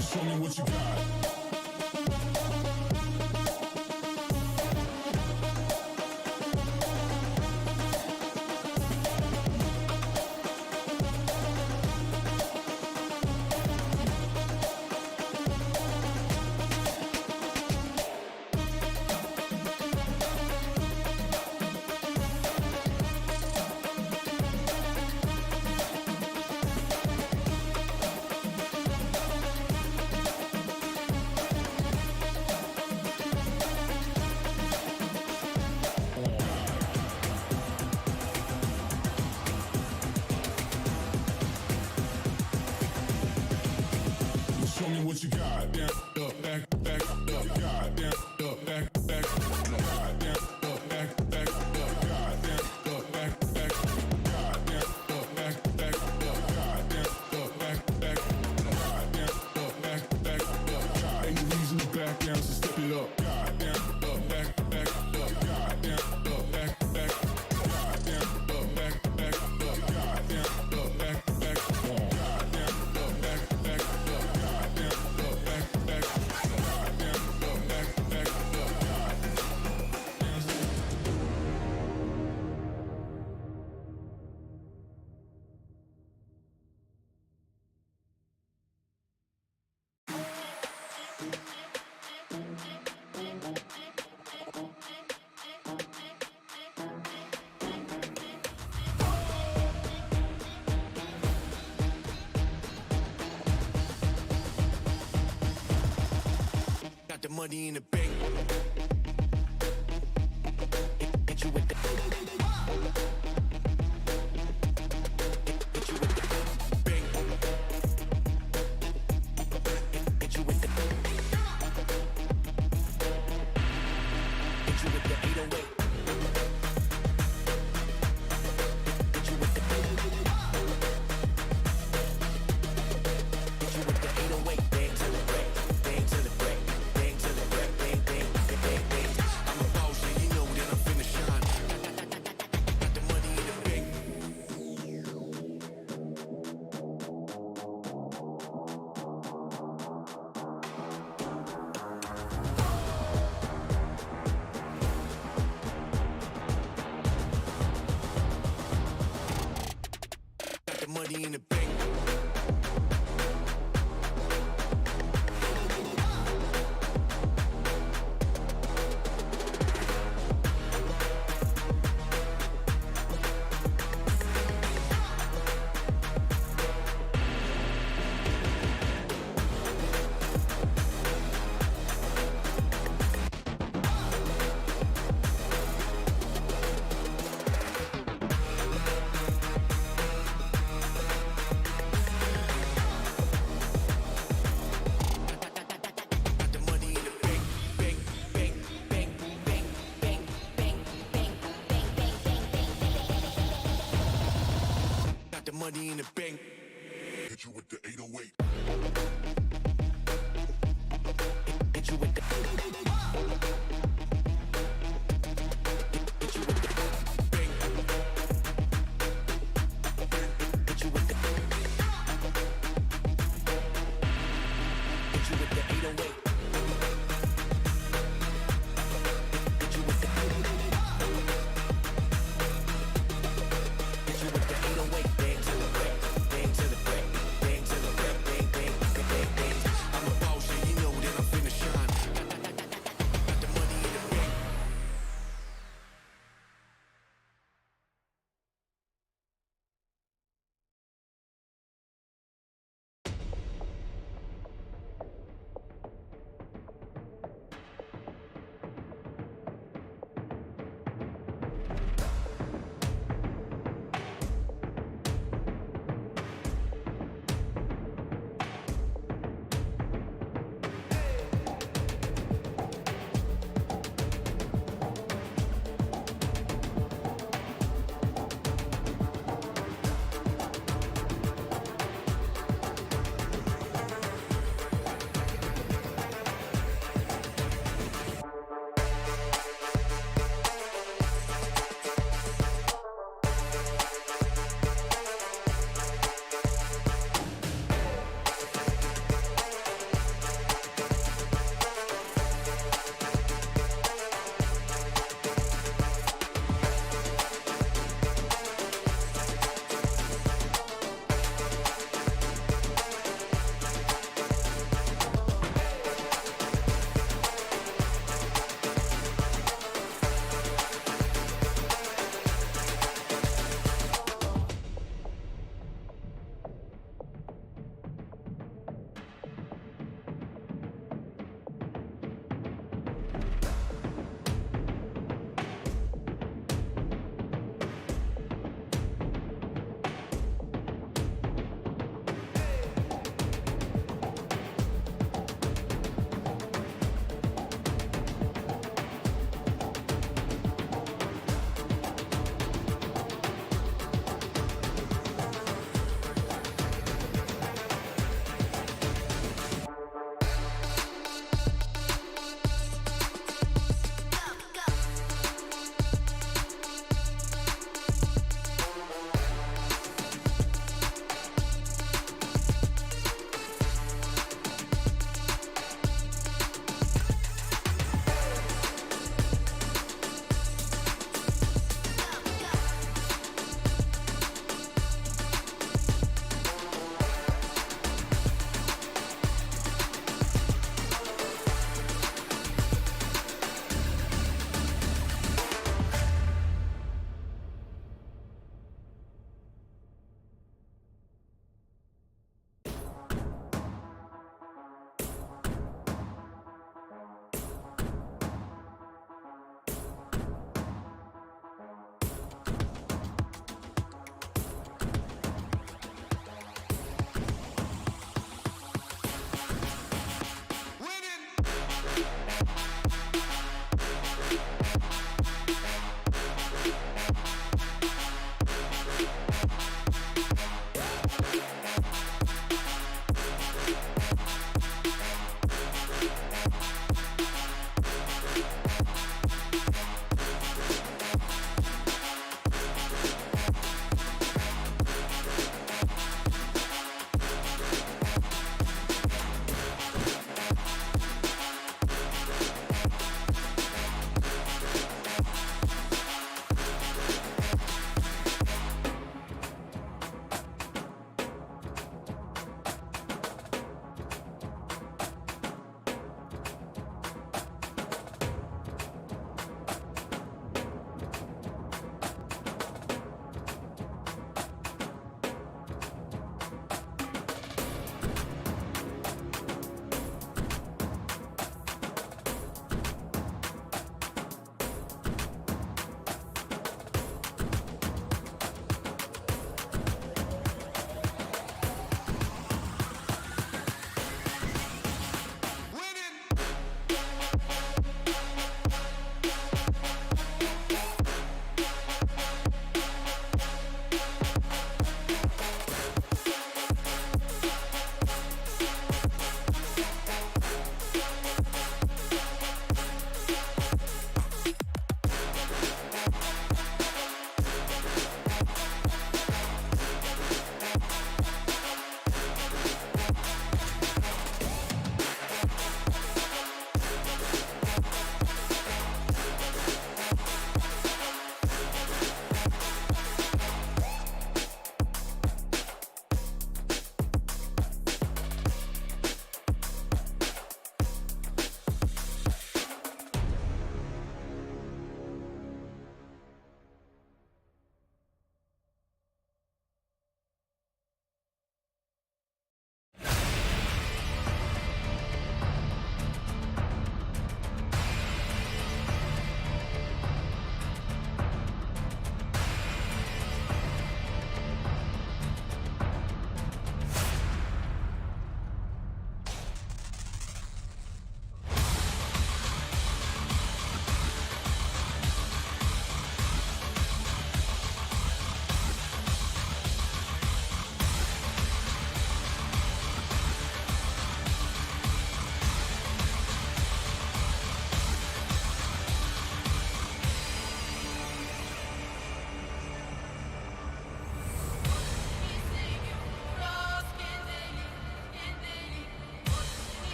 Show me what you got. Show me what you got. Down, up, back, back, up, God, down, up, back, back, God, down, up, back, back, up, God, down, up, back, back, God, down, up, back, back, up, God, down, up, back, back, God, down, up, back, back, up, God. Ain't no reason to back down, so step it up. God, down, up, back, back, up, God, down, up, back, back, God, down, up, back, back, up, God, down, up, back, back, God, down, up, back, back, up, God, down, up, back, back, God, down, up, back, back, up, God. Got the money in the bank. Hit you with the. Hit you with the bank. Hit you with the. Hit you with the 808. Hit you with the. Hit you with the 808. Bang to the break. Bang to the break. Bang to the break. Bang, bang, bang, bang, bang. I'm a boss, and you know that I'm finna shine. Got the money in the bank. Got the money in the bank. Got the money in the bank. Bank, bank, bank, bank, bank, bank, bank, bank, bank, bank, bank. Got the money in the bank. Hit you with the 808. Hit you with the. Hit you with the bank. Hit you with the. Hit you with the 808. Hit you with the. Hit you with the 808. Bang to the break. Bang to the break. Bang to the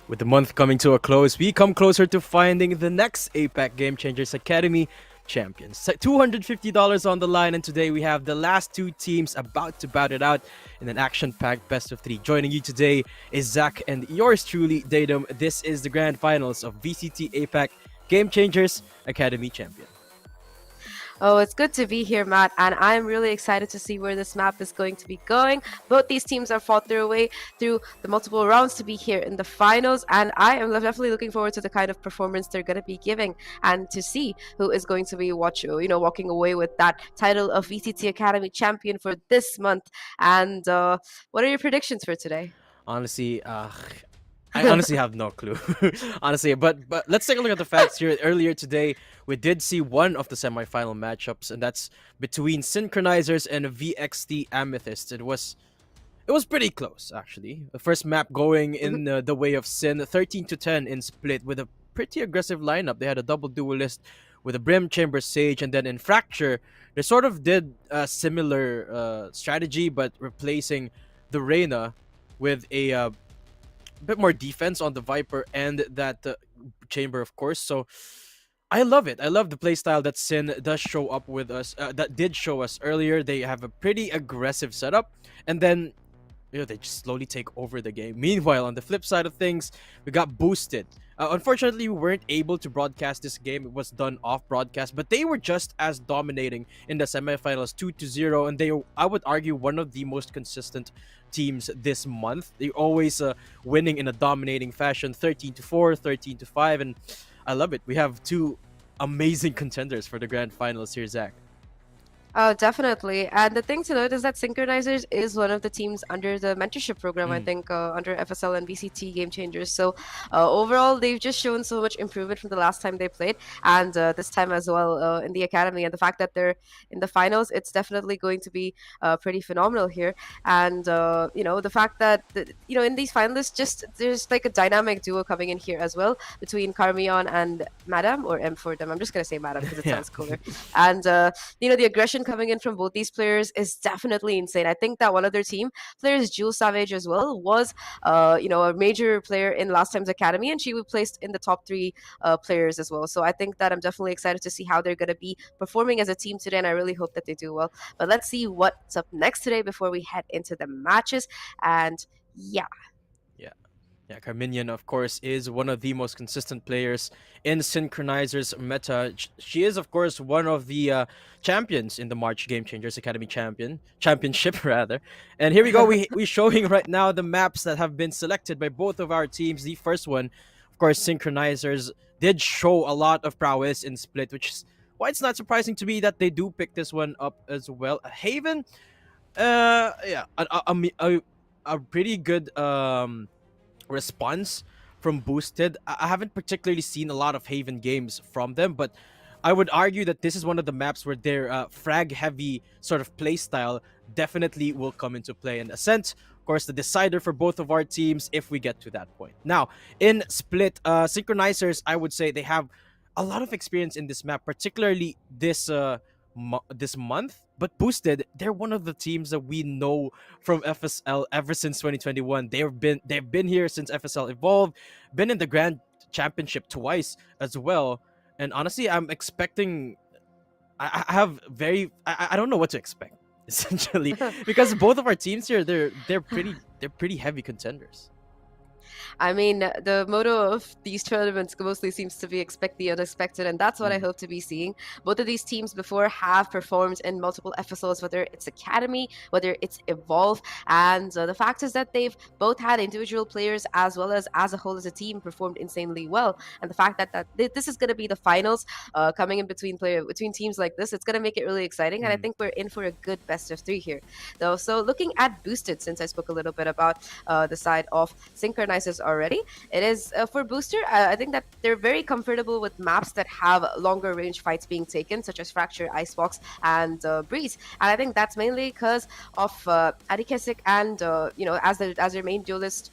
With the month coming to a close, we come closer to finding the next APAC Game Changers Academy champions. $250 on the line, and today we have the last two teams about to battle it out in an action-packed best of three. Joining you today is Zach and yours truly, Datum. This is the grand finals of VCT APAC Game Changers Academy champion. Oh, it's good to be here, Matt, and I'm really excited to see where this map is going to be going. Both these teams have fought their way through the multiple rounds to be here in the finals, and I am definitely looking forward to the kind of performance they're going to be giving and to see who is going to be walking away with that title of VCT Academy champion for this month. And what are your predictions for today? Honestly, I honestly have no clue. Honestly, but let's take a look at the facts here. Earlier today, we did see one of the semifinal matchups, and that's between Synchronizers and VXT Amethyst. It was pretty close, actually. The first map going in the way of Sin, 13-10 in split with a pretty aggressive lineup. They had a double duelist with a Brim, Chamber, Sage, and then in Fracture, they sort of did a similar strategy, but replacing the Reyna with a bit more defense on the Viper and that Chamber, of course. So I love it. I love the playstyle that Sin does show up with us. That did show us earlier. They have a pretty aggressive setup, and then they just slowly take over the game. Meanwhile, on the flip side of things, we got boosted. Unfortunately, we weren't able to broadcast this game. It was done off broadcast, but they were just as dominating in the semifinals, 2-0, and they, I would argue, one of the most consistent teams this month. They always winning in a dominating fashion, 13-4, 13-5, and I love it. We have two amazing contenders for the grand finals here, Zach. Oh, definitely. And the thing to note is that Synchronizers is one of the teams under the mentorship program, I think, under FSL and VCT Game Changers. So overall, they've just shown so much improvement from the last time they played, and this time as well in the academy. And the fact that they're in the finals, it's definitely going to be pretty phenomenal here. And the fact that in these finalists, there's like a dynamic duo coming in here as well between Carmion and Mattdadum, or M for them. I'm just gonna say Mattdadum because it sounds cooler. And the aggression coming in from both these players is definitely insane. I think that one of their team players, Jules Savage as well, was a major player in last time's academy, and she was placed in the top 3 players as well. So I think that I'm definitely excited to see how they're going to be performing as a team today, and I really hope that they do well. But let's see what's up next today before we head into the matches. And Yeah, Carminion, of course, is one of the most consistent players in Synchronizers meta. She is, of course, one of the champions in the March Game Changers Academy Championship, rather. And here we go. We're showing right now the maps that have been selected by both of our teams. The first one, of course, Synchronizers did show a lot of prowess in split, which is why it's not surprising to me that they do pick this one up as well. Haven, a pretty good response from Boosted. I haven't particularly seen a lot of Haven games from them, but I would argue that this is one of the maps where their frag heavy sort of play style definitely will come into play. And Ascent, of course, the decider for both of our teams if we get to that point. Now, in split, Synchronizers, I would say they have a lot of experience in this map, particularly this month. But Boosted, they're one of the teams that we know from FSL ever since 2021. They've been here since FSL evolved, been in the Grand Championship twice as well. And honestly, I'm expecting. I don't know what to expect essentially because both of our teams here, they're pretty heavy contenders. I mean, the motto of these tournaments mostly seems to be expect the unexpected, and that's what I hope to be seeing. Both of these teams before have performed in multiple FSLs, whether it's Academy, whether it's Evolve, and the fact is that they've both had individual players as well as a whole as a team performed insanely well. And the fact that this is going to be the finals coming in between teams like this, it's going to make it really exciting, and I think we're in for a good best of 3 here, though. So looking at Boosted, since I spoke a little bit about the side of Synchronizers already, it is for Booster, I think that they're very comfortable with maps that have longer range fights being taken, such as Fracture, Icebox, and Breeze. And I think that's mainly because of Adikesik and as their main duelist,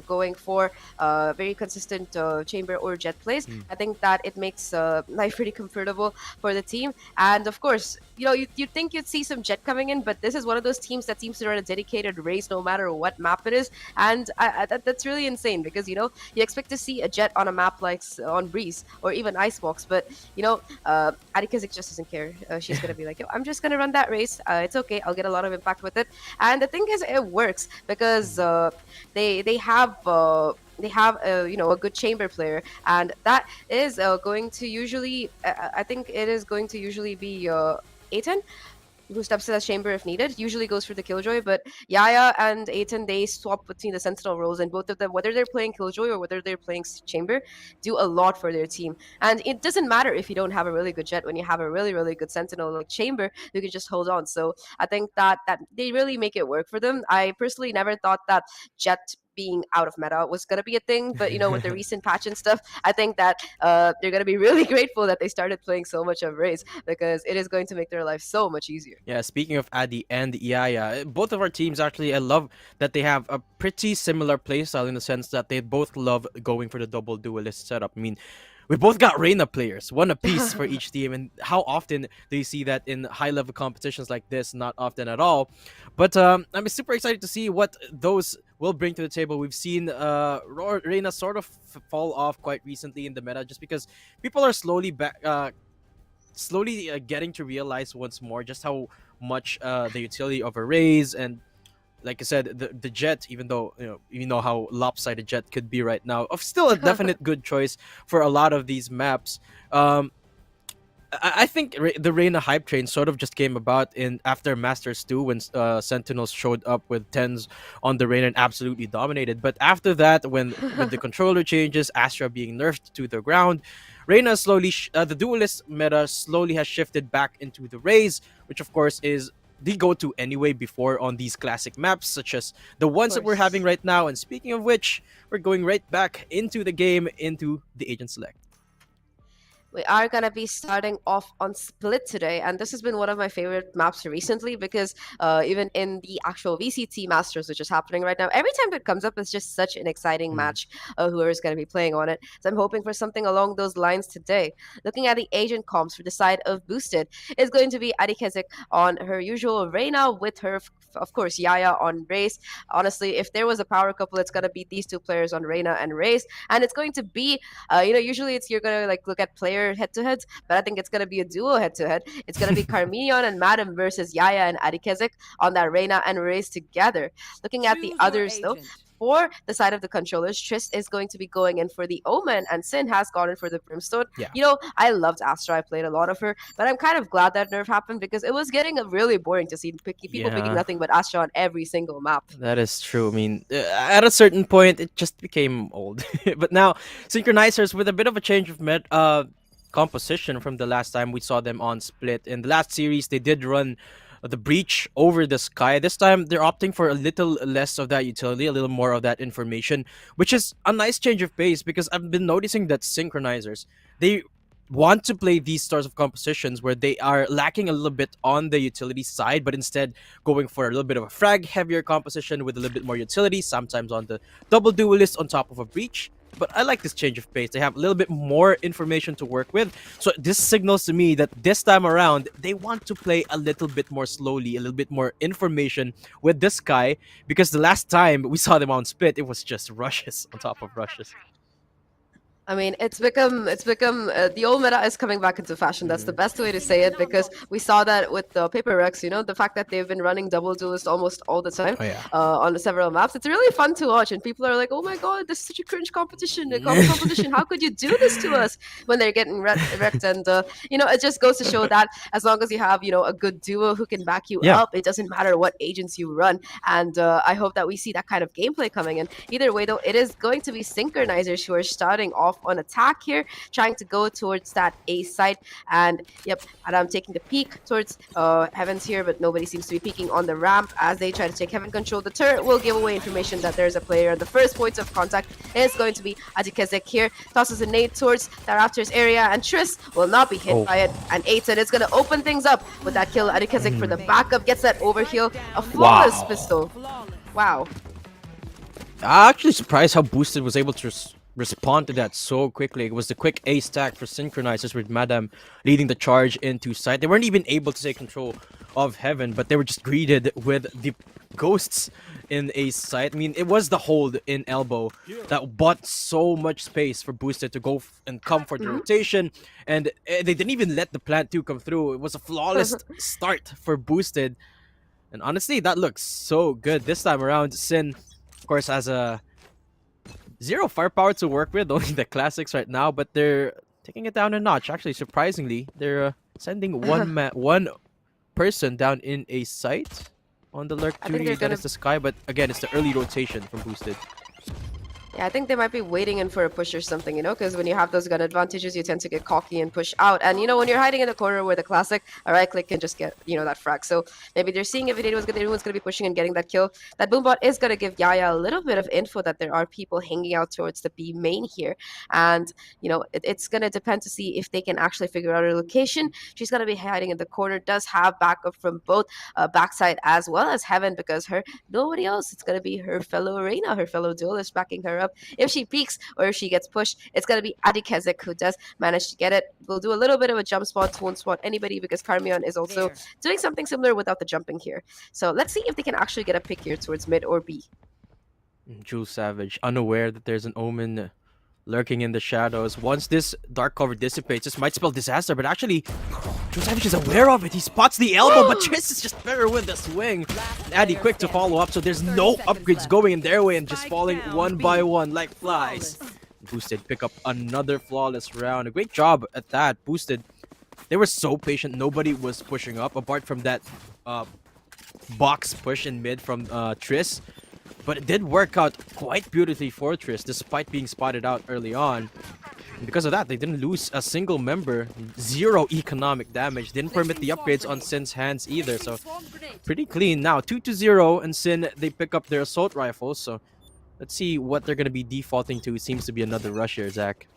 going for very consistent chamber or jet plays. I think that it makes life pretty comfortable for the team. And of course, you'd think you'd see some jet coming in, but this is one of those teams that seems to run a dedicated race no matter what map it is, and that's really insane because, you expect to see a Jet on a map like on Breeze or even Icebox, but, Adikazik just doesn't care. She's going to be like, yo, I'm just going to run that race. It's okay. I'll get a lot of impact with it. And the thing is, it works because they have a good chamber player, and that is going to usually I think it is going to usually be Aiton, who steps in as chamber if needed, usually goes for the Killjoy. But Yaya and Aiton, they swap between the Sentinel roles, and both of them, whether they're playing Killjoy or whether they're playing chamber, do a lot for their team. And it doesn't matter if you don't have a really good Jet, when you have a really, really good Sentinel like chamber, you can just hold on. So I think that they really make it work for them. I personally never thought that Jet being out of meta was going to be a thing, but with the recent patch and stuff, I think that they're going to be really grateful that they started playing so much of Raze, because it is going to make their life so much easier. Yeah, speaking of Adi and Yaya, both of our teams actually, I love that they have a pretty similar playstyle in the sense that they both love going for the double duelist setup. I mean, we both got Reina players, one apiece for each team, and how often do you see that in high-level competitions like this? Not often at all. But I'm super excited to see what those will bring to the table. We've seen Reina sort of fall off quite recently in the meta, just because people are slowly getting to realize once more just how much the utility of a Raze, and like I said, the Jet, even though you know how lopsided Jet could be right now, of still a definite good choice for a lot of these maps. I think the Reina hype train sort of just came about after Masters 2, when Sentinels showed up with 10s on the Reina and absolutely dominated. But after that, with the controller changes, Astra being nerfed to the ground, Reina slowly, the duelist meta slowly has shifted back into the Raze, which of course is the go-to anyway before on these classic maps, such as the ones that we're having right now. And speaking of which, we're going right back into the game, into the Agent Select. We are going to be starting off on Split today, and this has been one of my favorite maps recently because even in the actual VCT Masters, which is happening right now, every time that comes up, it's just such an exciting match. Whoever is going to be playing on it. So I'm hoping for something along those lines today. Looking at the agent comps for the side of Boosted, is going to be Adikezik on her usual Reina with her, of course, Yaya on Raze. Honestly, if there was a power couple, it's going to be these two players on Reina and Raze, and it's going to be, usually you're going to look at player head-to-heads, but I think it's going to be a duo head-to-head. It's going to be Carminion and Mattdadum versus Yaya and Adikezik on that Reina and Raze together. Looking at the others, though, for the side of the controllers, Triss is going to be going in for the Omen, and Sin has gone in for the Brimstone. Yeah. I loved Astra. I played a lot of her, but I'm kind of glad that nerf happened because it was getting really boring to see people picking nothing but Astra on every single map. That is true. I mean, at a certain point, it just became old. But now, Synchronizers, with a bit of a change of composition from the last time we saw them on Split. In the last series, they did run the Breach over the Sky. This time, they're opting for a little less of that utility, a little more of that information, which is a nice change of pace because I've been noticing that Synchronizers, they want to play these sorts of compositions where they are lacking a little bit on the utility side, but instead going for a little bit of a frag heavier composition with a little bit more utility, sometimes on the double duelist on top of a Breach. But I like this change of pace. They have a little bit more information to work with. So this signals to me that this time around, they want to play a little bit more slowly, a little bit more information with this guy. Because the last time we saw them on Split, it was just rushes on top of rushes. I mean, it's become the old meta is coming back into fashion. That's the best way to say it, because we saw that with the Paper Rex, the fact that they've been running double duelist almost all the time on several maps. It's really fun to watch, and people are like, oh my god, this is such a cringe competition, competition. How could you do this to us, when they're getting wrecked? And it just goes to show that as long as you have a good duo who can back you up, it doesn't matter what agents you run. And I hope that we see that kind of gameplay coming in. Either way, though, it is going to be Synchronizers who are starting off on attack here, trying to go towards that A side. And Adam taking the peek towards Heavens here, but nobody seems to be peeking on the ramp as they try to take Heaven control. The turret will give away information that there's a player. The first point of contact is going to be Adikezik here. Tosses a nade towards that Raptors area, and Triss will not be hit by it. And Aiton is going to open things up with that kill. Adikezik for the backup, gets that overheal. A flawless pistol. Wow. I'm actually surprised how Boosted was able to respond to that so quickly. It was the quick A stack for Synchronizers with Mattdadum leading the charge into site. They weren't even able to take control of Heaven, but they were just greeted with the ghosts in a site. I mean, it was the hold in elbow that bought so much space for Boosted to go and come for the rotation, and they didn't even let the plant 2 come through. It was a flawless start for Boosted, and honestly, that looks so good this time around. Sin, of course, has a 0 firepower to work with, only the classics right now, but they're taking it down a notch. Actually, surprisingly, they're sending one person down in a site on the lurk duty. That is the Sky, but again, it's the early rotation from Boosted. Yeah, I think they might be waiting in for a push or something, you know, because when you have those gun advantages, you tend to get cocky and push out. And, you know, when you're hiding in the corner where the classic, a right click can just get, you know, that frag. So maybe they're seeing if anyone's going to be pushing and getting that kill. That boombot is going to give Yaya a little bit of info that there are people hanging out towards the B main here. And, you know, it's going to depend to see if they can actually figure out her location. She's going to be hiding in the corner, does have backup from both backside as well as Heaven, because nobody else. It's going to be her fellow Reina, her fellow duelist backing her up. If she peeks or if she gets pushed, it's going to be Adikezik who does manage to get it. We'll do a little bit of a jump spot, won't spot anybody because Carmion is also doing something similar without the jumping here. So let's see if they can actually get a pick here towards mid or B. Jules Savage, unaware that there's an Omen lurking in the shadows. Once this dark cover dissipates, this might spell disaster, but actually, Jules Savage is aware of it. He spots the elbow, but Triss is just better with the swing. Addy quick to follow up, so there's no upgrades going in their way and just falling one by one like flies. Boosted pick up another flawless round. A great job at that. Boosted, they were so patient. Nobody was pushing up apart from that box push in mid from Triss. But it did work out quite beautifully for Triss, despite being spotted out early on. And because of that, they didn't lose a single member. 0 economic damage. Didn't permit the upgrades on Sin's hands either. So pretty clean now. 2-0, and Sin, they pick up their assault rifles. So let's see what they're going to be defaulting to. It seems to be another rush here, Zach.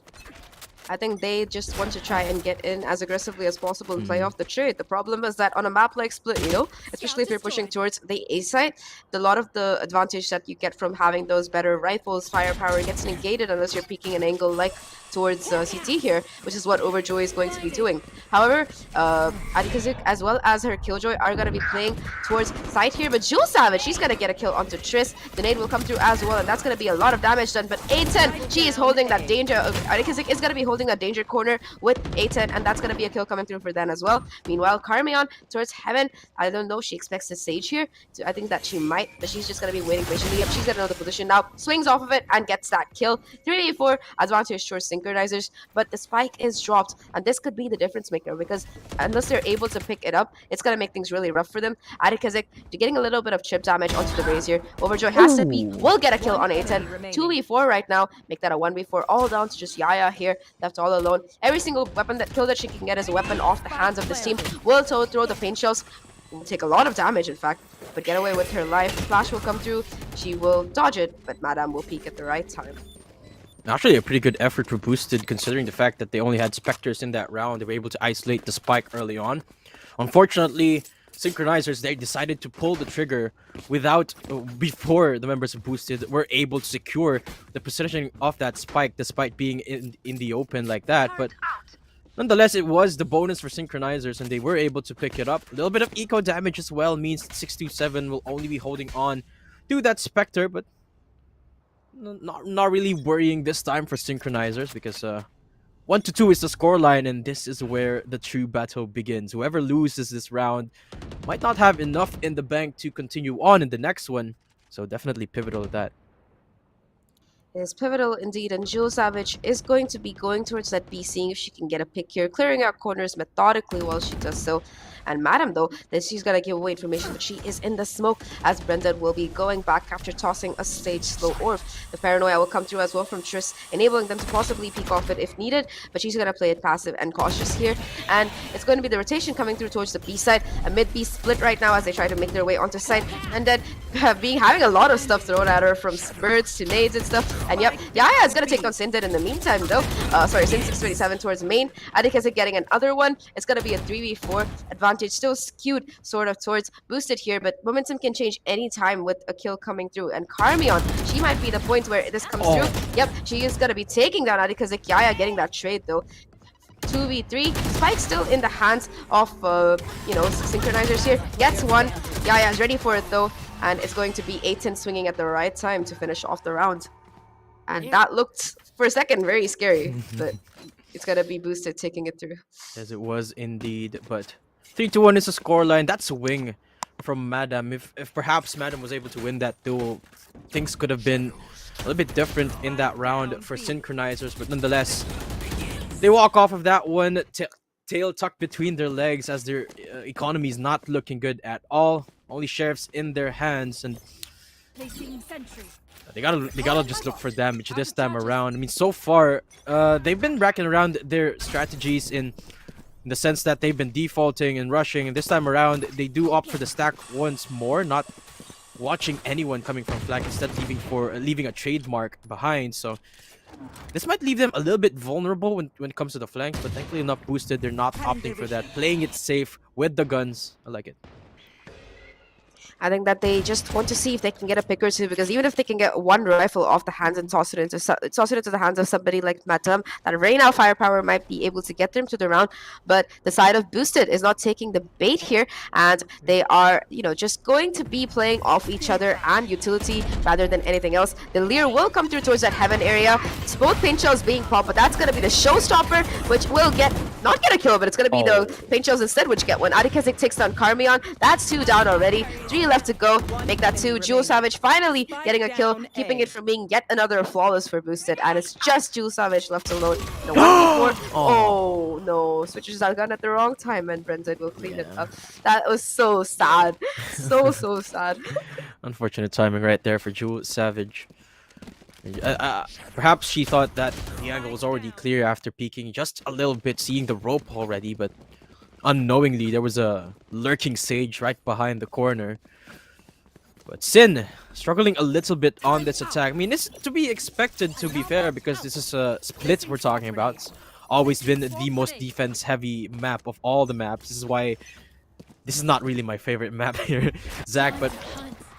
I think they just want to try and get in as aggressively as possible and play off the trade. The problem is that on a map like Split, you know, especially if you're pushing towards the A side, a lot of the advantage that you get from having those better rifles, firepower, gets negated unless you're peeking an angle like towards CT here, which is what Overjoy is going to be doing. However, Adikazik as well as her Killjoy are going to be playing towards side here, but Jules Savage, she's going to get a kill onto Triss. The nade will come through as well, and that's going to be a lot of damage done, but A10, she is holding that danger. Adikazik is going to be holding a danger corner with A10, and that's going to be a kill coming through for them as well. Meanwhile, Carmion towards Heaven, I don't know, she expects to Sage here. So I think that she might, but she's just going to be waiting patiently. Yep, she's going to know the position now, swings off of it, and gets that kill. 3v4, advantage towards Synchronizers, but the spike is dropped, and this could be the difference maker, because unless they're able to pick it up, it's going to make things really rough for them. Adikazik getting a little bit of chip damage onto the Raze here. Overjoy has to be, will get a kill on A10. 2v4 right now, make that a 1v4, all down to just Yaya here, left all alone. Every single weapon kill that she can get is a weapon off the hands of this team. Will throw the paint shells, will take a lot of damage in fact, but get away with her life. Flash will come through, she will dodge it, but Mattdadum will peek at the right time. Actually, a pretty good effort for Boosted, considering the fact that they only had Spectres in that round. They were able to isolate the spike early on. Unfortunately, Synchronizers, they decided to pull the trigger before the members of Boosted were able to secure the positioning of that spike, despite being in the open like that. But nonetheless, it was the bonus for Synchronizers, and they were able to pick it up. A little bit of eco damage as well means 627 will only be holding on to that Spectre, but not really worrying this time for Synchronizers, because 1-2 is the scoreline, and this is where the true battle begins. Whoever loses this round might not have enough in the bank to continue on in the next one, so definitely pivotal at that. It is pivotal indeed, and Jules Savage is going to be going towards that B, seeing if she can get a pick here, clearing out corners methodically while she does so. And Mattdadum, though, that she's going to give away information, but she is in the smoke, as Brendan will be going back after tossing a stage slow orb. The paranoia will come through as well from Triss, enabling them to possibly peek off it if needed, but she's going to play it passive and cautious here. And it's going to be the rotation coming through towards the B side, a mid-B split right now as they try to make their way onto site, and then having a lot of stuff thrown at her, from birds to nades and stuff. And yep, Yaya is going to take on Sinted in the meantime, though. Sin 627 towards main. Adikazik getting another one. It's going to be a 3v4 advantage advantage still skewed sort of towards Boosted here, but momentum can change anytime with a kill coming through. And Carmion, she might be the point where this comes through. Yep, she is going to be taking down Adikazik. Yaya getting that trade though. 2v3. Spike still in the hands of, Synchronizers here. Gets one. Yaya's ready for it though. And it's going to be Aiton swinging at the right time to finish off the round. And that looked, for a second, very scary. But it's going to be Boosted taking it through. As it was indeed, but 3-1 is the scoreline. That's a wing from Mattdadum. If perhaps Mattdadum was able to win that duel, things could have been a little bit different in that round for Synchronizers, but nonetheless, they walk off of that one, tail tucked between their legs as their economy is not looking good at all. Only sheriffs in their hands, and they gotta just look for damage this time around. I mean, so far, they've been racking around their strategies in the sense that they've been defaulting and rushing, and this time around, they do opt for the stack once more, not watching anyone coming from flank, instead leaving a trademark behind. So this might leave them a little bit vulnerable when it comes to the flank, but thankfully enough Boosted, they're not opting for that, playing it safe with the guns. I like it. I think that they just want to see if they can get a pick or two, because even if they can get one rifle off the hands and toss it into the hands of somebody like Mattdadum, that right now firepower might be able to get them to the round. But the side of Boosted is not taking the bait here, and they are, just going to be playing off each other and utility rather than anything else. The Leer will come through towards that heaven area. It's both paint shells being popped, but that's going to be the showstopper, which will not get a kill, but it's going to be the paint shells instead which get one. Adikazik takes down Carmion. That's 2 down already. 3 left to go. Make that 2. Jewel Savage finally getting a kill, keeping it from being yet another flawless for Boosted. And it's just Jewel Savage left alone. The 1v4. Oh no. Switches that gun at the wrong time, and Brendan will clean it up. That was so sad. So sad. Unfortunate timing right there for Jewel Savage. Perhaps she thought that the angle was already clear after peeking just a little bit, seeing the rope already, but unknowingly there was a lurking Sage right behind the corner. But Sin struggling a little bit on this attack. I mean, this is to be expected, to be fair, because this is a split we're talking about. It's always been the most defense-heavy map of all the maps. This is why this is not really my favorite map here, Zach. But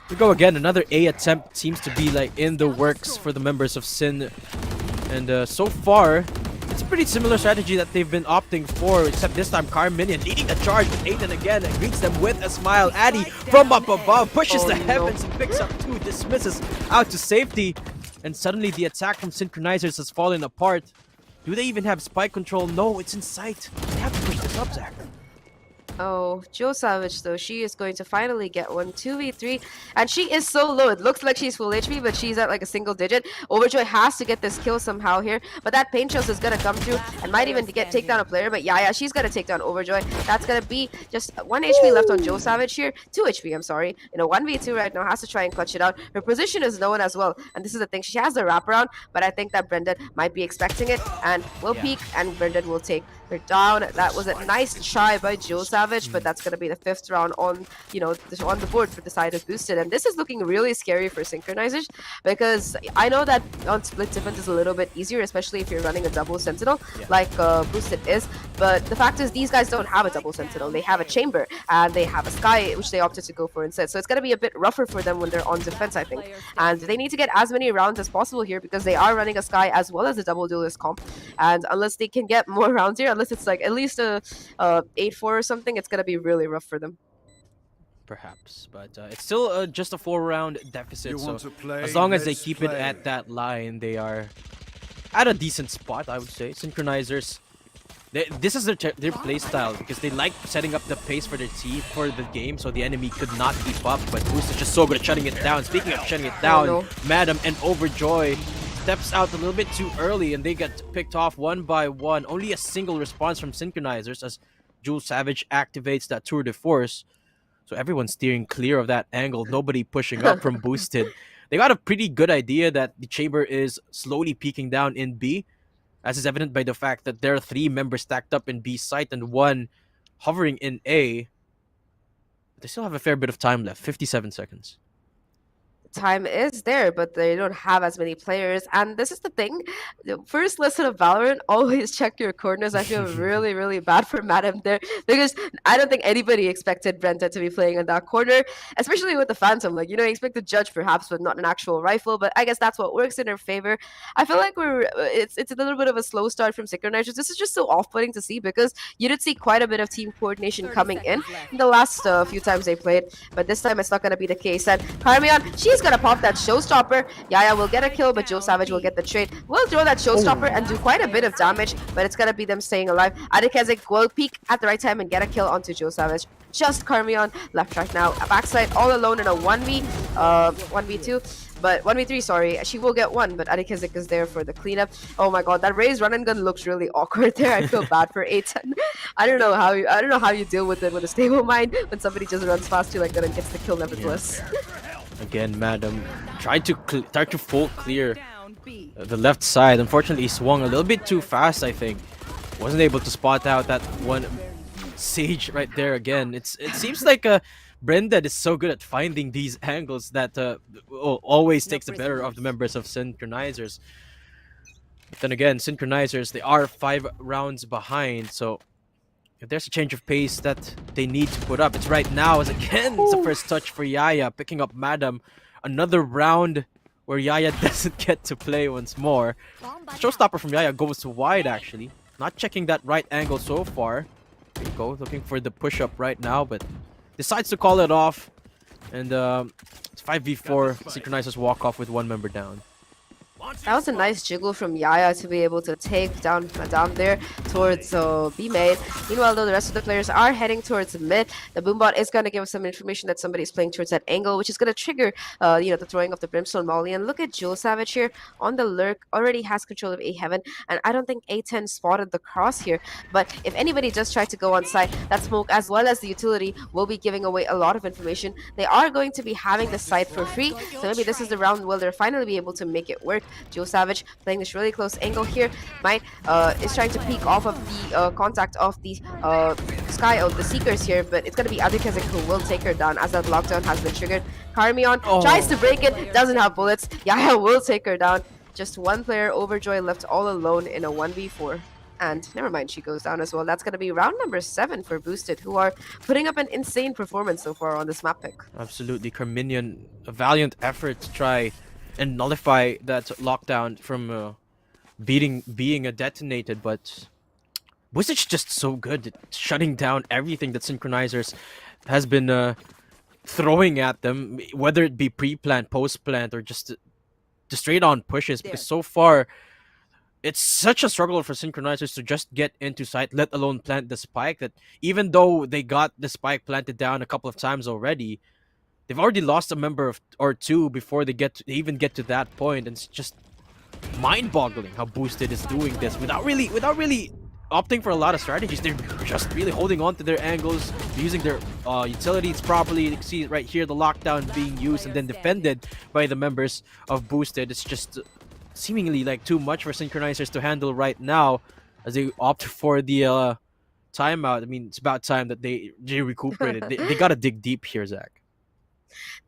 we go again. Another A attempt seems to be like in the works for the members of Sin. And so far, it's a pretty similar strategy that they've been opting for, except this time Carminion leading the charge with Aiton again and greets them with a smile. Addy from up above pushes the heavens and picks up 2, dismisses out to safety. And suddenly the attack from Synchronizers has fallen apart. Do they even have spike control? No, it's in sight. They have to push this up, Zach. Oh, Jewel Savage though, she is going to finally get one. 2v3, and she is so low. It looks like she's full HP, but she's at like a single digit. Overjoy has to get this kill somehow here, but that paint shells is gonna come through and might even take down a player. But yeah, she's gonna take down Overjoy. That's gonna be just 1 HP left on Jewel Savage here. 2 HP, I'm sorry. 1v2 right now, has to try and clutch it out. Her position is known as well, and this is the thing. She has the wraparound, but I think that Brendan might be expecting it and will peek, and Brendan will take her down. That was a nice try by Jewel Savage, but that's going to be the 5th round on, on the board for the side of Boosted. And this is looking really scary for Synchronizers, because I know that on split defense is a little bit easier, especially if you're running a double sentinel like Boosted is. But the fact is, these guys don't have a double sentinel. They have a chamber and they have a sky, which they opted to go for instead. So it's going to be a bit rougher for them when they're on defense, I think. And they need to get as many rounds as possible here, because they are running a sky as well as a double duelist comp. And unless they can get more rounds here, unless it's like at least a 8-4 or something, it's going to be really rough for them. Perhaps, but it's still just a 4-round deficit, so as long as they keep it at that line, they are at a decent spot, I would say. Synchronizers, this is their play style, because they like setting up the pace for their team, for the game, so the enemy could not keep up. But Boost is just so good at shutting it down. Speaking of shutting it down, Mattdadum and Overjoy steps out a little bit too early, and they get picked off one by one. Only a single response from Synchronizers as Jewel Savage activates that tour de force. So everyone's steering clear of that angle. Nobody pushing up from Boosted. They got a pretty good idea that the chamber is slowly peeking down in B, as is evident by the fact that there are 3 members stacked up in B site and 1 hovering in A. But they still have a fair bit of time left, 57 seconds. time is there, but they don't have as many players. And this is the thing. The first lesson of Valorant, always check your corners. I feel really, really bad for Mattdadum there because I don't think anybody expected Brenta to be playing in that corner, especially with the Phantom. Like, you know, you expect the judge perhaps, but not an actual rifle. But I guess that's what works in her favor. I feel like it's a little bit of a slow start from Synchronizers. This is just so off-putting to see because you did see quite a bit of team coordination 30 coming in seconds left. the last few times they played, but this time it's not going to be the case. And Carmion, she's going to pop that showstopper. Yaya will get a kill, but Joe Savage will get the trade. We'll throw that showstopper and do quite a bit of damage, but it's going to be them staying alive. Adikezik will peek at the right time and get a kill onto Joe Savage. Just Carmion left right now. A backside all alone in a 1v2. But 1v3, sorry, she will get one, but Adikezik is there for the cleanup. Oh my god, that Raze run and gun looks really awkward there. I feel bad for A10. I don't know how you deal with it with a stable mind when somebody just runs past you like that and gets the kill nevertheless. Again, Mattdadum tried to full clear Down B. the left side. Unfortunately, he swung a little bit too fast, I think. Wasn't able to spot out that one Sage right there again. It seems like Brenda is so good at finding these angles that always takes the better of the members of Synchronizers. But then again, Synchronizers, they are 5 rounds behind, so if there's a change of pace that they need to put up, it's right now, as again, it's the first touch for Yaya, picking up Mattdadum. Another round where Yaya doesn't get to play once more. Showstopper from Yaya goes to wide, actually. Not checking that right angle so far. There you go, looking for the push-up right now, but decides to call it off. And it's 5v4. Synchronizers walk off with one member down. That was a nice jiggle from Yaya to be able to take down Mattdadum there towards B main. Meanwhile, though, the rest of the players are heading towards mid. The boombot is going to give us some information that somebody is playing towards that angle, which is going to trigger, the throwing of the Brimstone Molly. And look at Joe Savage here on the lurk, already has control of A Heaven, and I don't think A10 spotted the cross here. But if anybody does try to go on site, that smoke as well as the utility will be giving away a lot of information. They are going to be having the site for free, so maybe this is the round where they're finally be able to make it work. Joe Savage playing this really close angle here. Might is trying to peek off of the contact of the sky of the Seekers here, but it's going to be Adikezik who will take her down as that lockdown has been triggered. Carmion tries to break it, doesn't have bullets. Yaya will take her down. Just one player, Overjoy, left all alone in a 1v4. And never mind, she goes down as well. That's going to be round number 7 for Boosted, who are putting up an insane performance so far on this map pick. Absolutely, Carminion, a valiant effort to try and nullify that lockdown from being detonated, but Boosted just so good at shutting down everything that Synchronizers has been throwing at them, whether it be pre-plant, post-plant, or just the straight-on pushes, because so far it's such a struggle for Synchronizers to just get into sight, let alone plant the spike, that even though they got the spike planted down a couple of times already, they've already lost a member or two before they even get to that point, and it's just mind-boggling how Boosted is doing this without really opting for a lot of strategies. They're just really holding on to their angles, using their utilities properly. You can see right here the lockdown being used and then defended by the members of Boosted. It's just seemingly like too much for Synchronizers to handle right now as they opt for the timeout. I mean, it's about time that they recuperated. They gotta dig deep here, Zach.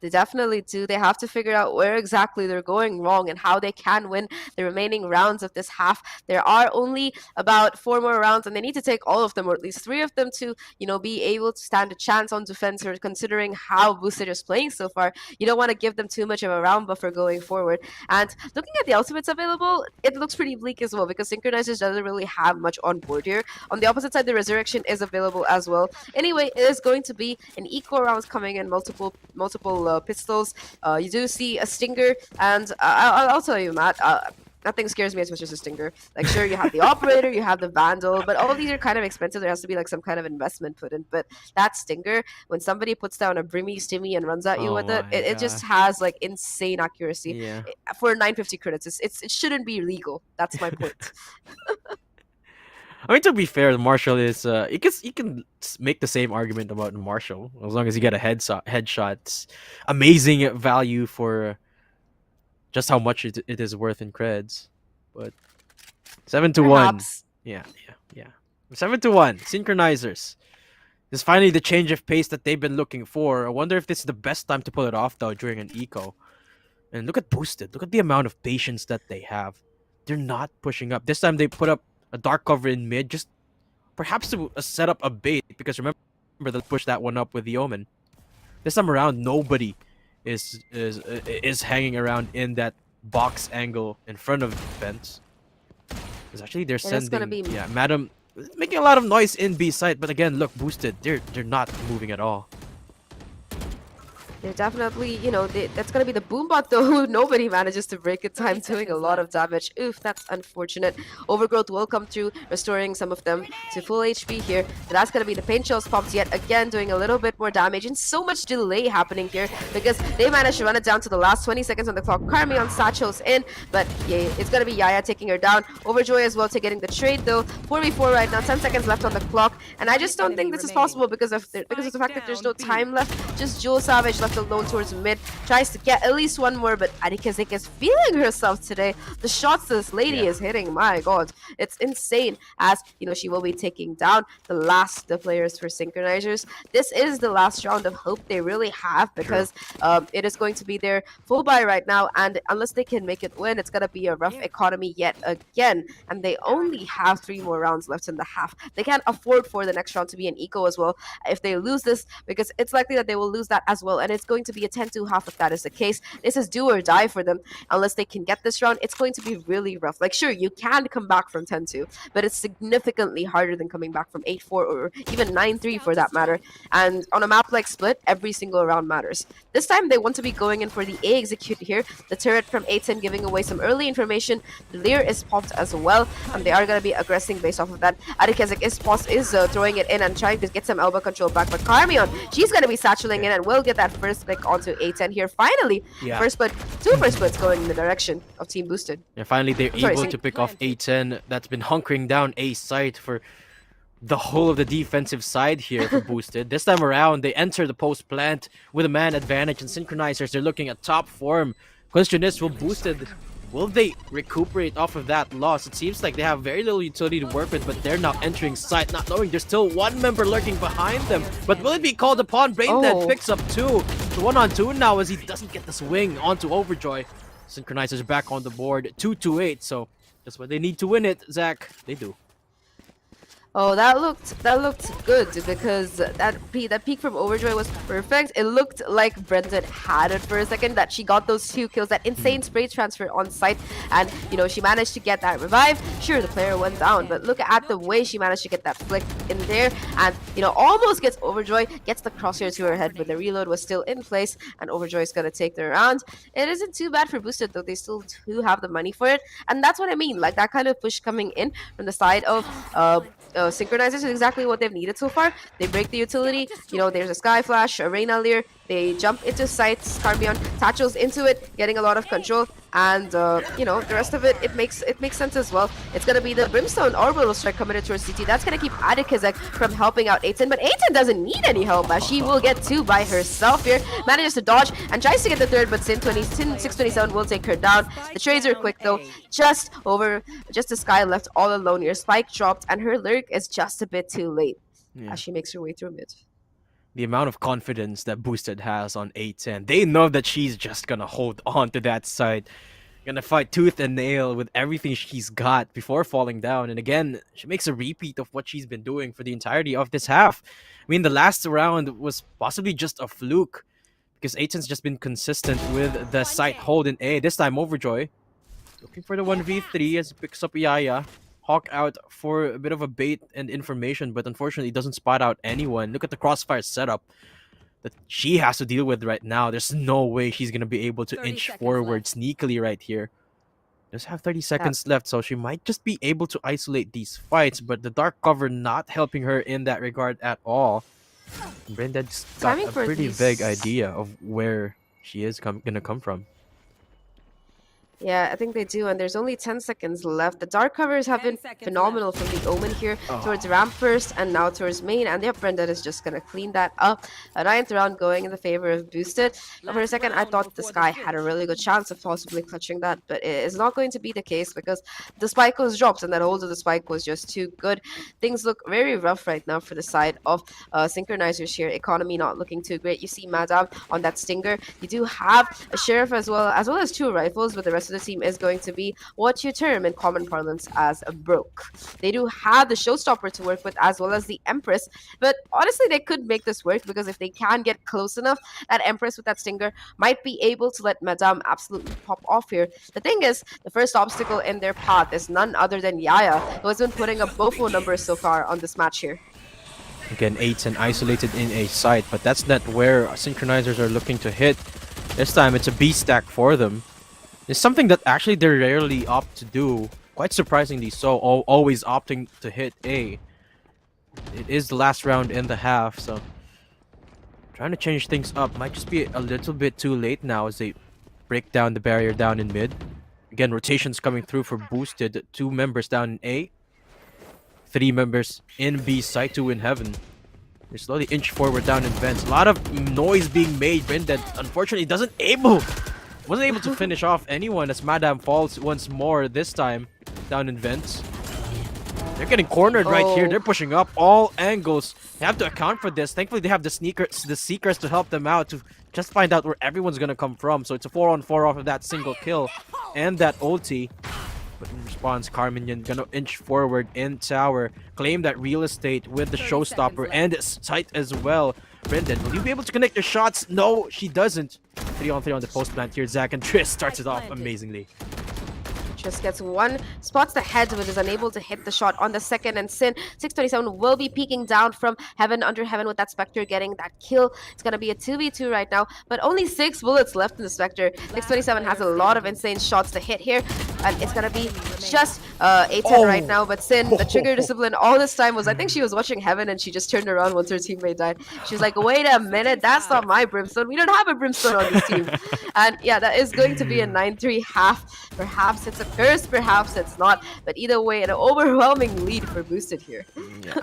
They definitely do. They have to figure out where exactly they're going wrong and how they can win the remaining rounds of this half. There are only about 4 more rounds, and they need to take all of them, or at least 3 of them, to be able to stand a chance on defense. Or considering how Boosted is playing so far, you don't want to give them too much of a round buffer going forward. And looking at the ultimates available, it looks pretty bleak as well, because Synchronizers doesn't really have much on board here. On the opposite side, the Resurrection is available as well. Anyway, it is going to be an equal rounds coming in, multiple pistols. You do see a Stinger, and I'll tell you, Matt, nothing scares me as much as a Stinger. Like, sure, you have the Operator, you have the Vandal, but all of these are kind of expensive. There has to be like some kind of investment put in. But that Stinger, when somebody puts down a Brimmy Stimmy and runs at you with it just has like insane accuracy. Yeah. For 950 credits, it shouldn't be legal. That's my point. I mean, to be fair, Marshall is you can make the same argument about Marshall as long as you get a headshot. It's amazing value for just how much it is worth in creds. But 7-1. Yeah. 7-1. Synchronizers. This is finally the change of pace that they've been looking for. I wonder if this is the best time to pull it off though during an eco. And look at Boosted. Look at the amount of patience that they have. They're not pushing up. This time they put up a dark cover in mid, just perhaps to set up a bait, because remember they pushed that one up with the Omen. This time around, nobody is hanging around in that box angle in front of fence. Because actually they're And it's gonna sending, be- yeah, Madam making a lot of noise in B side, but again, look, Boosted, they're not moving at all. They're definitely, that's going to be the boombot though, who nobody manages to break in time, doing a lot of damage. Oof, that's unfortunate. Overgrowth will come through, restoring some of them to full HP here. But that's going to be the pain shells popped yet again, doing a little bit more damage. And so much delay happening here, because they managed to run it down to the last 20 seconds on the clock. Carmi on Satchel's in, but yeah, it's going to be Yaya taking her down. Overjoy as well to getting the trade though. 4v4 right now, 10 seconds left on the clock. And I just don't think this is possible because of the fact that there's no time left. Just Jewel Savage left alone towards mid, tries to get at least one more, but Adikazik is feeling herself today. The shots this lady is hitting, my god, it's insane. As she will be taking down the last players for Synchronizers. This is the last round of hope they really have, because it is going to be their full buy right now, and unless they can make it win, it's gonna be a rough economy yet again. And they only have 3 more rounds left in the half. They can't afford for the next round to be an eco as well if they lose this, because it's likely that they will lose that as well, and it's going to be a 10-2 half if that is the case. This is do or die for them. Unless they can get this round, it's going to be really rough. Like, sure, you can come back from 10-2, but it's significantly harder than coming back from 8-4 or even 9-3 for that matter. And on a map like Split, every single round matters. This time, they want to be going in for the A execute here. The turret from A10 giving away some early information. The Lear is popped as well, and they are going to be aggressing based off of that. Adikazik is throwing it in and trying to get some elbow control back, but Carmion, she's going to be satcheling in and will get that first pick onto A10 here. Finally, first split, 2 first splits going in the direction of Team Boosted. Yeah, finally they're able to pick off A10. That's been hunkering down A side for the whole of the defensive side here for Boosted. This time around, they enter the post plant with a man advantage, and Synchronizers, they're looking at top form. Question is, will they recuperate off of that loss? It seems like they have very little utility to work with, but they're now entering site, not knowing there's still one member lurking behind them. But will it be called upon? Braindead picks up 2. So 1-on-2 now, as he doesn't get the swing onto Overjoy. Synchronizers back on the board, 2-8. So that's why they need to win it, Zach. They do. Oh, that looked good, because that peak from Overjoy was perfect. It looked like Brendan had it for a second, that she got those 2 kills, that insane spray transfer on site, and she managed to get that revive. Sure, the player went down, but look at the way she managed to get that flick in there, and almost gets Overjoy, gets the crosshair to her head, but the reload was still in place, and Overjoy is gonna take the round. It isn't too bad for Boosted though; they still do have the money for it, and that's what I mean. Like, that kind of push coming in from the side of Synchronizers is exactly what they've needed so far. They break the utility. There's a Sky Flash, a Reyna Lear. They jump into sights. Carmion Tatchels into it, getting a lot of control. And the rest of it makes sense as well. It's gonna be the Brimstone Orbital Strike committed towards CT. That's gonna keep Adikazek from helping out Aiton, but Aiton doesn't need any help, as she will get 2 by herself here. Manages to dodge and tries to get the 3rd, but Sin 627 will take her down. The trades are quick though. Just the Sky left all alone here. Spike dropped, and her lurk is just a bit too late as she makes her way through mid. The amount of confidence that Boosted has on A10. They know that she's just gonna hold on to that side. Gonna fight tooth and nail with everything she's got before falling down. And again, she makes a repeat of what she's been doing for the entirety of this half. I mean, the last round was possibly just a fluke, because A10's just been consistent with the site hold in A. This time, Overjoy looking for the 1v3 as he picks up Yaya. Hawk out for a bit of a bait and information, but unfortunately doesn't spot out anyone. Look at the crossfire setup that she has to deal with right now. There's no way she's going to be able to inch forward sneakily right here. Does have 30 seconds left, so she might just be able to isolate these fights, but the dark cover not helping her in that regard at all. Brenda's got a pretty vague idea of where she is going to come from. Yeah, I think they do, and there's only 10 seconds left. The dark covers have 10 been seconds phenomenal left. from the Omen here towards ramp first, and now towards main, and yep, Brenda is just gonna clean that up. A ninth round going in the favor of Boosted. For a second, I thought the Sky had a really good chance of possibly clutching that, but it is not going to be the case because the spike was dropped, and that hold of the spike was just too good. Things look very rough right now for the side of Synchronizers here. Economy not looking too great. You see Mattdadum on that Stinger. You do have a Sheriff as well as 2 rifles, but the rest of the team is going to be what you term in common parlance as a broke. They do have the Showstopper to work with as well as the Empress, but honestly they could make this work because if they can get close enough, that Empress with that Stinger might be able to let Mattdadum absolutely pop off here. The thing is, the first obstacle in their path is none other than Yaya, who has been putting up Bofo numbers so far on this match here. Again, 8 and isolated in a site, but that's not where Synchronizers are looking to hit. This time it's a B stack for them. It's something that actually they rarely opt to do. Quite surprisingly so, always opting to hit A. It is the last round in the half, so trying to change things up might just be a little bit too late now as they break down the barrier down in mid. Again, rotations coming through for Boosted. 2 members down in A. 3 members in B site, 2 in heaven. They slowly inch forward down in vents. A lot of noise being made. Brenda unfortunately wasn't able to finish off anyone as Mattdadum falls once more this time down in vents. They're getting cornered right here. They're pushing up all angles. They have to account for this. Thankfully, they have the Seekers to help them out to just find out where everyone's gonna come from. So it's a 4-on-4 off of that single kill and that ulti. But in response, Carminion gonna inch forward in tower, claim that real estate with the Showstopper and sight as well. Brendan, will you be able to connect your shots? No, she doesn't. 3-on-3 on the post plant here. Zach and Triss starts it off amazingly. Just gets 1, spots the head, but is unable to hit the shot on the second, and Sin 627 will be peeking down from heaven under heaven with that Spectre getting that kill. It's gonna be a 2v2 right now, but only 6 bullets left in the Spectre. 627 has a lot of insane shots to hit here, and it's gonna be just 8-10 right now, but Sin, the trigger discipline all this time was, I think she was watching heaven and she just turned around once her teammate died. She was like, wait a minute, that's not my Brimstone. We don't have a Brimstone on this team. And yeah, that is going to be a 9-3 half. Perhaps it's a curse, perhaps it's not, but either way, an overwhelming lead for Boosted here. Yeah.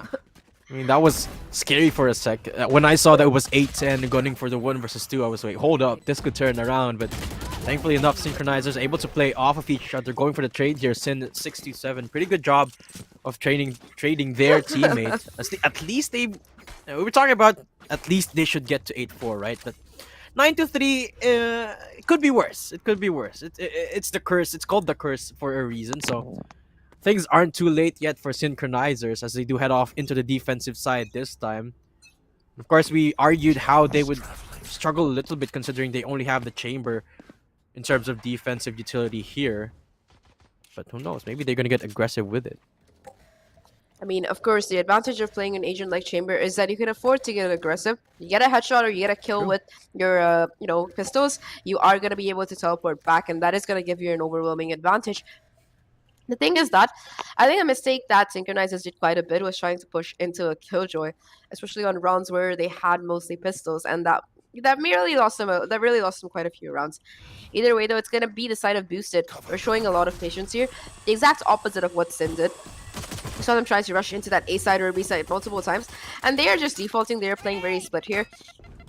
I mean, that was scary for a sec. When I saw that it was 8-10 going for the 1 versus 2, I was like, hold up, this could turn around. But thankfully enough, Synchronizers able to play off of each other, going for the trade here. Sin 67, pretty good job of trading their teammate. At least they, we were talking about at least they should get to 8-4, right? But 9-3, it could be worse. It could be worse. It's the curse. It's called the curse for a reason. So things aren't too late yet for Synchronizers as they do head off into the defensive side this time. Of course, we argued how they would struggle a little bit considering they only have the chamber in terms of defensive utility here. But who knows? Maybe they're going to get aggressive with it. I mean, of course, the advantage of playing an agent like Chamber is that you can afford to get aggressive. You get a headshot or you get a kill with your, pistols, you are going to be able to teleport back, and that is going to give you an overwhelming advantage. The thing is that I think a mistake that Synchronizers did quite a bit was trying to push into a Killjoy, especially on rounds where they had mostly pistols, and that really lost them quite a few rounds. Either way, though, it's going to be the side of Boosted. We're showing a lot of patience here. The exact opposite of what Sin did. We saw them trying to rush into that A side or B side multiple times, and they are just defaulting. They are playing very split here.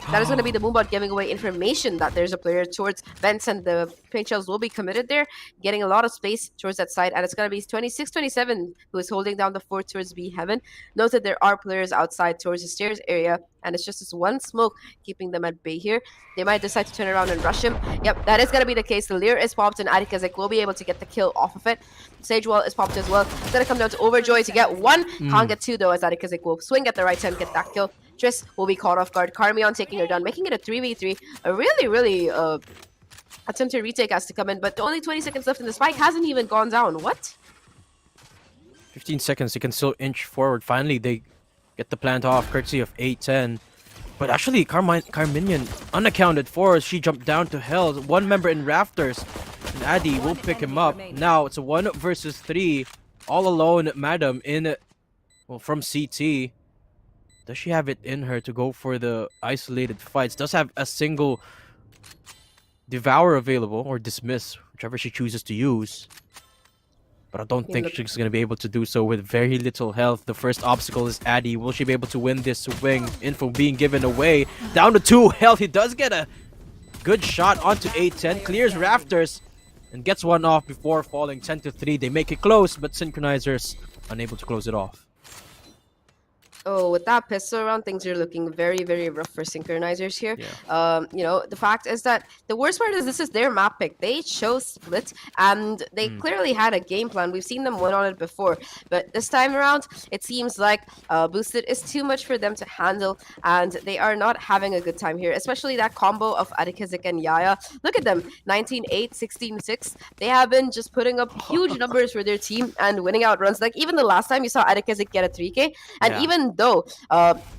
That is going to be the Moombot giving away information that there's a player towards vents, and the paint shells will be committed there, getting a lot of space towards that side, and it's going to be 26-27 who is holding down the fort towards B heaven. Note that there are players outside towards the stairs area, and it's just this one smoke keeping them at bay here. They might decide to turn around and rush him. Yep, that is going to be the case. The Lear is popped, and Adikazek will be able to get the kill off of it. Sage Wall is popped as well. It's going to come down to Overjoy to get 1. Can't get 2, though, as Adikazek will swing at the right time, get that kill. Triss will be caught off guard. Carmion taking her down, making it a 3v3. A really attempted retake has to come in, but only 20 seconds left, and the spike hasn't even gone down. What? 15 seconds, they can still inch forward. Finally, they get the plant off, courtesy of 8-10. But actually, Carminion, unaccounted for, as she jumped down to hell. 1 member in rafters, and Addy will pick him up. Now, it's a 1 versus 3. All alone, Mattdadum in, from CT. Does she have it in her to go for the isolated fights? Does have a single Devour available, or Dismiss, whichever she chooses to use. But I don't Yeah, think look- she's going to be able to do so with very little health. The first obstacle is Addy. Will she be able to win this swing? Info being given away. Down to 2 health. He does get a good shot onto A10. Clears Rafters and gets one off before falling 10-3. They make it close, but Synchronizers unable to close it off. Oh, with that pistol around, things are looking very, very rough for Synchronizers here. Yeah. You know, the fact is that the worst part is this is their map pick. They chose Split, and they clearly had a game plan. We've seen them win on it before, but this time around, it seems like Boosted is too much for them to handle, and they are not having a good time here, especially that combo of Adikazik and Yaya. Look at them, 19-8, 16-6. They have been just putting up huge numbers for their team and winning out runs. Like, even the last time you saw Adikazik get a 3K, and Yeah. even though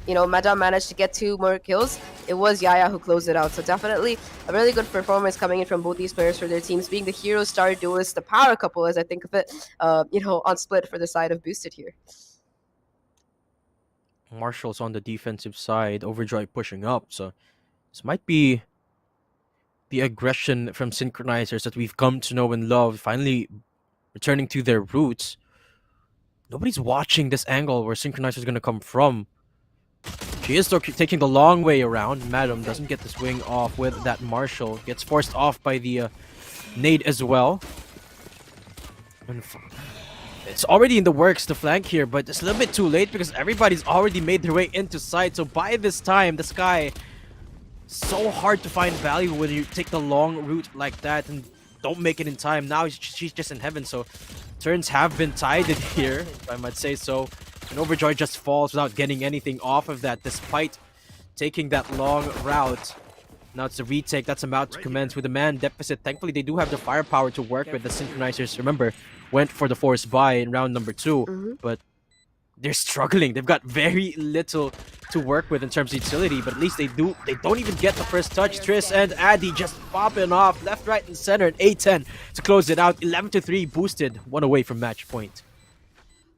you know, Mattdadum managed to get 2 more kills, it was Yaya who closed it out. So definitely a really good performance coming in from both these players for their teams, being the hero star duelist, the power couple, as I think of it, you know, on Split for the side of Boosted here. Marshall's on the defensive side. Overjoy pushing up. So this might be the aggression from Synchronizers that we've come to know and love, finally returning to their roots. Nobody's watching this angle where Synchronizer is going to come from. She is still taking the long way around. Mattdadum doesn't get the swing off with that Marshall. Gets forced off by the nade as well. And it's already in the works to flank here, but it's a little bit too late because everybody's already made their way into sight. So by this time, the Sky, so hard to find value when you take the long route like that and don't make it in time. Now she's just in heaven, so turns have been tided here, if I might say so. And Overjoy just falls without getting anything off of that, despite taking that long route. Now it's the retake that's about to commence with a man deficit. Thankfully, they do have the firepower to work with. The Synchronizers, remember, went for the force buy in round number 2, but they're struggling. They've got very little to work with in terms of utility, but at least they don't even get the first touch. Triss and Addy just popping off left, right, and center, and A10 to close it out. 11-3 Boosted, 1 away from match point.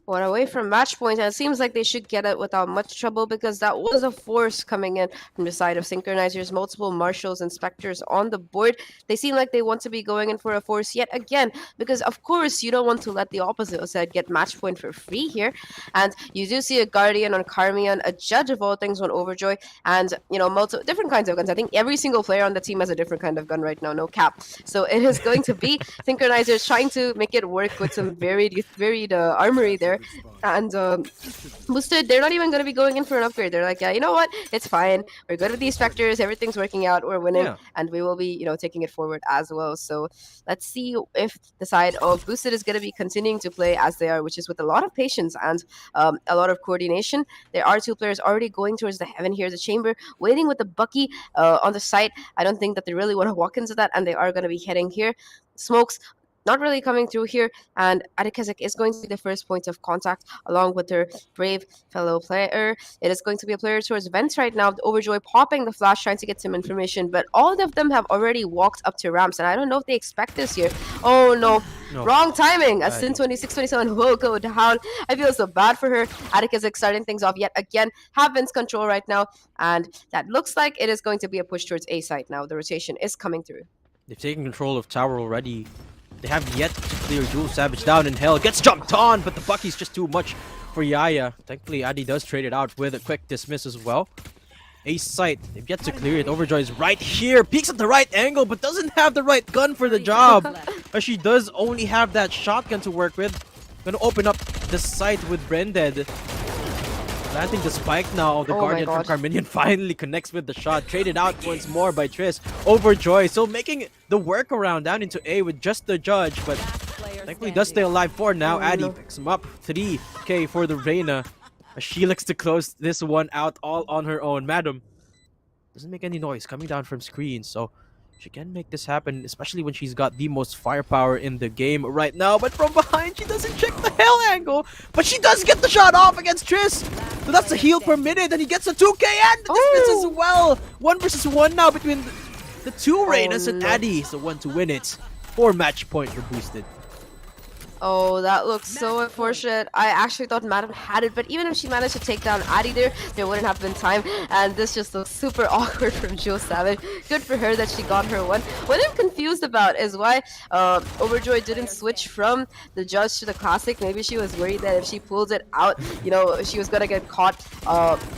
1 away from match point, and it seems like they should get it without much trouble because that was a force coming in from the side of Synchronizers. Multiple Marshals and Spectres on the board. They seem like they want to be going in for a force yet again because, of course, you don't want to let the opposite side get match point for free here. And you do see a Guardian on Carmian, a Judge of all things on Overjoy, and, you know, multiple different kinds of guns. I think every single player on the team has a different kind of gun right now, no cap. So it is going to be Synchronizers trying to make it work with some varied armory there. And Boosted, they're not even going to be going in for an upgrade. They're like, yeah, you know what? It's fine. We're good with these Spectres. Everything's working out. We're winning. Yeah. And we will be, you know, taking it forward as well. So let's see if the side of Boosted is going to be continuing to play as they are, which is with a lot of patience and a lot of coordination. There are 2 players already going towards the heaven here. The Chamber waiting with the Bucky on the site. I don't think that they really want to walk into that, and they are going to be heading here. Smokes not really coming through here, and Adikazik is going to be the first point of contact along with her brave fellow player. It is going to be a player towards Vents right now. Overjoy popping the flash, trying to get some information, but all of them have already walked up to ramps, and I don't know if they expect this here. Oh no, wrong timing as Sin 26-27 will go down. I feel so bad for her. Adikazik starting things off yet again. Have Vents control right now, and that looks like it is going to be a push towards A site now. The rotation is coming through. They've taken control of tower already. They have yet to clear Jewel Savage down in hell. Gets jumped on, but the Bucky's just too much for Yaya. Thankfully, Addy does trade it out with a quick dismiss as well. Ace site, they've yet to clear it. Overjoy is right here. Peeks at the right angle, but doesn't have the right gun for the job. As she does only have that shotgun to work with. Gonna open up the site with Brended. Planting the spike now of the Oh my Guardian from God. Carminian finally connects with the shot. Traded out once more by Triss. Overjoy still making the workaround down into A with just the Judge, but thankfully does stay alive for now. Addy picks him up. 3K for the Reyna. As she looks to close this one out all on her own. Mattdadum doesn't make any noise coming down from screen, so she can make this happen, especially when she's got the most firepower in the game right now. But from behind, she doesn't check the hell angle, but she does get the shot off against Triss. So that's a heal per minute, and he gets a 2K and the dismiss as well. 1 versus 1 now between the 2 Reynas and no. Addy. So 1 to win it. 4 match point for Boosted. Oh, that looks so unfortunate. I actually thought Madam had it, but even if she managed to take down Addy there wouldn't have been time. And this just looks super awkward from Joe Savage. Good for her that she got her one. What I'm confused about is why Overjoy didn't switch from the Judge to the Classic. Maybe she was worried that if she pulls it out, you know, she was gonna get caught,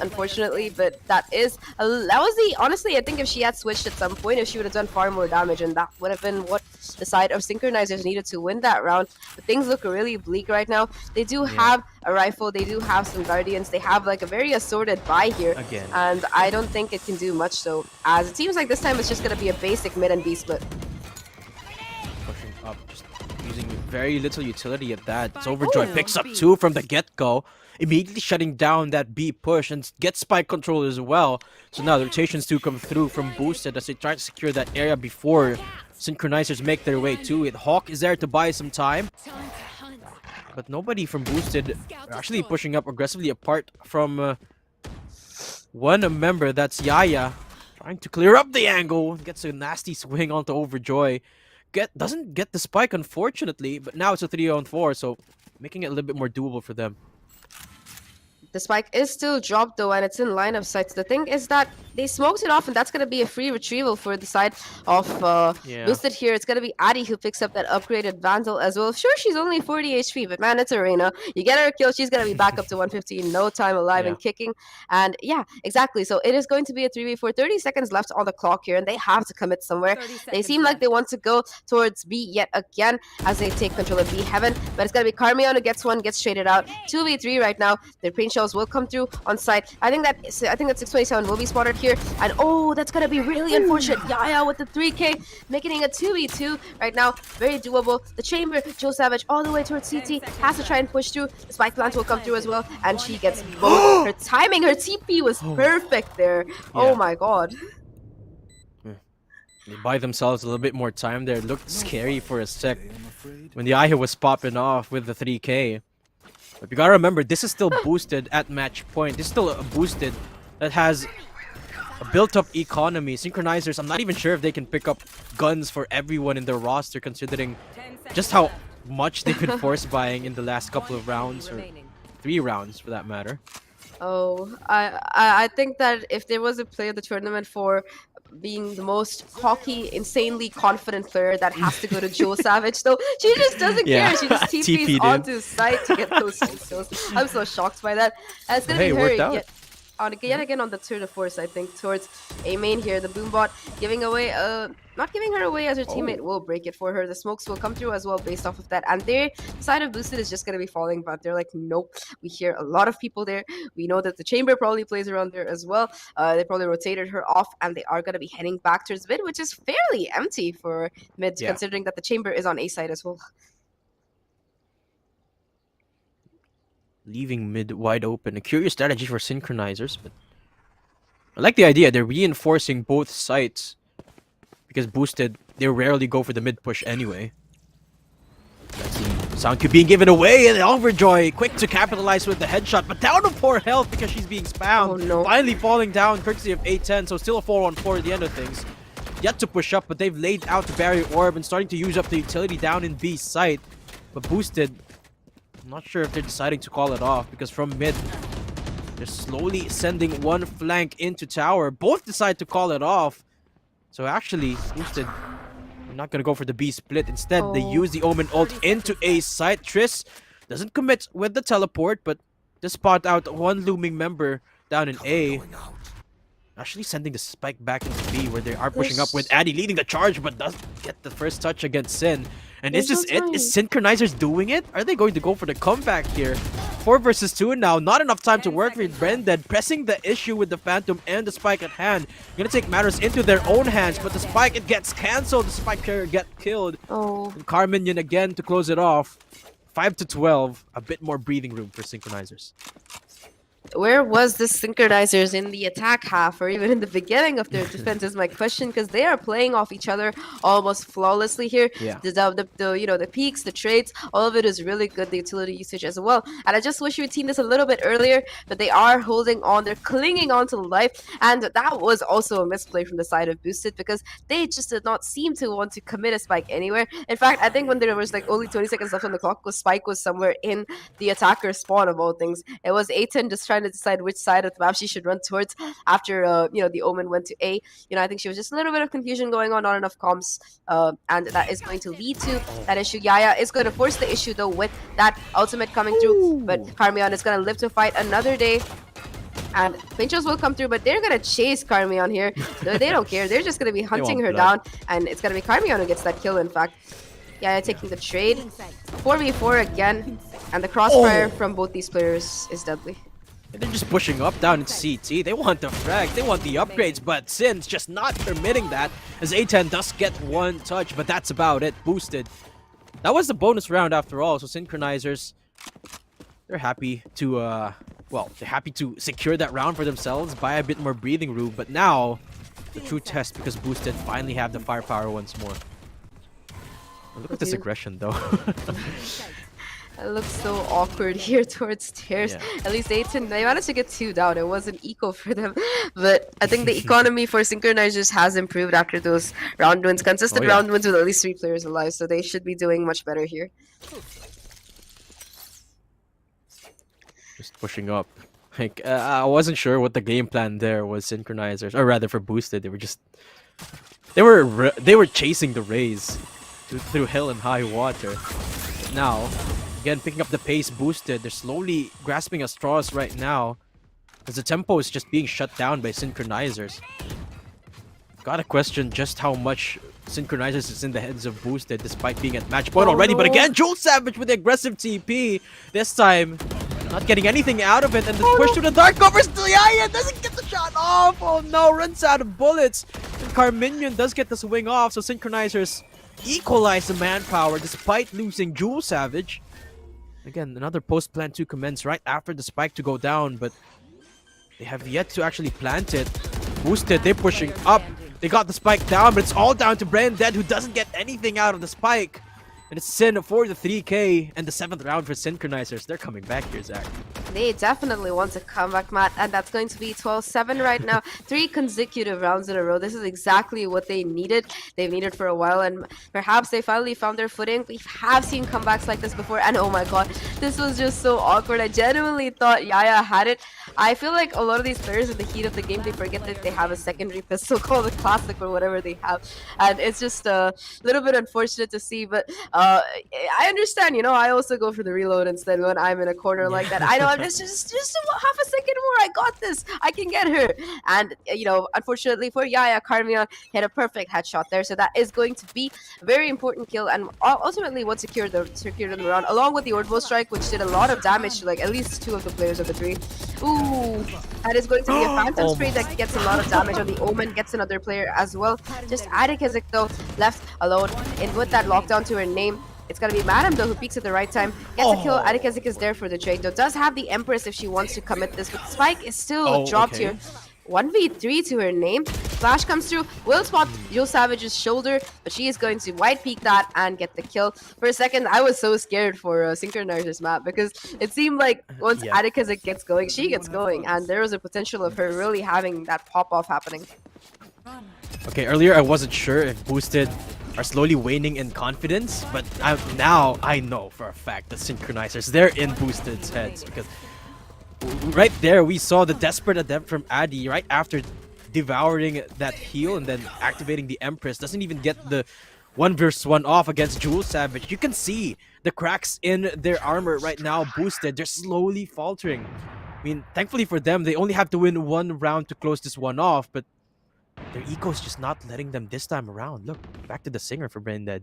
unfortunately. But that was the, honestly, I think if she had switched at some point, if she would have done far more damage, and that would have been what the side of Synchronizers needed to win that round. But things look really bleak right now. They do have a rifle, they do have some Guardians, they have like a very assorted buy here. Again. And I don't think it can do much. So as it seems like this time it's just going to be a basic mid and B split. Pushing up, just using very little utility at that. It's Overjoy picks up 2 from the get-go, immediately shutting down that B push and gets spike control as well. So now the rotations do come through from Boosted as they try to secure that area before Synchronizers make their way to it. Hawk is there to buy some time, but nobody from Boosted are actually pushing up aggressively apart from one member. That's Yaya trying to clear up the angle. Gets a nasty swing onto Overjoy. Doesn't get the spike, unfortunately, but now it's a 3-on-4, so making it a little bit more doable for them. The spike is still dropped though, and it's in line of sight. So the thing is that they smoked it off, and that's going to be a free retrieval for the side of Boosted here. It's going to be Addy who picks up that upgraded Vandal as well. Sure, she's only 40 HP, but man, it's Arena. You get her a kill, she's going to be back up to 115, no time alive and kicking. And yeah, exactly. So it is going to be a 3v4. 30 seconds left on the clock here, and they have to commit somewhere. They seem like they want to go towards B yet again as they take control of B Heaven, but it's going to be Carmion who gets one, gets traded out. 2v3 right now. Their paint shells will come through on site. I think that 627 will be spotted here, and oh, that's gonna be really unfortunate. Yaya with the 3K, making it a 2v2 right now. Very doable. The chamber, Joe Savage all the way towards CT, has to try and push through. The spike plant will come through as well, and she gets both. Her timing, her TP was perfect there. Oh my god. They buy themselves a little bit more time there. It looked scary for a sec when the Aya was popping off with the 3K. But you gotta remember, this is still Boosted at match point. This is still a Boosted that has a built-up economy. Synchronizers, I'm not even sure if they can pick up guns for everyone in their roster, considering just how much they've been force buying in the last couple of rounds, or 3 rounds for that matter. Oh, I think that if there was a player of the tournament for being the most cocky, insanely confident player, that has to go to Joe Savage. Though she just doesn't care. She just TPs onto site to get those kills. I'm so shocked by that. And it's gonna be her yet again on the turn of force, I think, towards A main here. The Boombot giving away, not giving her away as her teammate will break it for her. The smokes will come through as well based off of that. And their side of Boosted is just going to be falling, but they're like, nope. We hear a lot of people there. We know that the chamber probably plays around there as well. They probably rotated her off, and they are going to be heading back towards mid, which is fairly empty for mid, considering that the chamber is on A side as well. Leaving mid wide open. A curious strategy for Synchronizers, but I like the idea. They're reinforcing both sites because Boosted, they rarely go for the mid push anyway. Let's see. Soundcube being given away, and Overjoy quick to capitalize with the headshot, but down to 4 health because she's being spammed. Oh, no. Finally falling down courtesy of A10, so still a 4-on-4 at the end of things. Yet to push up, but they've laid out the barrier orb and starting to use up the utility down in B site. But Boosted, I'm not sure if they're deciding to call it off, because from mid, they're slowly sending one flank into tower. Both decide to call it off. So actually, Boosted, I'm not going to go for the B split. Instead, they use the Omen ult into A site. Triss doesn't commit with the teleport, but to spot out one looming member down in A. Actually sending the spike back into B, where they are pushing up with Addy leading the charge, but doesn't get the first touch against Sin. And is this it? Is Synchronizers doing it? Are they going to go for the comeback here? 4 versus 2 now. Not enough time to work with Brendan. Pressing the issue with the Phantom and the spike at hand. Gonna take matters into their own hands, but the spike, it gets cancelled. The spike carrier get killed. And Carminion again to close it off. 5-12. A bit more breathing room for Synchronizers. where was the Synchronizers in the attack half or even in the beginning of their defense is my question, because they are playing off each other almost flawlessly here. Yeah. The peaks, the trades, all of it is really good, the utility usage as well. And I just wish we had seen this a little bit earlier, but they are holding on, they're clinging on to life, and that was also a misplay from the side of Boosted, because they just did not seem to want to commit a spike anywhere. In fact, I think when there was like only 20 seconds left on the clock, the spike was somewhere in the attacker spawn of all things. It was A10 just trying to decide which side of the map she should run towards after the Omen went to A. I think she was just a little bit of confusion going on, not enough comms, and that is going to lead to that issue. Yaya is going to force the issue though with that ultimate coming through, but Carmion is going to live to fight another day. And Pinchos will come through, but they're going to chase Carmion here. They don't care. They're just going to be hunting her down, and it's going to be Carmion who gets that kill, in fact. Yaya taking the trade. 4v4 again, and the crossfire from both these players is deadly. They're just pushing up down in CT. They want the frag, they want the upgrades, but Sin's just not permitting that, as A10 does get one touch, but that's about it. Boosted. That was the bonus round after all, so Synchronizers, they're happy to they're happy to secure that round for themselves, buy a bit more breathing room, but now the true test, because Boosted finally have the firepower once more. Look at this aggression though. It looks so awkward here towards stairs. Yeah. At least A10, they managed to get 2 down. It wasn't eco for them. But I think the economy for Synchronizers has improved after those round wins. Consistent round wins with at least 3 players alive. So they should be doing much better here. Just pushing up. Like, I wasn't sure what the game plan there was, Synchronizers. Or rather for Boosted. They were just... They were chasing the Rays through hell and high water. But now... Again, picking up the pace. Boosted. They're slowly grasping at straws right now, as the tempo is just being shut down by Synchronizers. Gotta question just how much Synchronizers is in the heads of Boosted, despite being at match point already. But again, Jules Savage with the aggressive TP. This time, not getting anything out of it. And the push to the dark covers the Yaya. Doesn't get the shot off. Oh no, runs out of bullets. And Carminion does get the swing off. So Synchronizers equalize the manpower despite losing Jules Savage. Again, another post plan to commence right after the spike to go down, but they have yet to actually plant it. Boosted, they're pushing up. They got the spike down, but it's all down to Branded, who doesn't get anything out of the spike. And it's Sin for the 3K and the 7th round for Synchronizers. They're coming back here, Zach. They definitely want to come back, Matt, and that's going to be 12-7 right now. 3 consecutive rounds in a row. This is exactly what they needed. They've needed for a while, and perhaps they finally found their footing. We have seen comebacks like this before, and oh my god, this was just so awkward. I genuinely thought Yaya had it. I feel like a lot of these players in the heat of the game, they forget that they have a secondary pistol called a classic or whatever they have, and it's just a little bit unfortunate to see, but I understand, I also go for the reload instead when I'm in a corner like that. I know I'm just half a second more. I got this. I can get her. And, unfortunately for Yaya, Carmion hit a perfect headshot there. So that is going to be a very important kill. And ultimately what secured them around, along with the Orbital Strike, which did a lot of damage to like at least 2 of the players of the 3. Ooh, that is going to be a Phantom Spray that gets a lot of damage on the Omen, gets another player as well. Just Adikazik though, left alone with that lockdown to her name. It's gonna be Mattdadum though, who peeks at the right time. Gets a kill. Adikazik is there for the trade though. Does have the Empress if she wants to commit this, but Spike is still dropped here. 1v3 to her name. Flash comes through, will spot Jules Savage's shoulder, but she is going to wide peek that and get the kill. For a second, I was so scared for Synchronizers map, because it seemed like once Adikazik gets going, she gets going, and there was a potential of her really having that pop-off happening. Okay, earlier I wasn't sure if Boosted are slowly waning in confidence, but now I know for a fact that Synchronizers, they're in Boosted's heads, because right there we saw the desperate attempt from Addy right after devouring that heal and then activating the Empress. Doesn't even get the 1v1 off against Jules Savage. You can see the cracks in their armor right now. Boosted, they're slowly faltering. I mean, thankfully for them, they only have to win 1 round to close this one off, but their eco's just not letting them this time around. Look, back to the singer for Branded.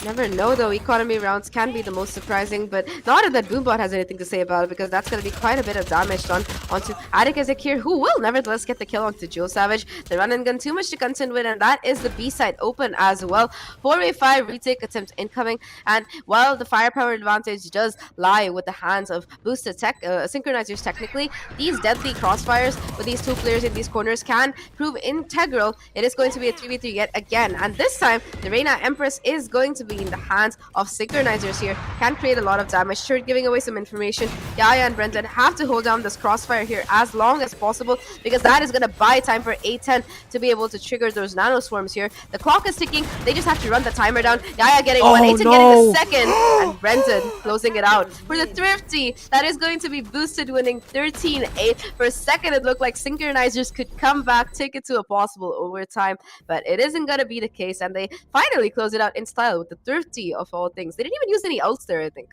Never know though, economy rounds can be the most surprising, but not that Boombot has anything to say about it because that's going to be quite a bit of damage done onto Attic Ezekir, who will nevertheless get the kill onto Joe Savage. The run and gun too much to contend with, and that is the B side open as well. 4v5 retake attempt incoming, and while the firepower advantage does lie with the hands of boosted tech synchronizers, technically these deadly crossfires with these two players in these corners can prove integral. It is going to be a 3v3 yet again, and this time the Reina Empress is going to be in the hands of synchronizers here. Can create a lot of damage. Sure, giving away some information. Yaya and Brendan have to hold down this crossfire here as long as possible because that is going to buy time for A10 to be able to trigger those nano swarms here. The clock is ticking. They just have to run the timer down. Yaya getting one, A10 getting the second, and Brendan closing it out. For the Thrifty, that is going to be boosted, winning 13-8. For a second, it looked like synchronizers could come back, take it to a possible overtime, but it isn't going to be the case, and they finally close it out in style with the Thrifty of all things. They didn't even use any ults there, I think.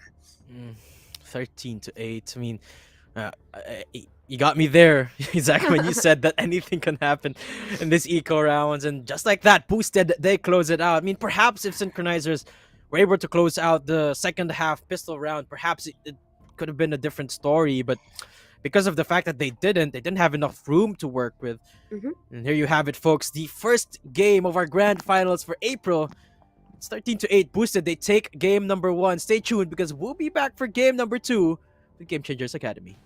13-8. I mean, you got me there, Zach, when you said that anything can happen in this eco rounds, and just like that, boosted, they close it out. I mean, perhaps if synchronizers were able to close out the second half pistol round, perhaps it could have been a different story, but because of the fact that they didn't have enough room to work with. And here you have it, folks, the first game of our grand finals for April. It's 13-8 boosted. They take game number 1. Stay tuned because we'll be back for game number 2 with Game Changers Academy.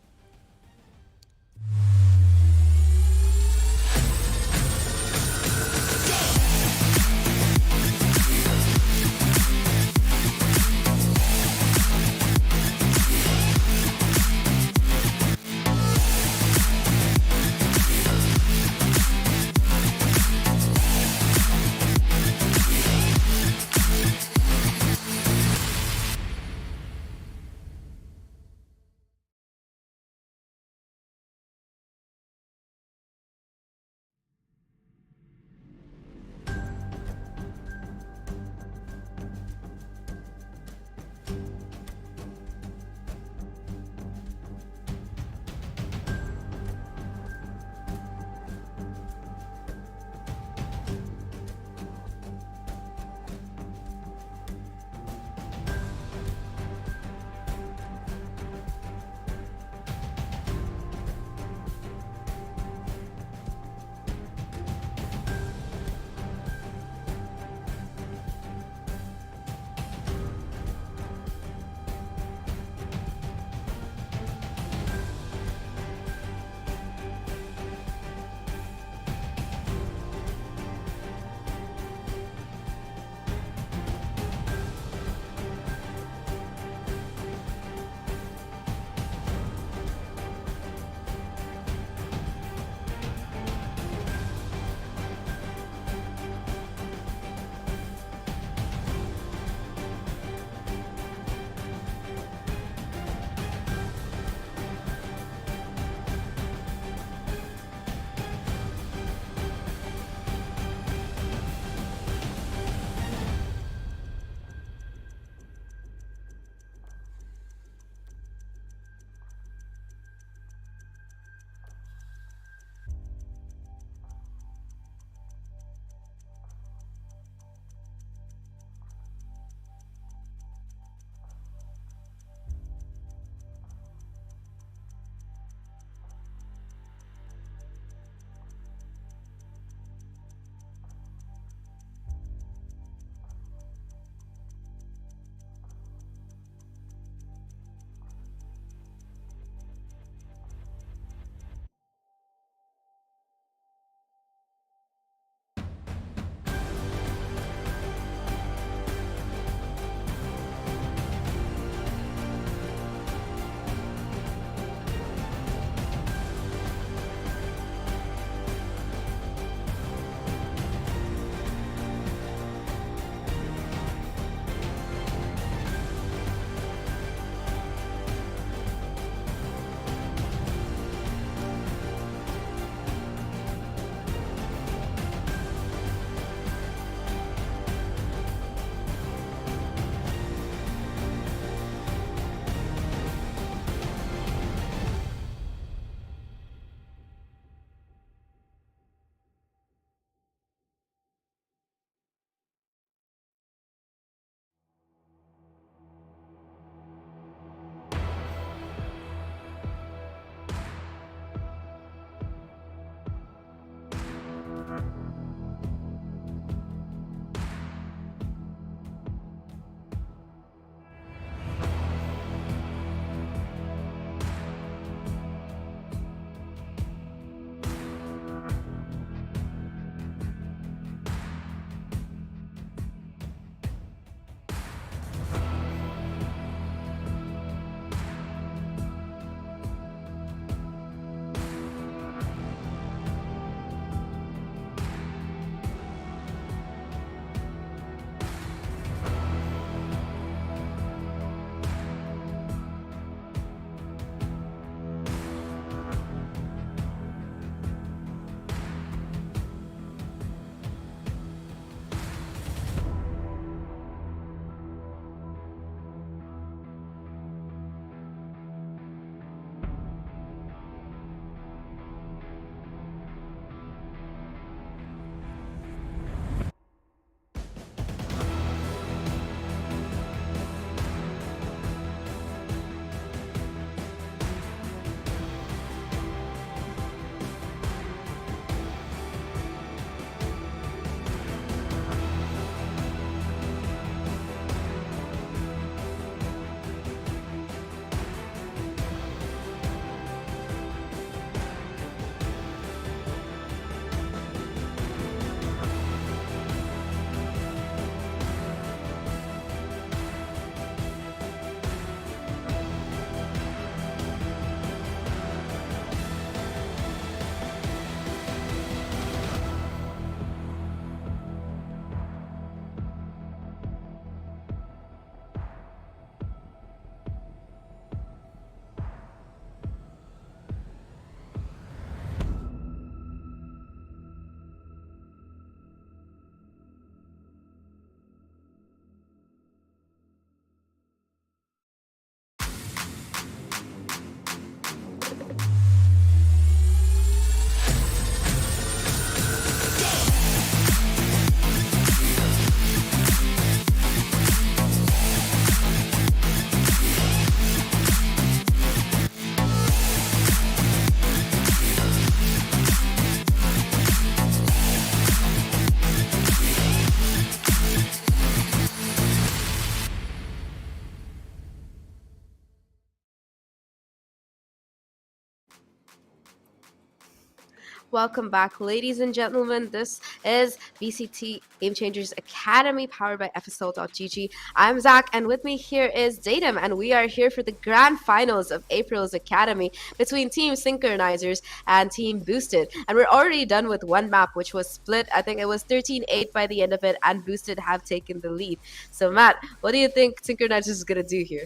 Welcome back, ladies and gentlemen. This is VCT Game Changers Academy, powered by FSL.gg. I'm Zach, and with me here is Datum, and we are here for the grand finals of April's Academy between Team Synchronizers and Team Boosted. And we're already done with one map, which was split. I think it was 13-8 by the end of it, and Boosted have taken the lead. So, Matt, what do you think Synchronizers is going to do here?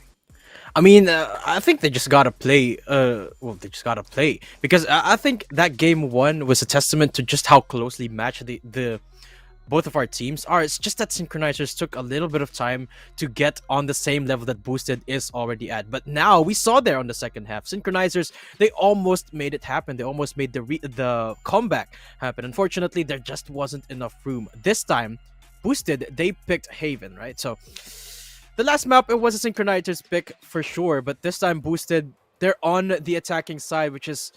I mean, I think they just gotta play. They just gotta play because I think that game one was a testament to just how closely matched the both of our teams are. It's just that Synchronizers took a little bit of time to get on the same level that Boosted is already at. But now we saw there on the second half, Synchronizers, they almost made it happen. They almost made the comeback happen. Unfortunately, there just wasn't enough room. This time, Boosted, they picked Haven, right? So the last map, it was a Synchronizers pick for sure, but this time Boosted, they're on the attacking side, which is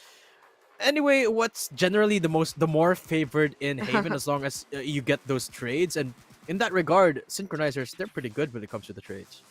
anyway what's generally the more favored in Haven as long as you get those trades. And in that regard, Synchronizers, they're pretty good when it comes to the trades.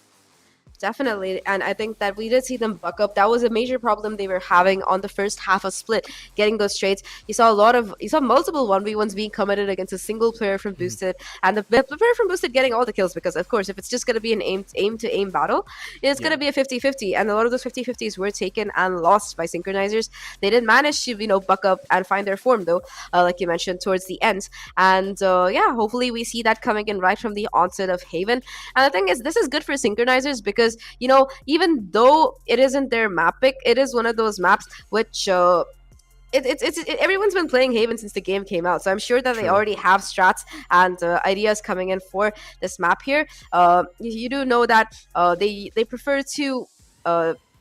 Definitely, and I think that we did see them buck up. That was a major problem they were having on the first half of Split, getting those trades. You saw multiple 1v1s being committed against a single player from Boosted, and the player from Boosted getting all the kills, because of course, if it's just going to be an aim-to-aim battle, it's going to be a 50-50, and a lot of those 50-50s were taken and lost by Synchronizers. They did manage to, buck up and find their form, though, like you mentioned, towards the end. And yeah, hopefully we see that coming in right from the onset of Haven. And the thing is, this is good for Synchronizers because even though it isn't their map pick, it is one of those maps which everyone's been playing Haven since the game came out, so I'm sure that they already have strats and ideas coming in for this map here. You do know that they prefer to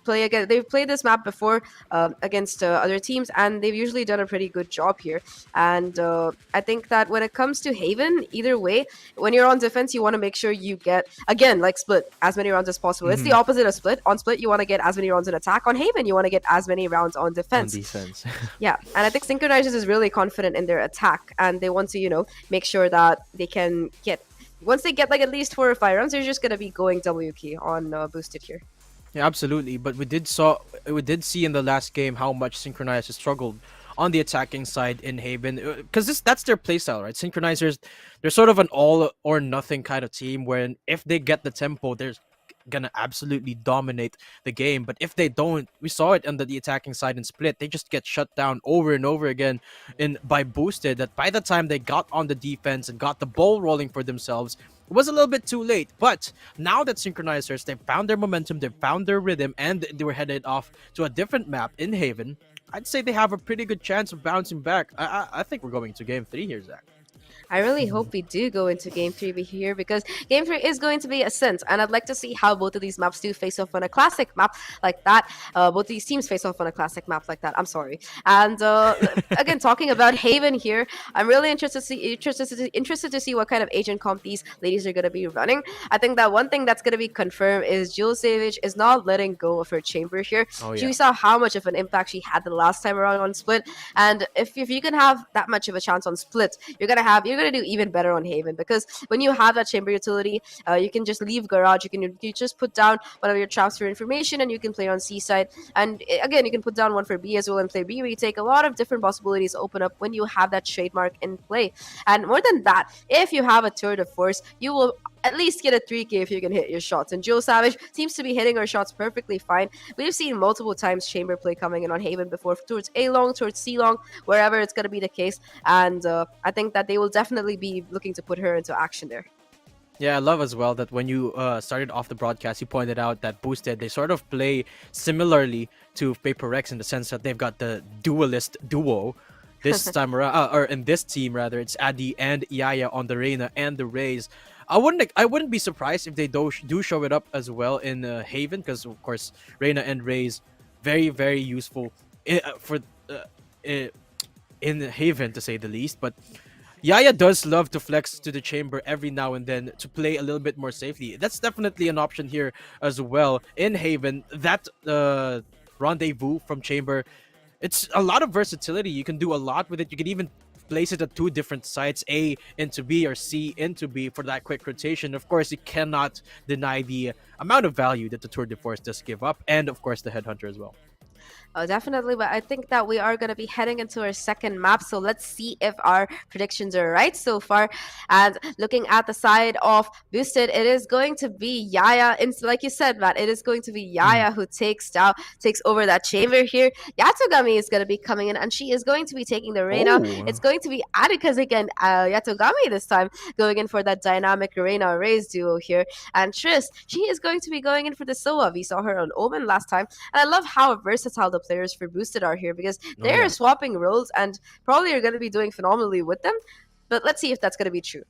play again. They've played this map before against other teams, and they've usually done a pretty good job here. And I think that when it comes to Haven, either way, when you're on defense, you want to make sure you get, again, like Split, as many rounds as possible. It's the opposite of Split. On Split, you want to get as many rounds in attack. On Haven, you want to get as many rounds on defense. Yeah, and I think Synchronizers is really confident in their attack, and they want to, make sure that they can get, once they get like at least 4 or 5 rounds, they're just going to be going W key on Boosted here. Yeah, absolutely. But we did see in the last game how much Synchronizers struggled on the attacking side in Haven, because that's their playstyle, right? Synchronizers, they're sort of an all or nothing kind of team where if they get the tempo, they're gonna absolutely dominate the game. But if they don't, we saw it under the attacking side in Split, they just get shut down over and over again by Boosted, that by the time they got on the defense and got the ball rolling for themselves, it was a little bit too late. But now that Synchronizers, they found their momentum, they found their rhythm, and they were headed off to a different map in Haven, I'd say they have a pretty good chance of bouncing back. I think we're going to game 3 here, Zach. I really hope we do go into Game 3 here, because Game 3 is going to be Ascent, and I'd like to see how both of these maps do face off on a classic map like that. Both these teams face off on a classic map like that. I'm sorry. And again, talking about Haven here, I'm really interested to see what kind of agent comp these ladies are going to be running. I think that one thing that's going to be confirmed is Jules Savage is not letting go of her chamber here. Oh, yeah. We saw how much of an impact she had the last time around on Split, and if you can have that much of a chance on Split, you're going to do even better on Haven, because when you have that chamber utility, you can just leave Garage, you just put down one of your traps for information, and you can play on C side. And again, you can put down one for B as well and play B retake. A lot of different possibilities open up when you have that trademark in play. And more than that, if you have a turret of force, you will at least get a 3k if you can hit your shots. And Jill Savage seems to be hitting her shots perfectly fine. We've seen multiple times chamber play coming in on Haven before, towards A long, towards C long, wherever it's going to be the case. And I think that they will definitely be looking to put her into action there. Yeah, I love as well that when you started off the broadcast, you pointed out that Boosted, they sort of play similarly to Paper Rex in the sense that they've got the duelist duo. This time around, or in this team rather, it's Addy and Yaya on the Reyna and the Raze. I wouldn't be surprised if they do show it up as well in Haven, because of course Reyna and Raze, very very useful in Haven, to say the least. But Yaya does love to flex to the chamber every now and then to play a little bit more safely. That's definitely an option here as well in Haven. That rendezvous from chamber, it's a lot of versatility. You can do a lot with it. You can even place it at 2 different sites, A into B or C into B, for that quick rotation. Of course, you cannot deny the amount of value that the Tour de Force does give up, and of course the Headhunter as well. Oh, definitely. But I think that we are going to be heading into our second map. So let's see if our predictions are right so far. And looking at the side of Boosted, it is going to be Yaya. Like you said, Matt, it is going to be Yaya who takes over that chamber here. Yatogami is going to be coming in, and she is going to be taking the Reina. Oh. It's going to be Atticus again, Yatogami this time, going in for that dynamic Reina Raze duo here. And Triss, she is going to be going in for the Soa. We saw her on Omen last time. And I love how versatile the players for Boosted are here, because they're yeah. swapping roles and probably are going to be doing phenomenally with them. But let's see if that's going to be true.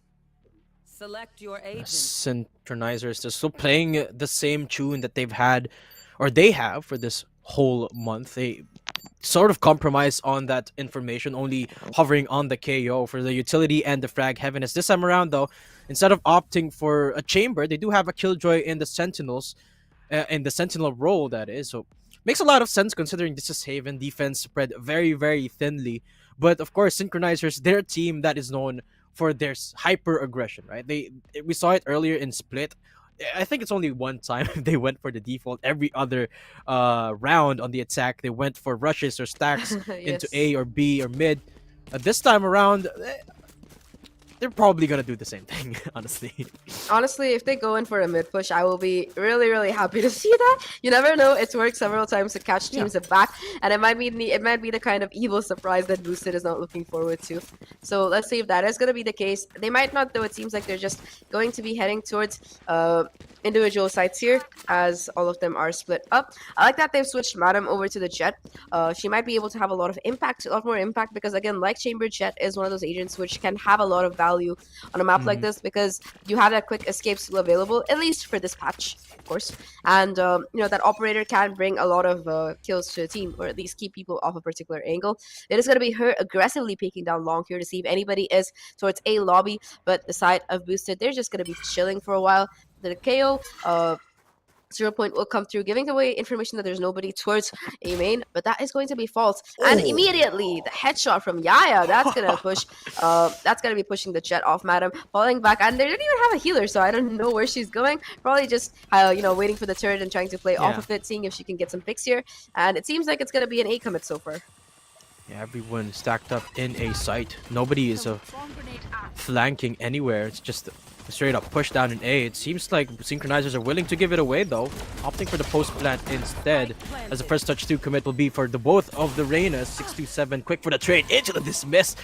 Select your agent. Synchronizers, they're still playing the same tune that they've had, or they have, for this whole month. They sort of compromise on that information, only hovering on the KO for the utility and the frag heaviness. This time around, though, instead of opting for a chamber, they do have a Killjoy in the Sentinels, in the Sentinel role, that is. So makes a lot of sense considering this is Haven. Defense spread very, very thinly. But of course, Synchronizers, they're a team that is known for their hyper aggression, right? We saw it earlier in Split. I think it's only one time they went for the default. Every other round on the attack, they went for rushes or stacks into A or B or mid. This time around, they're probably gonna do the same thing, honestly. Honestly, if they go in for a mid push, I will be really, really happy to see that. You never know; it's worked several times to catch teams at back, and it might be the kind of evil surprise that Boosted is not looking forward to. So let's see if that is going to be the case. They might not, though. It seems like they're just going to be heading towards individual sites here, as all of them are split up. I like that they've switched Mattdadum over to the Jet. She might be able to have a lot more impact, because again, like Chamber, Jet is one of those agents which can have a lot of value on a map like this, because you have that quick escape still available, at least for this patch, of course. And that operator can bring a lot of kills to the team, or at least keep people off a particular angle. It is going to be her aggressively peeking down long here to see if anybody is towards A lobby, but the side of Boosted, they're just going to be chilling for a while. The KO 0 point will come through, giving away information that there's nobody towards A main, but that is going to be false. And immediately the headshot from Yaya, that's gonna push. That's gonna be pushing the Jet off Mattdadum, falling back, and they didn't even have a healer, so I don't know where she's going. Probably just waiting for the turret and trying to play off of it, seeing if she can get some picks here. And it seems like it's gonna be an A commit so far. Yeah, everyone stacked up in a site. Nobody is flanking anywhere. It's just a straight up push down in A. It seems like Synchronizers are willing to give it away, though, opting for the post plant instead, as the first touch 2 commit will be for the both of the Reynas. 627 quick for the trade into the dismiss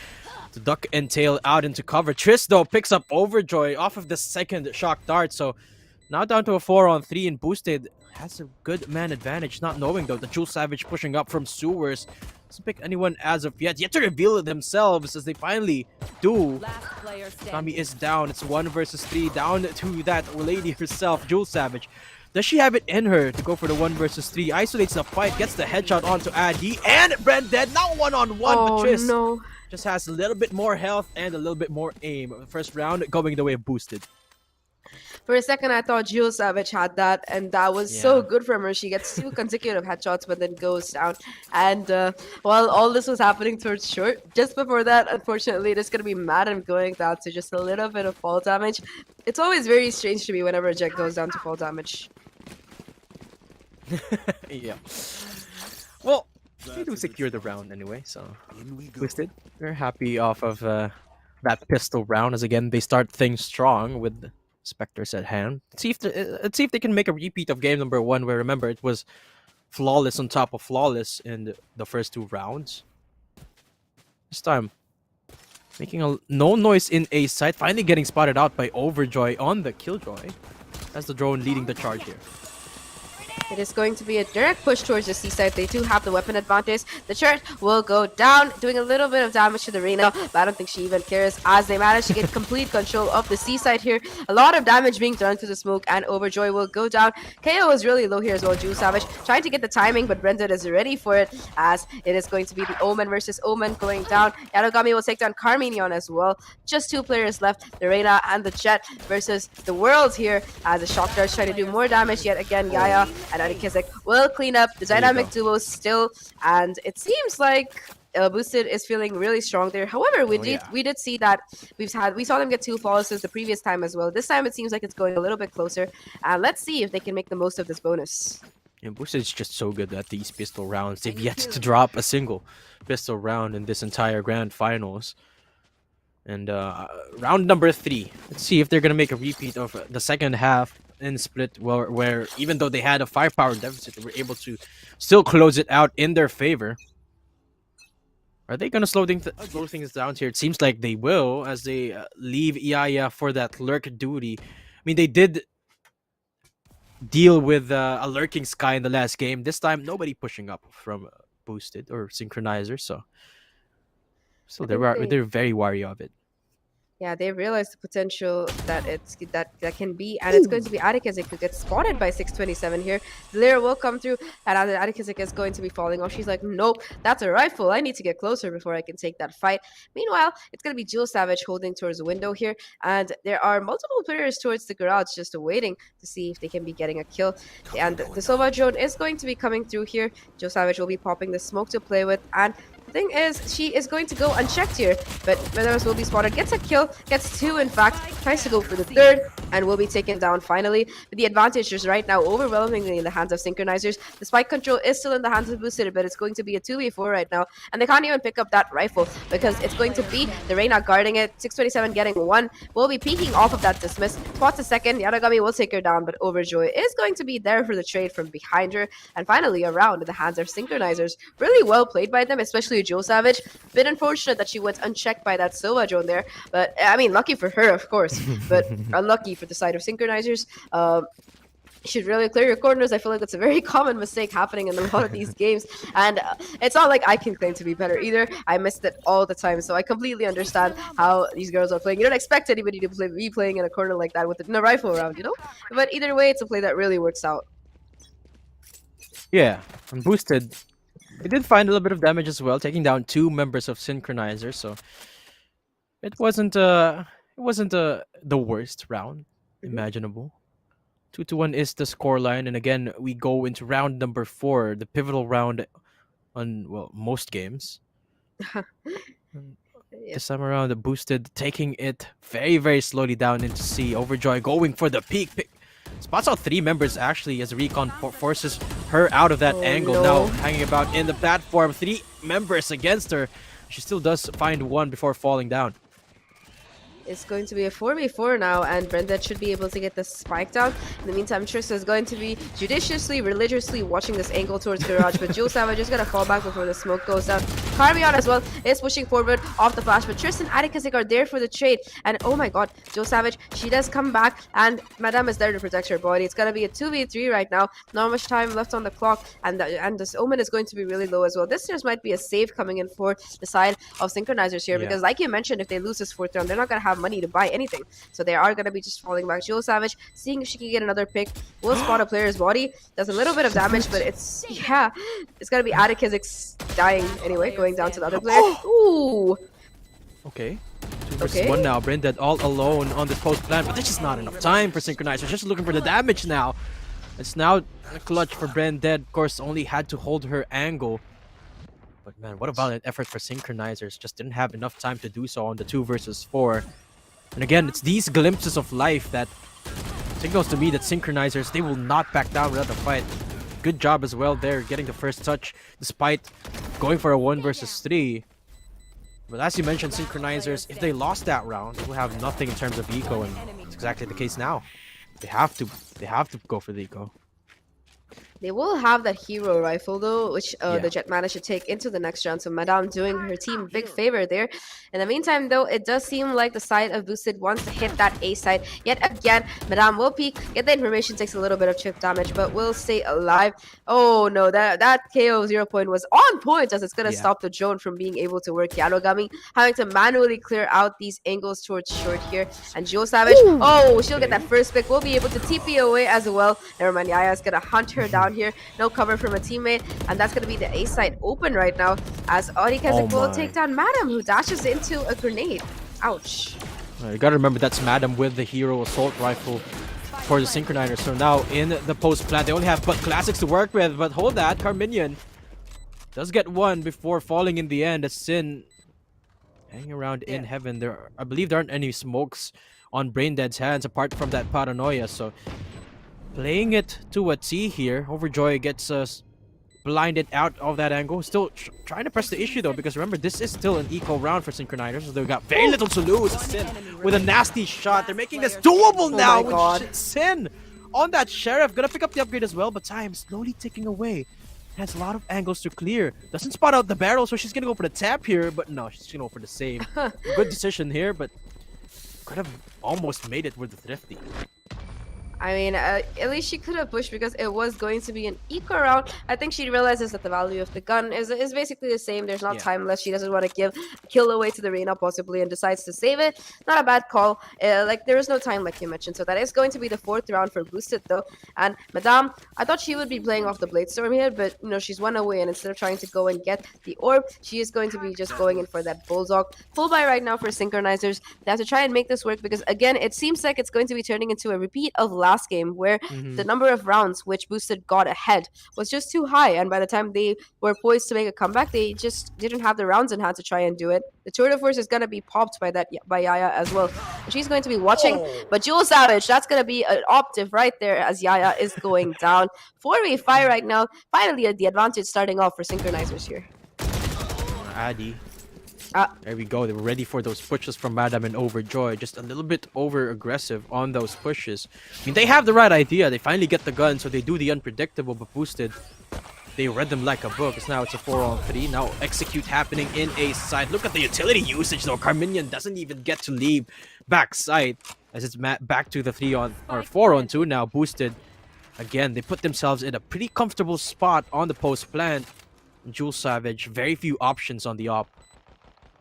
to duck and tail out into cover. Triss, though, picks up Overjoy off of the second shock dart, so now down to a 4-on-3 and Boosted has a good man advantage, not knowing, though, the Jewel Savage pushing up from sewers. Doesn't pick anyone as of yet to reveal it themselves, as they finally do. Tommy is down. It's 1 versus 3, down to that lady herself, Jewel Savage. Does she have it in her to go for the 1 versus 3? Isolates the fight, gets the headshot onto Addy, and Brent dead. Now 1-on-1, but Triss just has a little bit more health and a little bit more aim. The first round going the way of Boosted. For a second, I thought Jewel Savage had that, and that was so good from her. She gets 2 consecutive headshots, but then goes down. And while all this was happening towards short, just before that, unfortunately, it is going to be Mattdadum going down to just a little bit of fall damage. It's always very strange to me whenever a Jet goes down to fall damage. Yeah. Well, they do secure the round anyway, so Boosted, they're happy off of that pistol round, as again, they start things strong with Spectres at hand. Let's see if they can make a repeat of game number 1, where, remember, it was flawless on top of flawless in the first 2 rounds. This time, making no noise in A site, finally getting spotted out by Overjoy on the Killjoy. That's the drone leading the charge here. It is going to be a direct push towards the C side. They do have the weapon advantage. The turret will go down, doing a little bit of damage to the Reyna, but I don't think she even cares, as they manage to get complete control of the C side here. A lot of damage being done to the smoke, and Overjoy will go down. KO is really low here as well. Jewel Savage trying to get the timing, but Brendan is ready for it, as it is going to be the Omen versus Omen going down. Yatogami will take down Carminion as well. Just 2 players left, the Reyna and the Jet versus the World here, as the shock darts trying to do more damage yet again. Yaya and Adikizek will clean up the dynamic duo still, and it seems like Boosted is feeling really strong there. However, we did see that we saw them get 2 flawlesses the previous time as well. This time it seems like it's going a little bit closer, and let's see if they can make the most of this bonus. And Boosted is just so good at these pistol rounds. They've yet to drop a single pistol round in this entire grand finals. And round number 3. Let's see if they're gonna make a repeat of the second half in split, where even though they had a firepower deficit, they were able to still close it out in their favor. Are they gonna slow things down here? It seems like they will, as they leave Iaya for that lurk duty. I mean, they did deal with a lurking Sky in the last game. This time, nobody pushing up from Boosted or Synchronizer, so they're very wary of it. Yeah, they realize the potential that that can be, and it's going to be Adikazik who gets spotted by 627 here. The Lyra will come through, and Adikazik is going to be falling off. She's like, nope, that's a rifle. I need to get closer before I can take that fight. Meanwhile, it's going to be Jewel Savage holding towards the window here, and there are multiple players towards the garage just waiting to see if they can be getting a kill. And the Sova drone is going to be coming through here. Jewel Savage will be popping the smoke to play with, and thing is, she is going to go unchecked here, but Mattdadum will be spotted, gets a kill, gets 2 in fact, tries to go for the 3rd, and will be taken down finally. But the advantage is right now overwhelmingly in the hands of Synchronizers. The spike control is still in the hands of Boosted, but it's going to be a 2v4 right now, and they can't even pick up that rifle because it's going to be the Reyna guarding it. 627 getting 1, will be peeking off of that dismiss, spots a second, Yaragami will take her down, but Overjoy is going to be there for the trade from behind her, and finally a round in the hands of Synchronizers. Really well played by them, especially Joe Savage. Bit unfortunate that she went unchecked by that Sova drone there, but I mean, lucky for her, of course, but unlucky for the side of Synchronizers. You should really clear your corners. I feel like that's a very common mistake happening in a lot of these games, and it's not like I can claim to be better either. I missed it all the time, so I completely understand how these girls are playing. You don't expect anybody to be playing in a corner like that with a rifle around, you know? But either way, it's a play that really works out. Yeah, and Boosted, they did find a little bit of damage as well, taking down 2 members of Synchronizer, so it wasn't the worst round imaginable. 2-1 is the scoreline, and again we go into round number 4, the pivotal round on most games. This time around, the Boosted taking it very, very slowly down into C. Overjoy going for the peak. Spots out 3 members actually as Recon forces her out of that angle. No. Now hanging about in the platform. 3 members against her. She still does find 1 before falling down. It's going to be a 4v4 now, and Brenda should be able to get the spike down. In the meantime, Trista is going to be judiciously, religiously watching this angle towards Garage, but Jewel Savage is going to fall back before the smoke goes down. Carmion as well is pushing forward off the flash, but Tristan and Adikazik are there for the trade, and oh my god, Jewel Savage, she does come back, and Mattdadum is there to protect her body. It's going to be a 2v3 right now, not much time left on the clock, and this Omen is going to be really low as well. This just might be a save coming in for the side of Synchronizers here, because like you mentioned, if they lose this 4th round, they're not going to have money to buy anything, so they are going to be just falling back. Jewel Savage seeing if she can get another pick, will spot a player's body, does a little bit of damage, but it's going to be Adikazik dying anyway, going down to the other player. Ooh, Okay, 2 versus 1 now. Brenda all alone on this post plan, but there's just not enough time for Synchronizer. Just looking for the damage now. It's now a clutch for Brenda. Of course, only had to hold her angle. But man, what a valiant effort for Synchronizers. Just didn't have enough time to do so on the 2 versus 4. And again, it's these glimpses of life that signals to me that Synchronizers, they will not back down without a fight. Good job as well there, getting the first touch despite going for a 1 versus 3. But as you mentioned, Synchronizers, if they lost that round, they will have nothing in terms of eco, and it's exactly the case now. They have to go for the eco. they will have that hero rifle though, which the Jet managed to take into the next round. So Mattdadum doing her team a big favor there. In the meantime though, it does seem like the side of Boosted wants to hit that A side. Yet again, Mattdadum will peek, get the information, takes a little bit of chip damage, but will stay alive. Oh no, that KO 0 point was on point, as it's going to stop the drone from being able to work. Yarogami having to manually clear out these angles towards short here. And Joe Savage, she'll get that first pick. We'll be able to TP away as well. Never mind, Yaya is going to hunt her down here. No cover from a teammate. And that's going to be the A side open right now, as Honeyglazee will take down Mattdadum, who dashes into a grenade. Ouch. You gotta remember that's Mattdadum with the hero assault rifle for the Synchronizer. So now in the post plant, they only have but classics to work with. But hold that, Carminion does get one before falling in the end. As Sin hanging around in heaven. I believe there aren't any smokes on Braindead's hands apart from that paranoia. So playing it to a T here. Overjoy gets blinded out of that angle. Still trying to press the issue though, because remember, this is still an eco round for Synchronizers. So they've got very little to lose. Sin with a nasty shot. They're making this doable now. my God. With Sin on that Sheriff. Gonna pick up the upgrade as well, but time slowly ticking away. Has a lot of angles to clear. Doesn't spot out the barrel, so she's gonna go for the tap here, but no, she's gonna go for the save. Good decision here, but could have almost made it with the Thrifty. I mean, at least she could have pushed because it was going to be an eco round. I think she realizes that the value of the gun is basically the same. There's not time left. She doesn't want to give kill away to the Reyna possibly and decides to save it. Not a bad call. Like, there is no time like you mentioned. So that is going to be the 4th round for Boosted though. And Madame, I thought she would be playing off the Blade Storm here, but you know, she's one away, and instead of trying to go and get the orb, she is going to be just going in for that Bulldog. Full buy right now for Synchronizers. They have to try and make this work because again, it seems like it's going to be turning into a repeat of last game where the number of rounds which Boosted got ahead was just too high, and by the time they were poised to make a comeback, they just didn't have the rounds in hand to try and do it. The tour de force is going to be popped by Yaya as well. She's going to be watching, but Jewel Savage, that's going to be an optive right there as Yaya is going down. 4v5 right now. Finally the advantage starting off for Synchronizers here. Addy. There we go. They were ready for those pushes from Mattdadum and Overjoy. Just a little bit over aggressive on those pushes. I mean, they have the right idea. They finally get the gun, so they do the unpredictable, but Boosted, they read them like a book. Now it's a 4-on-3. Now execute happening in a side. Look at the utility usage though. Carminion doesn't even get to leave backside as it's back to the 4-on-2 now. Boosted. Again, they put themselves in a pretty comfortable spot on the post plant. Jewel Savage, very few options on the op.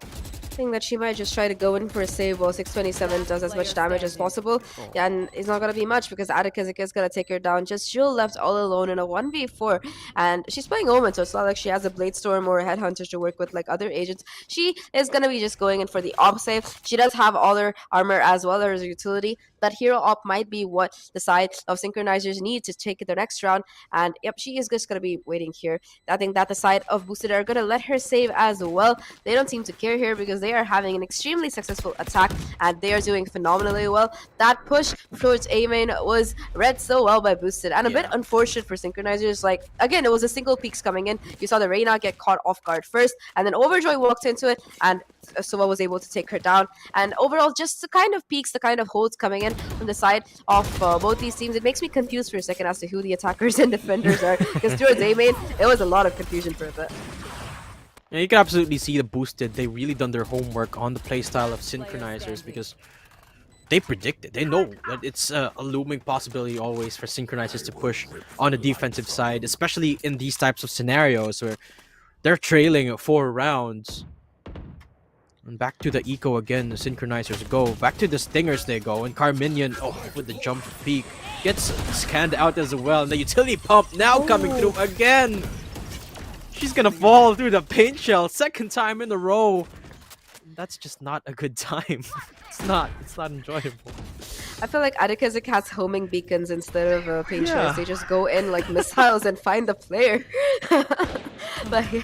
I think that she might just try to go in for a save while 627 does as much damage as possible. Yeah, and it's not going to be much because Adikazika is going to take her down. Just Jewel left all alone in a 1v4. And she's playing Omen, so it's not like she has a Blade Storm or a Headhunter to work with like other agents. She is going to be just going in for the op save. She does have all her armor as well as her utility. That hero op might be what the side of Synchronizers need to take the next round. And yep, she is just going to be waiting here. I think that the side of Boosted are going to let her save as well. They don't seem to care here because they are having an extremely successful attack and they are doing phenomenally well. That push towards A main was read so well by Boosted and a bit unfortunate for Synchronizers. Like, again, it was a single peaks coming in. You saw the Reyna get caught off guard first, and then Overjoy walked into it, and Sova was able to take her down. And overall, just the kind of peaks, the kind of holds coming in from the side of both these teams. It makes me confused for a second as to who the attackers and defenders are, because towards A main, it was a lot of confusion for a bit. Yeah, you can absolutely see the Boosted. They really done their homework on the playstyle of Synchronizers because they predicted. They know that it's a looming possibility always for Synchronizers to push on the defensive side, especially in these types of scenarios where they're trailing 4 rounds. And back to the eco again, the Synchronizers go. Back to the Stingers they go, and Carminion, with the jump peak, gets scanned out as well. And the utility pump now coming through again. She's gonna fall through the paint shell, 2nd time in a row. That's just not a good time. It's not enjoyable. I feel like Adikazik has homing beacons instead of paint shells. They just go in like missiles and find the player. But yeah,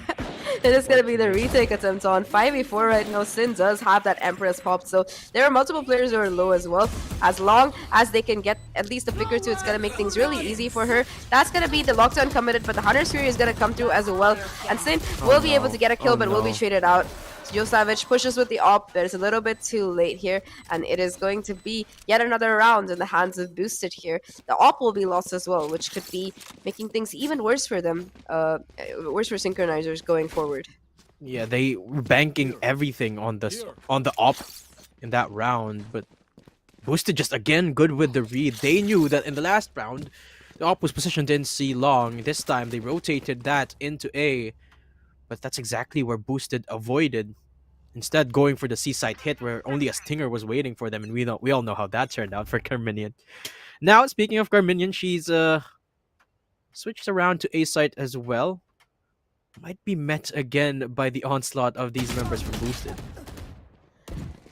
it is going to be the retake attempt on 5v4 right now. Sin does have that Empress popped, so there are multiple players who are low as well. As long as they can get at least a pick or two, it's going to make things really easy for her. That's going to be the lockdown committed, but the Hunter's Fury is going to come through as well. And Sin will be able to get a kill, but will be traded out. Joe Savage pushes with the op, but it's a little bit too late here, and it is going to be yet another round in the hands of Boosted here. The op will be lost as well, which could be making things even worse for them, worse for Synchronizers going forward. Yeah, they were banking everything on the op in that round, but Boosted just again good with the read. They knew that in the last round, the op was positioned in C long. This time they rotated that into A. But that's exactly where Boosted avoided. Instead, going for the C-side hit where only a Stinger was waiting for them. And we all know how that turned out for Carminion. Now, speaking of Carminion, she's switched around to A-side as well. Might be met again by the onslaught of these members from Boosted.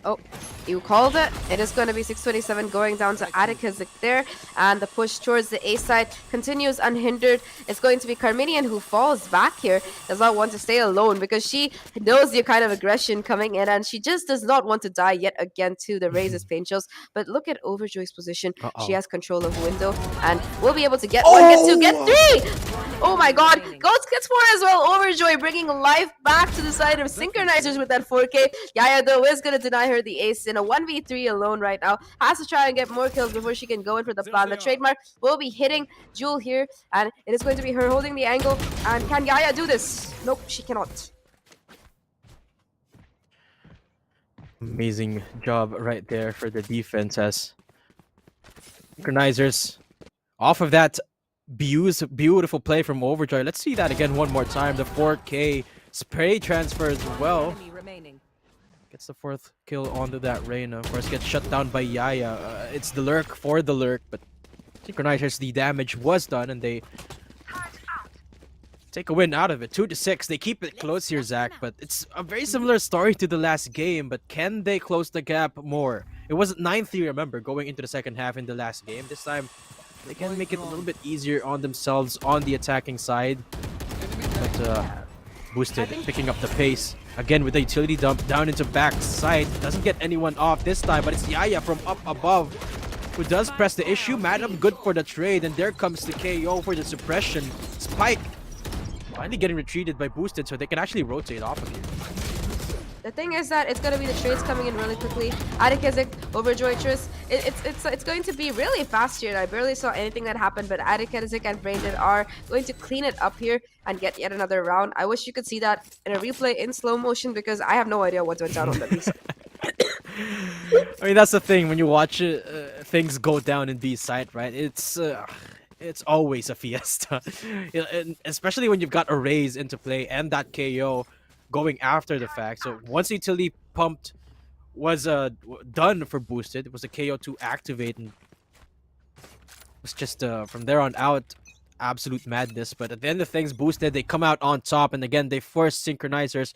Oh, You called it. It is going to be 627 going down to Atticus there. And the push towards the A side continues unhindered. It's going to be Carminian who falls back here. Does not want to stay alone because she knows the kind of aggression coming in. And she just does not want to die yet again to the Razor's Pain Chills. But look at Overjoy's position. She has control of window. And will be able to get one, get two, get three! Oh my god. Gets four as well. Overjoy bringing life back to the side of Synchronizers with that 4K. Yaya though is going to deny her the ace in a 1v3 alone right now. Has to try and get more kills before she can go in for the plan. The trademark will be hitting Jewel here, and it is going to be her holding the angle. And can Yaya do this? Nope, she cannot. Amazing job right there for the defense as Synchronizers off of that beautiful play from Overjoy. Let's see that again one more time. The 4K spray transfer as well. Enemy remaining. Gets the fourth kill onto that Reyna. Of course, gets shut down by Yaya. It's the lurk for the lurk, but Synchronizers, the damage was done, and they take a win out of it. 2-6. They keep it close here, Zach, but it's a very similar story to the last game, but can they close the gap more? It was 9-3, remember, going into the second half in the last game. This time, they can make it a little bit easier on themselves on the attacking side. But Boosted picking up the pace. Again with the utility dump down into backside. Doesn't get anyone off this time, but it's Yaya from up above who does press the issue. Mattdadum good for the trade, and there comes the KO for the suppression. Spike finally getting retreated by Boosted, so they can actually rotate off of here. The thing is that it's going to be the trades coming in really quickly. Atticus, Overjoy, Tris. It's going to be really fast here. I barely saw anything that happened, but Atticus and Brandon are going to clean it up here and get yet another round. I wish you could see that in a replay in slow motion because I have no idea what went down on that reset. I mean, that's the thing when you watch things go down in B side, right? It's always a fiesta, and especially when you've got a raise into play and that KO going after the fact. So once utility pumped was done for Boosted, it was a KO to activate, and it was just from there on out absolute madness. But at the end of things, Boosted, they come out on top, and again they force Synchronizers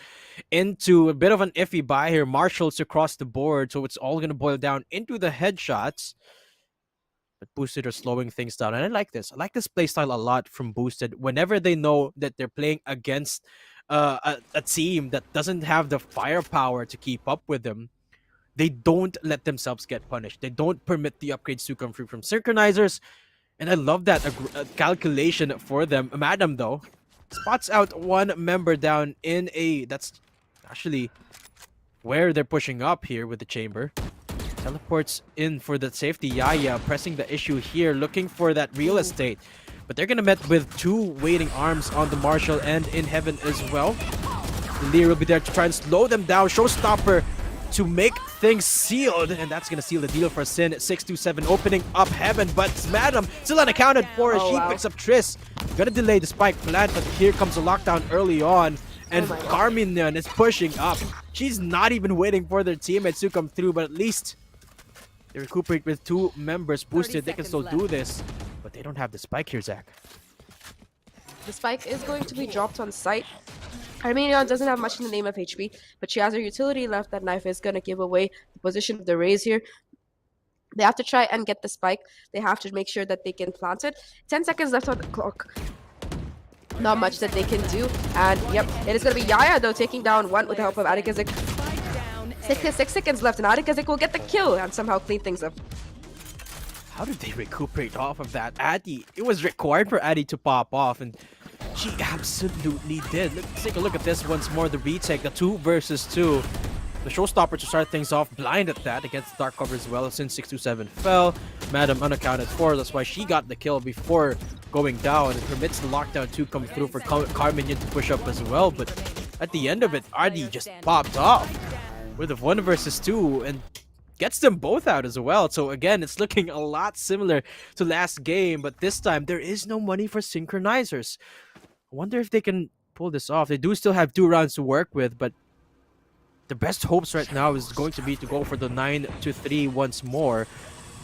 into a bit of an iffy buy here. Marshals across the board, so it's all going to boil down into the headshots. But Boosted are slowing things down, and I like this. I like this playstyle a lot from Boosted. Whenever they know that they're playing against a team that doesn't have the firepower to keep up with them, they don't let themselves get punished. They don't permit the upgrades to come through from Synchronizers, and I love that calculation for them. Mattdadum, though, spots out one member down in A. That's actually where they're pushing up here with the chamber. Teleports in for the safety. Yaya pressing the issue here, looking for that real estate. But they're gonna met with two waiting arms on the Marshal and in Heaven as well. Lear will be there to try and slow them down. Showstopper to make things sealed, and that's gonna seal the deal for Sin. 627 opening up Heaven, but Mattdadum still unaccounted for as she picks up Triss. Gonna delay the spike plant, but here comes a lockdown early on, and Carminian is pushing up. She's not even waiting for their teammates to come through, but at least they recuperate with two members boosted. They can still do this, but they don't have the spike here, Zach. The spike is going to be dropped on site. Armenian doesn't have much in the name of HP, but she has her utility left. That knife is going to give away the position of the raise here. They have to try and get the spike. They have to make sure that they can plant it. 10 seconds left on the clock. Not much that they can do. And yep, it is going to be Yaya though taking down one with the help of Atticus. 6 seconds left, and Atticus will get the kill and somehow clean things up. How did they recuperate off of that? Addy, it was required for Addy to pop off, and she absolutely did. Let's take a look at this once more. The retake, the 2 versus 2. The showstopper to start things off, blind at that against dark cover as well, since 627 fell. Mattdadum unaccounted for, that's why she got the kill before going down. It permits the lockdown to come through for Carminian to push up as well, but at the end of it, Addy just popped off with a 1 versus 2 and gets them both out as well. So again, it's looking a lot similar to last game, but this time there is no money for Synchronizers. I wonder if they can pull this off. They do still have 2 rounds to work with, but the best hopes right now is going to be to go for the 9-3 once more.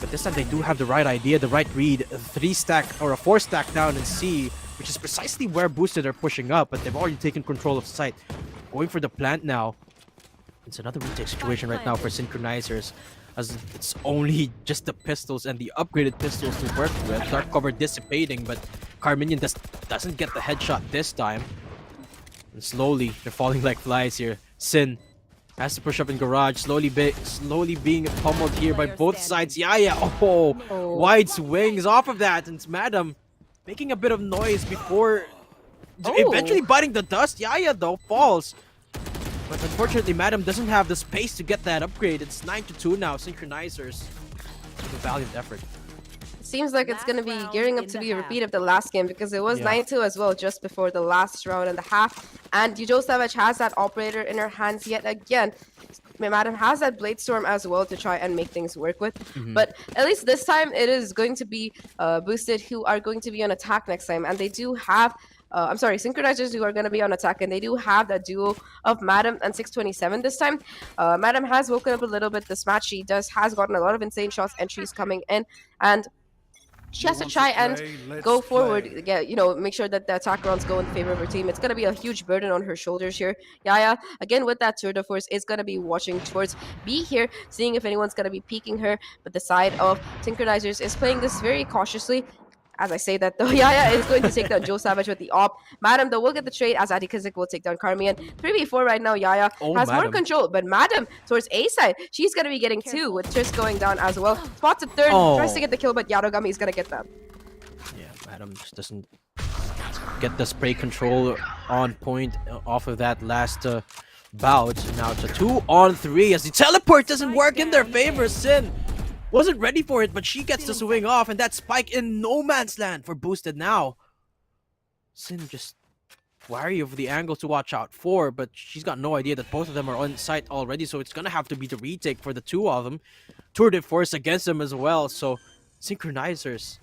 But this time they do have the right idea, the right read. A 3-stack or a 4-stack down in C, which is precisely where Boosted are pushing up, but they've already taken control of site. Going for the plant now. It's another retake situation right now for Synchronizers, as it's only just the pistols and the upgraded pistols to work with. Dark cover dissipating, but Carminion doesn't get the headshot this time. And slowly, they're falling like flies here. Sin has to push up in garage, slowly being pummeled here by both sides. Yaya, wide swings off of that, and it's Mattdadum making a bit of noise before eventually biting the dust. Yaya though falls, but unfortunately Mattdadum doesn't have the space to get that upgrade. It's 9-2 now. Synchronizers with a valiant effort. Seems like it's going to be gearing up to be a repeat of the last game, because it was 9-2 as well just before the last round and a half. And Joe Savage has that operator in her hands yet again. Mattdadum has that Blade Storm as well to try and make things work with. But at least this time it is going to be Boosted, who are going to be on attack next time. And they do have... I'm sorry, Synchronizers, who are going to be on attack, and they do have that duo of Mattdadum and 627 this time. Mattdadum has woken up a little bit this match. She has gotten a lot of insane shots entries coming in, and she has to try and go forward, make sure that the attack rounds go in favor of her team. It's going to be a huge burden on her shoulders here. Yaya, again with that tour de force, is going to be watching towards B here, seeing if anyone's going to be peeking her, but the side of Synchronizers is playing this very cautiously. As I say that though, Yaya is going to take down Joe Savage with the op. Mattdadum though will get the trade, as Adikazik will take down Carmian. 3v4 right now. Yaya has more control, but Mattdadum towards A side, she's going to be getting 2 with Tris going down as well. Spots a third, tries to get the kill, but Yarogami is going to get that. Yeah, Mattdadum just doesn't get the spray control on point off of that last bout. Now it's a 2-on-3 as the teleport doesn't work in their favor. Sin wasn't ready for it, but she gets the swing off, and that spike in no man's land for Boosted now. Sin just wary of the angle to watch out for, but she's got no idea that both of them are on site already, so it's gonna have to be the retake for the two of them. Tour de force against them as well, so Synchronizers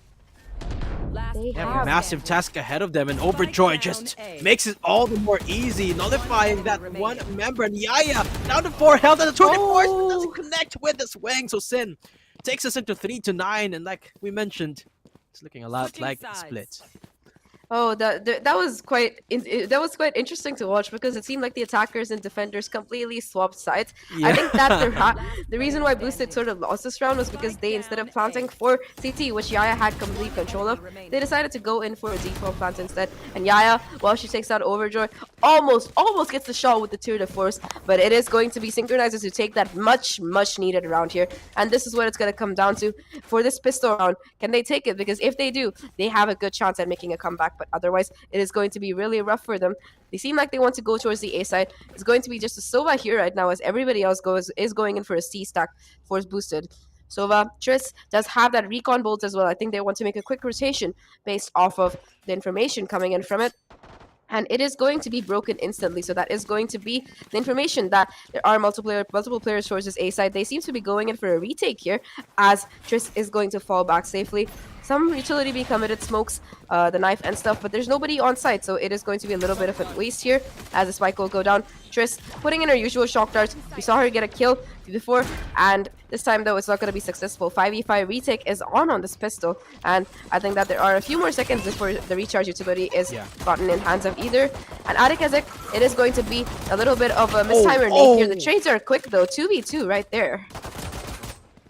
they have a massive task ahead of them, and Overjoy just makes it all the more easy, nullifying that one member. And Yaya down to 4 health, and the tour de force doesn't connect with the swing, so Sin takes us into 3-9, and like we mentioned, it's looking a lot like Split. Oh, that was quite interesting to watch, because it seemed like the attackers and defenders completely swapped sides. Yeah. I think that the reason why Boosted sort of lost this round was because they, instead of planting for CT, which Yaya had complete control of, they decided to go in for a default plant instead. And Yaya, while she takes out Overjoy, almost gets the shot with the tour de force, but it is going to be Synchronizers who take that much needed round here. And this is what it's going to come down to for this pistol round. Can they take it? Because if they do, they have a good chance at making a comeback. But otherwise, it is going to be really rough for them. They seem like they want to go towards the A side. It's going to be just a Sova here right now, as everybody else is going in for a C stack force boosted. Sova, Tris does have that recon bolt as well. I think they want to make a quick rotation based off of the information coming in from it. And it is going to be broken instantly. So that is going to be the information that there are multiple players towards this A side. They seem to be going in for a retake here, as Tris is going to fall back safely. Some utility being committed, smokes the knife and stuff, but there's nobody on site, so it is going to be a little bit of a waste here as the spike will go down. Tris putting in her usual shock darts. We saw her get a kill before, and this time though it's not going to be successful. 5v5 retake is on this pistol, and I think that there are a few more seconds before the recharge utility is gotten in hands of either. And Adikazik, it is going to be a little bit of a mistimer nade here. The trades are quick though, 2v2 right there.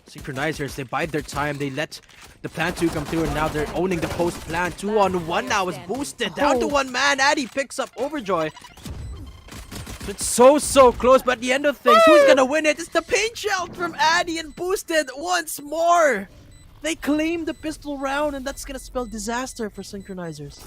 Synchronizers, they bide their time, they let the plan 2 come through, and now they're owning the post plan. 2-on-1 now is Boosted, down to 1 man. Addy picks up Overjoy. It's so close, but at the end of things, who's gonna win it? It's the paint shell from Addy, and Boosted once more. They claim the pistol round, and that's gonna spell disaster for Synchronizers.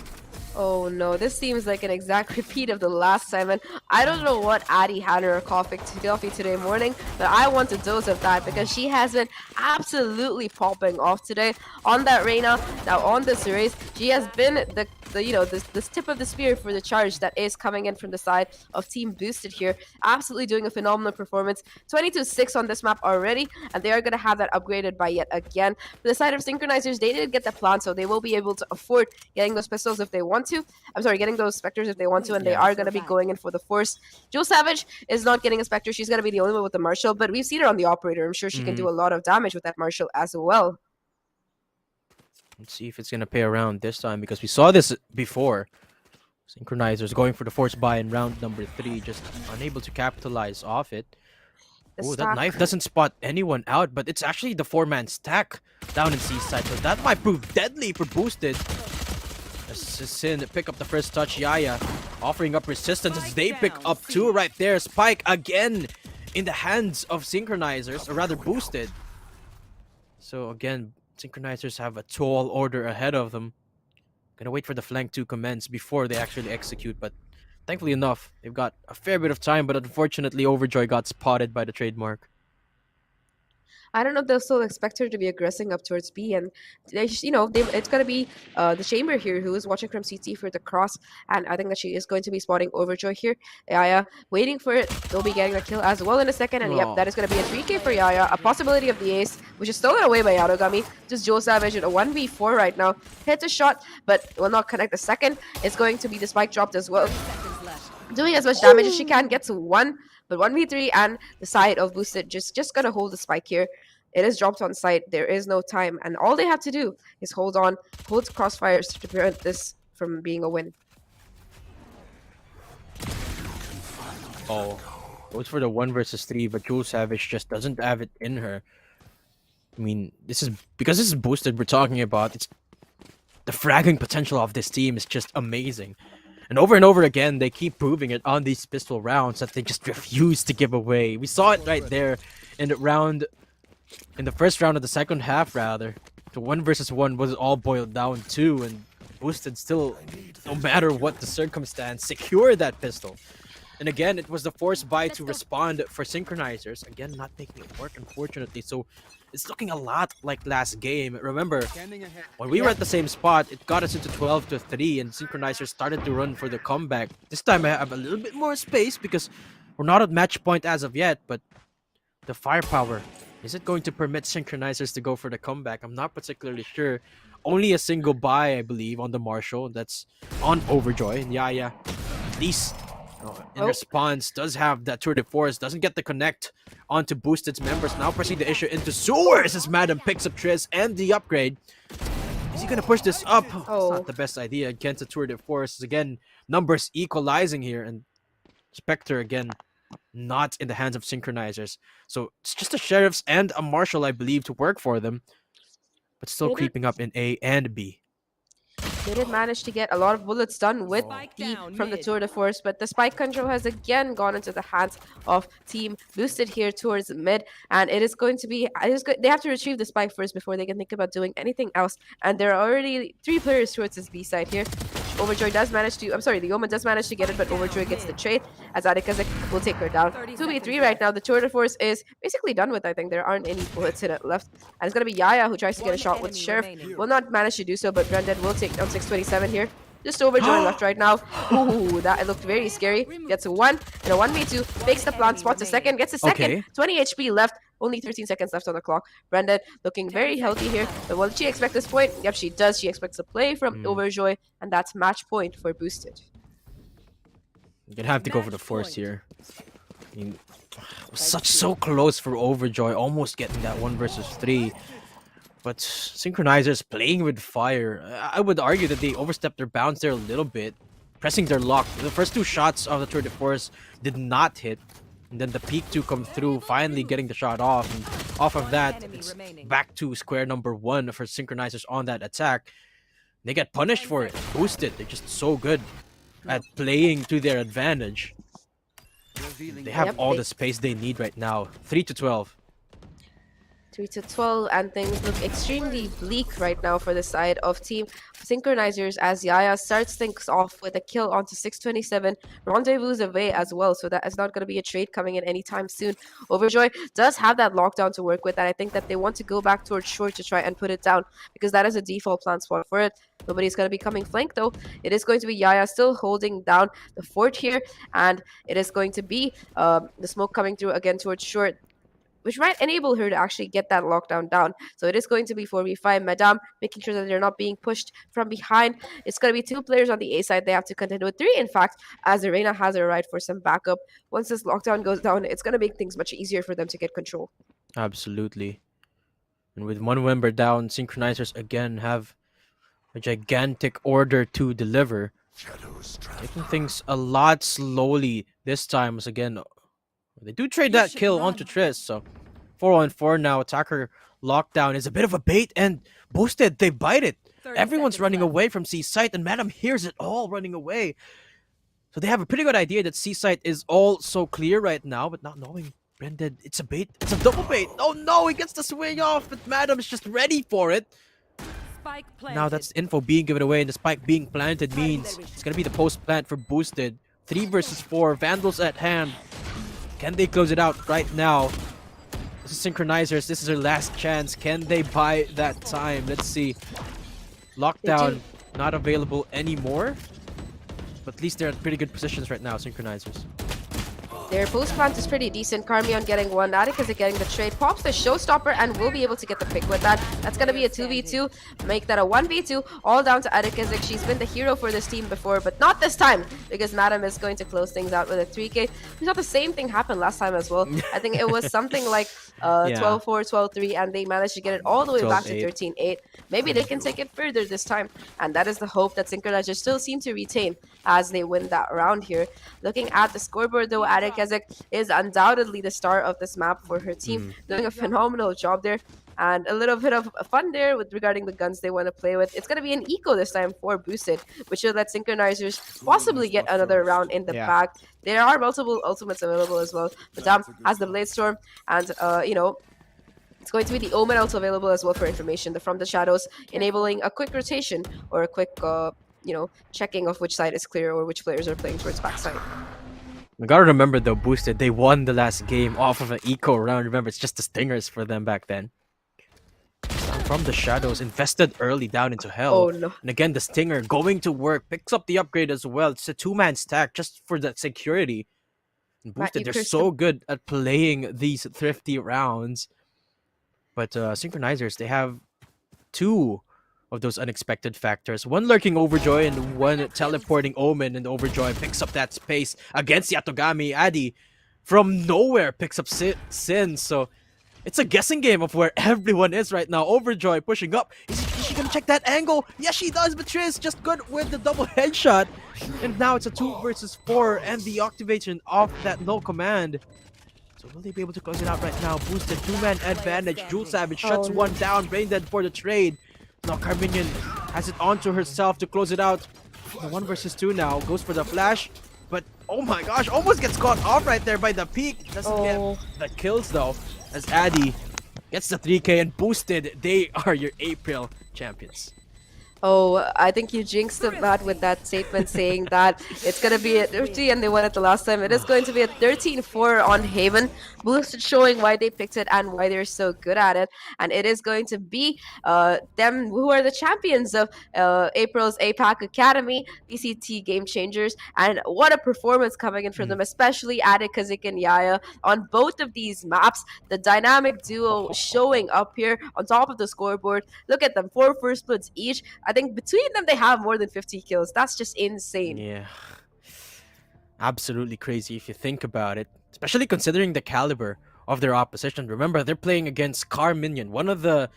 Oh no, this seems like an exact repeat of the last time, and I don't know what Addy had in her coffee today morning, but I want a dose of that, because she has been absolutely popping off today on that Reyna. Now on this race, she has been the this tip of the spear for the charge that is coming in from the side of Team Boosted here. Absolutely doing a phenomenal performance. 22-6 on this map already, and they are going to have that upgraded by yet again. For the side of Synchronizers, they did get the plant, so they will be able to afford getting those pistols if they want to. I'm sorry, getting those Spectres if they want to, and they are going to be going in for the Force. Joe Savage is not getting a Spectre. She's going to be the only one with the Marshal, but we've seen her on the Operator. I'm sure she can do a lot of damage with that Marshal as well. Let's see if it's going to pay around this time, because we saw this before. Synchronizers going for the force buy in round number 3, just unable to capitalize off it. The Oh, that stack. knife doesn't spot anyone out, but it's actually the 4-man stack down in Seaside, so that might prove deadly for Boosted. As Sin pick up the first touch, Yaya offering up resistance as they pick up 2 right there. Spike again in the hands of Synchronizers, or rather Boosted. So again, Synchronizers have a tall order ahead of them. Gonna wait for the flank to commence before they actually execute, but thankfully enough, they've got a fair bit of time, but unfortunately Overjoy got spotted by the trademark. I don't know if they'll still expect her to be aggressing up towards B, and it's gonna be the Chamber here who is watching from CT for the cross, and I think that she is going to be spotting Overjoy here. Yaya waiting for it. They'll be getting a kill as well in a second, and yep, that is gonna be a 3K for Yaya. A possibility of the ace, which is stolen away by Yarogami. Just Joe Savage in a 1v4 right now. Hits a shot, but will not connect the second. It's going to be the spike dropped as well. Doing as much damage as she can, gets 1, but 1v3, and the side of Boosted just gonna hold the spike here. It is dropped on site. There is no time, and all they have to do is hold crossfires to prevent this from being a win. Oh, goes for the 1 versus 3, but Jewel Savage just doesn't have it in her. I mean, this is Boosted we're talking about. It's the fragging potential of this team is just amazing. And over again, they keep proving it on these pistol rounds that they just refuse to give away. We saw it right there in the first round of the second half, rather. The 1 versus 1 was all boiled down to, and Boosted still, no matter what the circumstance, secured that pistol. And again, it was the forced buy to respond for Synchronizers. Again, not making it work, unfortunately. So it's looking a lot like last game. Remember, when we were at the same spot, it got us into 12-3, and Synchronizers started to run for the comeback. This time I have a little bit more space because we're not at match point as of yet, but the firepower, is it going to permit Synchronizers to go for the comeback? I'm not particularly sure. Only a single buy, I believe, on the Marshall. That's on Overjoy. And Yaya, at least in response, does have that tour de force. Doesn't get the connect onto Boosted's members. Now pressing the issue into sewers as Madam picks up Triz and the upgrade. Is he going to push this up? It's not the best idea against a tour de force. Again, numbers equalizing here. And Spectre, again, not in the hands of Synchronizers. So it's just the Sheriffs and a Marshal, I believe, to work for them. But still creeping up in A and B. They did manage to get a lot of bullets done with from the Tour de Force, but the spike control has again gone into the hands of Team Boosted here towards mid, and it is going to be they have to retrieve the spike first before they can think about doing anything else. And there are already 3 players towards this B side here. Overjoy does manage to, the Omen does manage to get it, but Overjoy gets the trade as Adikazik will take her down. 2v3 right now. The Tour de Force is basically done with, I think. There aren't any bullets in it left. And it's going to be Yaya who tries to get a shot with Sheriff. Will not manage to do so, but Brendan will take down 627 here. Just Overjoy left right now. Ooh, that looked very scary. Gets a 1 and a 1v2. Fakes the plant, spots a second, gets a second. Okay. 20 HP left. Only 13 seconds left on the clock. Brendan looking very healthy here. But will she expect this point? Yep, she does. She expects a play from Overjoy, and that's match point for Boosted. You're gonna have to go for the force here. I mean, it was so close for Overjoy, almost getting that 1 versus 3. But Synchronizers playing with fire. I would argue that they overstepped their bounds there a little bit, pressing their luck. The first 2 shots of the Tour de Force did not hit. And then the peak 2 come through, finally getting the shot off. And off of that, it's back to square number 1 for Synchronizers on that attack. They get punished for it. Boosted. They're just so good at playing to their advantage. They have all the space they need right now. 3-12. 3-12, and things look extremely bleak right now for the side of Team Synchronizers as Yaya starts things off with a kill onto 627. Rendezvous away as well, so that is not going to be a trade coming in anytime soon. Overjoy does have that lockdown to work with, and I think that they want to go back towards short to try and put it down, because that is a default plan spot for it. Nobody's going to be coming flank though. It is going to be Yaya still holding down the fort here, and it is going to be the smoke coming through again towards short, which might enable her to actually get that lockdown down. So it is going to be 4v5. Mattdadum making sure that they're not being pushed from behind. It's going to be 2 players on the A side. They have to contend with 3, in fact, as Arena has a right for some backup. Once this lockdown goes down, it's going to make things much easier for them to get control. Absolutely. And with 1 member down, Synchronizers again have a gigantic order to deliver. Taking things a lot slowly this time as again They do trade that kill onto Triss, so 4-on-4 now. Attacker lockdown is a bit of a bait, and boosted, they bite it. 30 Everyone's seconds running left. away from C-Site, and Mattdadum hears it all running away. So they have a pretty good idea that C-Site is all so clear right now, but not knowing Brendan, it's a bait. It's a double bait. Oh no, he gets the swing off, but Mattdadum is just ready for it. Spike planted. Now that's info being given away, and the spike being planted means it's gonna be the post plant for boosted. 3 versus 4, Vandals at hand. Can they close it out right now? This is Synchronizers. This is their last chance. Can they buy that time? Let's see. Lockdown not available anymore. But at least they're at pretty good positions right now, Synchronizers. Their post plant is pretty decent. Carmion getting one. Atticus is getting the trade. Pops the showstopper and will be able to get the pick with that. That's going to be a 2v2. Make that a 1v2. All down to Atticus. She's been the hero for this team before, but not this time because Mattdadum is going to close things out with a 3k. We saw the same thing happen last time as well. I think it was something like 12-4, 12-3, and they managed to get it all the way back to 13-8. Maybe they can take it further this time, and that is the hope that Synchronizers still seem to retain as they win that round here. Looking at the scoreboard though, Atticus is undoubtedly the star of this map for her team, doing a phenomenal job there. And a little bit of fun there with regarding the guns they want to play with. It's going to be an eco this time for boosted, which should let Synchronizers possibly get another round in the bag. There are multiple ultimates available as well. Mattdadum has the Blade Storm, and you know, it's going to be the Omen also available as well for information. The From the Shadows, enabling a quick rotation or a quick you know, checking of which side is clear or which players are playing towards backside. We gotta remember though, boosted, they won the last game off of an eco round. Remember, it's just the stingers for them back then. From the Shadows, invested early down into hell. Oh no. And again, the stinger going to work, picks up the upgrade as well. It's a 2-man stack just for that security. And boosted, they're so good at playing these thrifty rounds. But Synchronizers, they have 2 of those unexpected factors. One lurking Overjoy and one teleporting Omen, and Overjoy picks up that space against Yatogami. Addy from nowhere picks up Sin, so it's a guessing game of where everyone is right now. Overjoy pushing up. Is she gonna check that angle? Yes, she does, but Triss just good with the double headshot. And now it's a 2 versus 4 and the activation of that no command. So will they be able to close it out right now? Boosted 2-man advantage. Jewel Savage shuts one down. Brain Dead for the trade. Now Carminion has it onto herself to close it out. The 1 versus 2 now goes for the flash, but oh my gosh, almost gets caught off right there by the peak. Doesn't get the kills though, as Addy gets the 3k and boosted. They are your April champions. Oh, I think you jinxed them bad with that statement saying that it's going to be a 30 and they won it the last time. It is going to be a 13-4 on Haven. Boosted showing why they picked it and why they're so good at it. And it is going to be them who are the champions of April's APAC Academy, VCT Game Changers. And what a performance coming in for them, especially Kazik and Yaya on both of these maps. The dynamic duo showing up here on top of the scoreboard. Look at them, 4 first bloods each. I think between them, they have more than 50 kills. That's just insane. Yeah. Absolutely crazy if you think about it. Especially considering the caliber of their opposition. Remember, they're playing against Carminion, one of the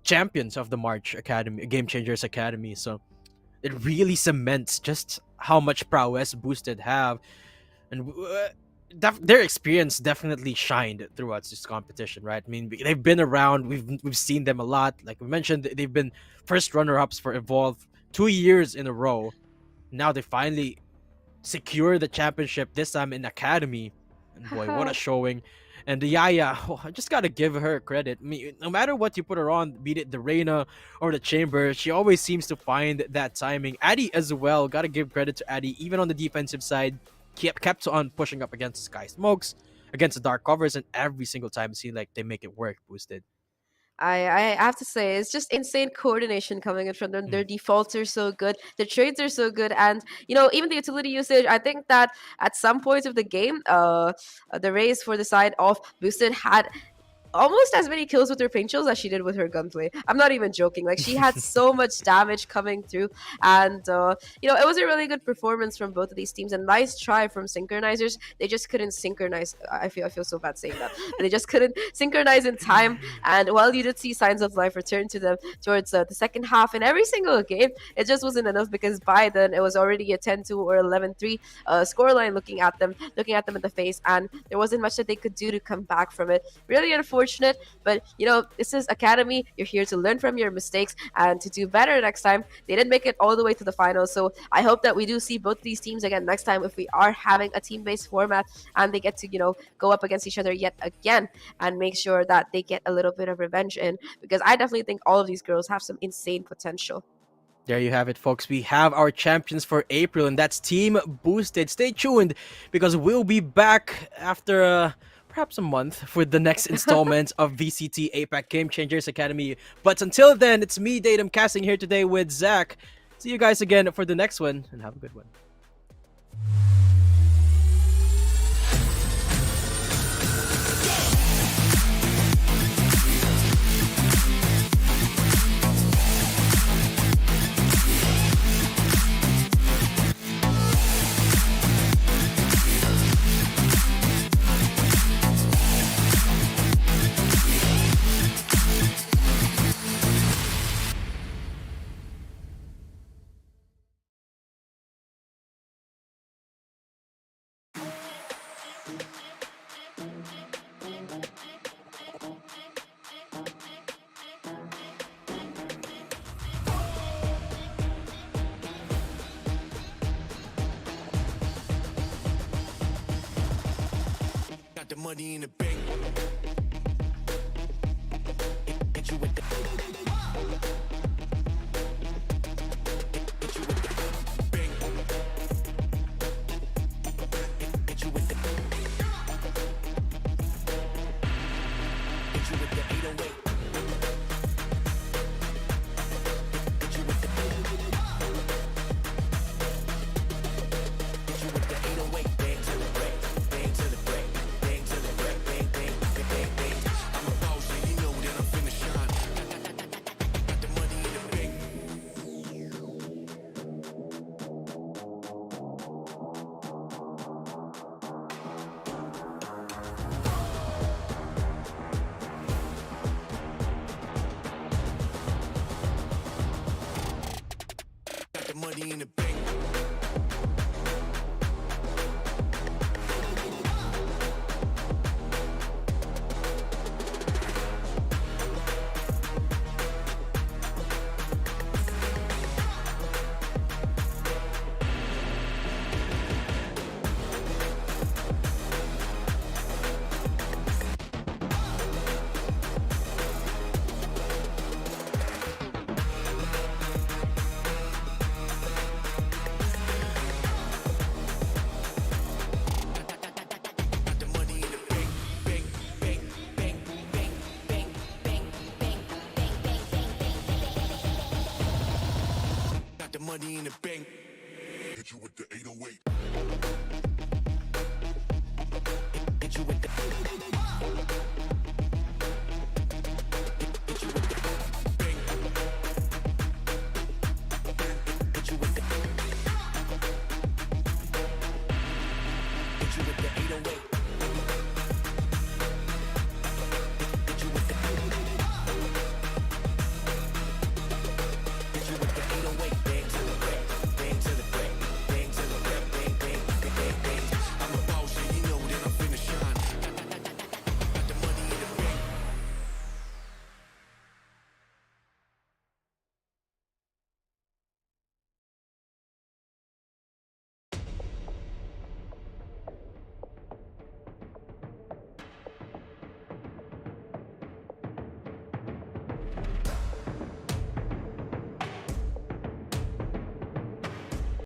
champions of the March Academy, Game Changers Academy. So it really cements just how much prowess Boosted have. And their experience definitely shined throughout this competition, right? I mean, they've been around. We've seen them a lot. Like we mentioned, they've been first runner-ups for Evolve 2 years in a row. Now they finally secure the championship, this time in Academy. And boy, what a showing. And the Yaya, I just gotta give her credit. I mean, no matter what you put her on, be it the Reina or the Chamber, she always seems to find that timing. Addy as well, gotta give credit to Addy, even on the defensive side. Kept on pushing up against Sky Smokes, against the Dark Covers, and every single time it seems like they make it work, Boosted. I have to say, it's just insane coordination coming in from them. Their defaults are so good. Their trades are so good. And, you know, even the utility usage, I think that at some point of the game, the race for the side of Boosted had almost as many kills with her paint chills as she did with her gunplay. I'm not even joking. Like, she had so much damage coming through, and it was a really good performance from both of these teams. And nice try from Synchronizers. They just couldn't synchronize. I feel so bad saying that. They just couldn't synchronize in time. And while you did see signs of life return to them towards the second half in every single game, it just wasn't enough, because by then it was already a 10-2 or 11-3 scoreline looking at them in the face, and there wasn't much that they could do to come back from it. Really unfortunate, but this is Academy. You're here to learn from your mistakes and to do better next time. They didn't make it all the way to the finals, so I hope that we do see both these teams again next time if we are having a team-based format and they get to go up against each other yet again and make sure that they get a little bit of revenge in, because I definitely think all of these girls have some insane potential. There you have it, folks. We have our champions for April, and that's Team Boosted. Stay tuned, because we'll be back after perhaps a month for the next installment of VCT APAC Game Changers Academy. But until then, it's me, Mattdadum, casting here today with Zach. See you guys again for the next one, and have a good one. Got the money in the bank. Hit you with the bank. Hit you with the Hit you with the 808. Hit you with the Hit you with the 808. Bang to the break. Bang to the break. Bang to the break. Bang, bang, bang, bang, bang. I'm a boss, and you know that I'm finna shine. Got the money in the bank. Got the money in the bank. Got the money in the bank. Bank, bank, bank, bank, bank, bank, bank, bank, bank, bank, bank. Got the money in the bank. Hit you with the 808. Hit you with the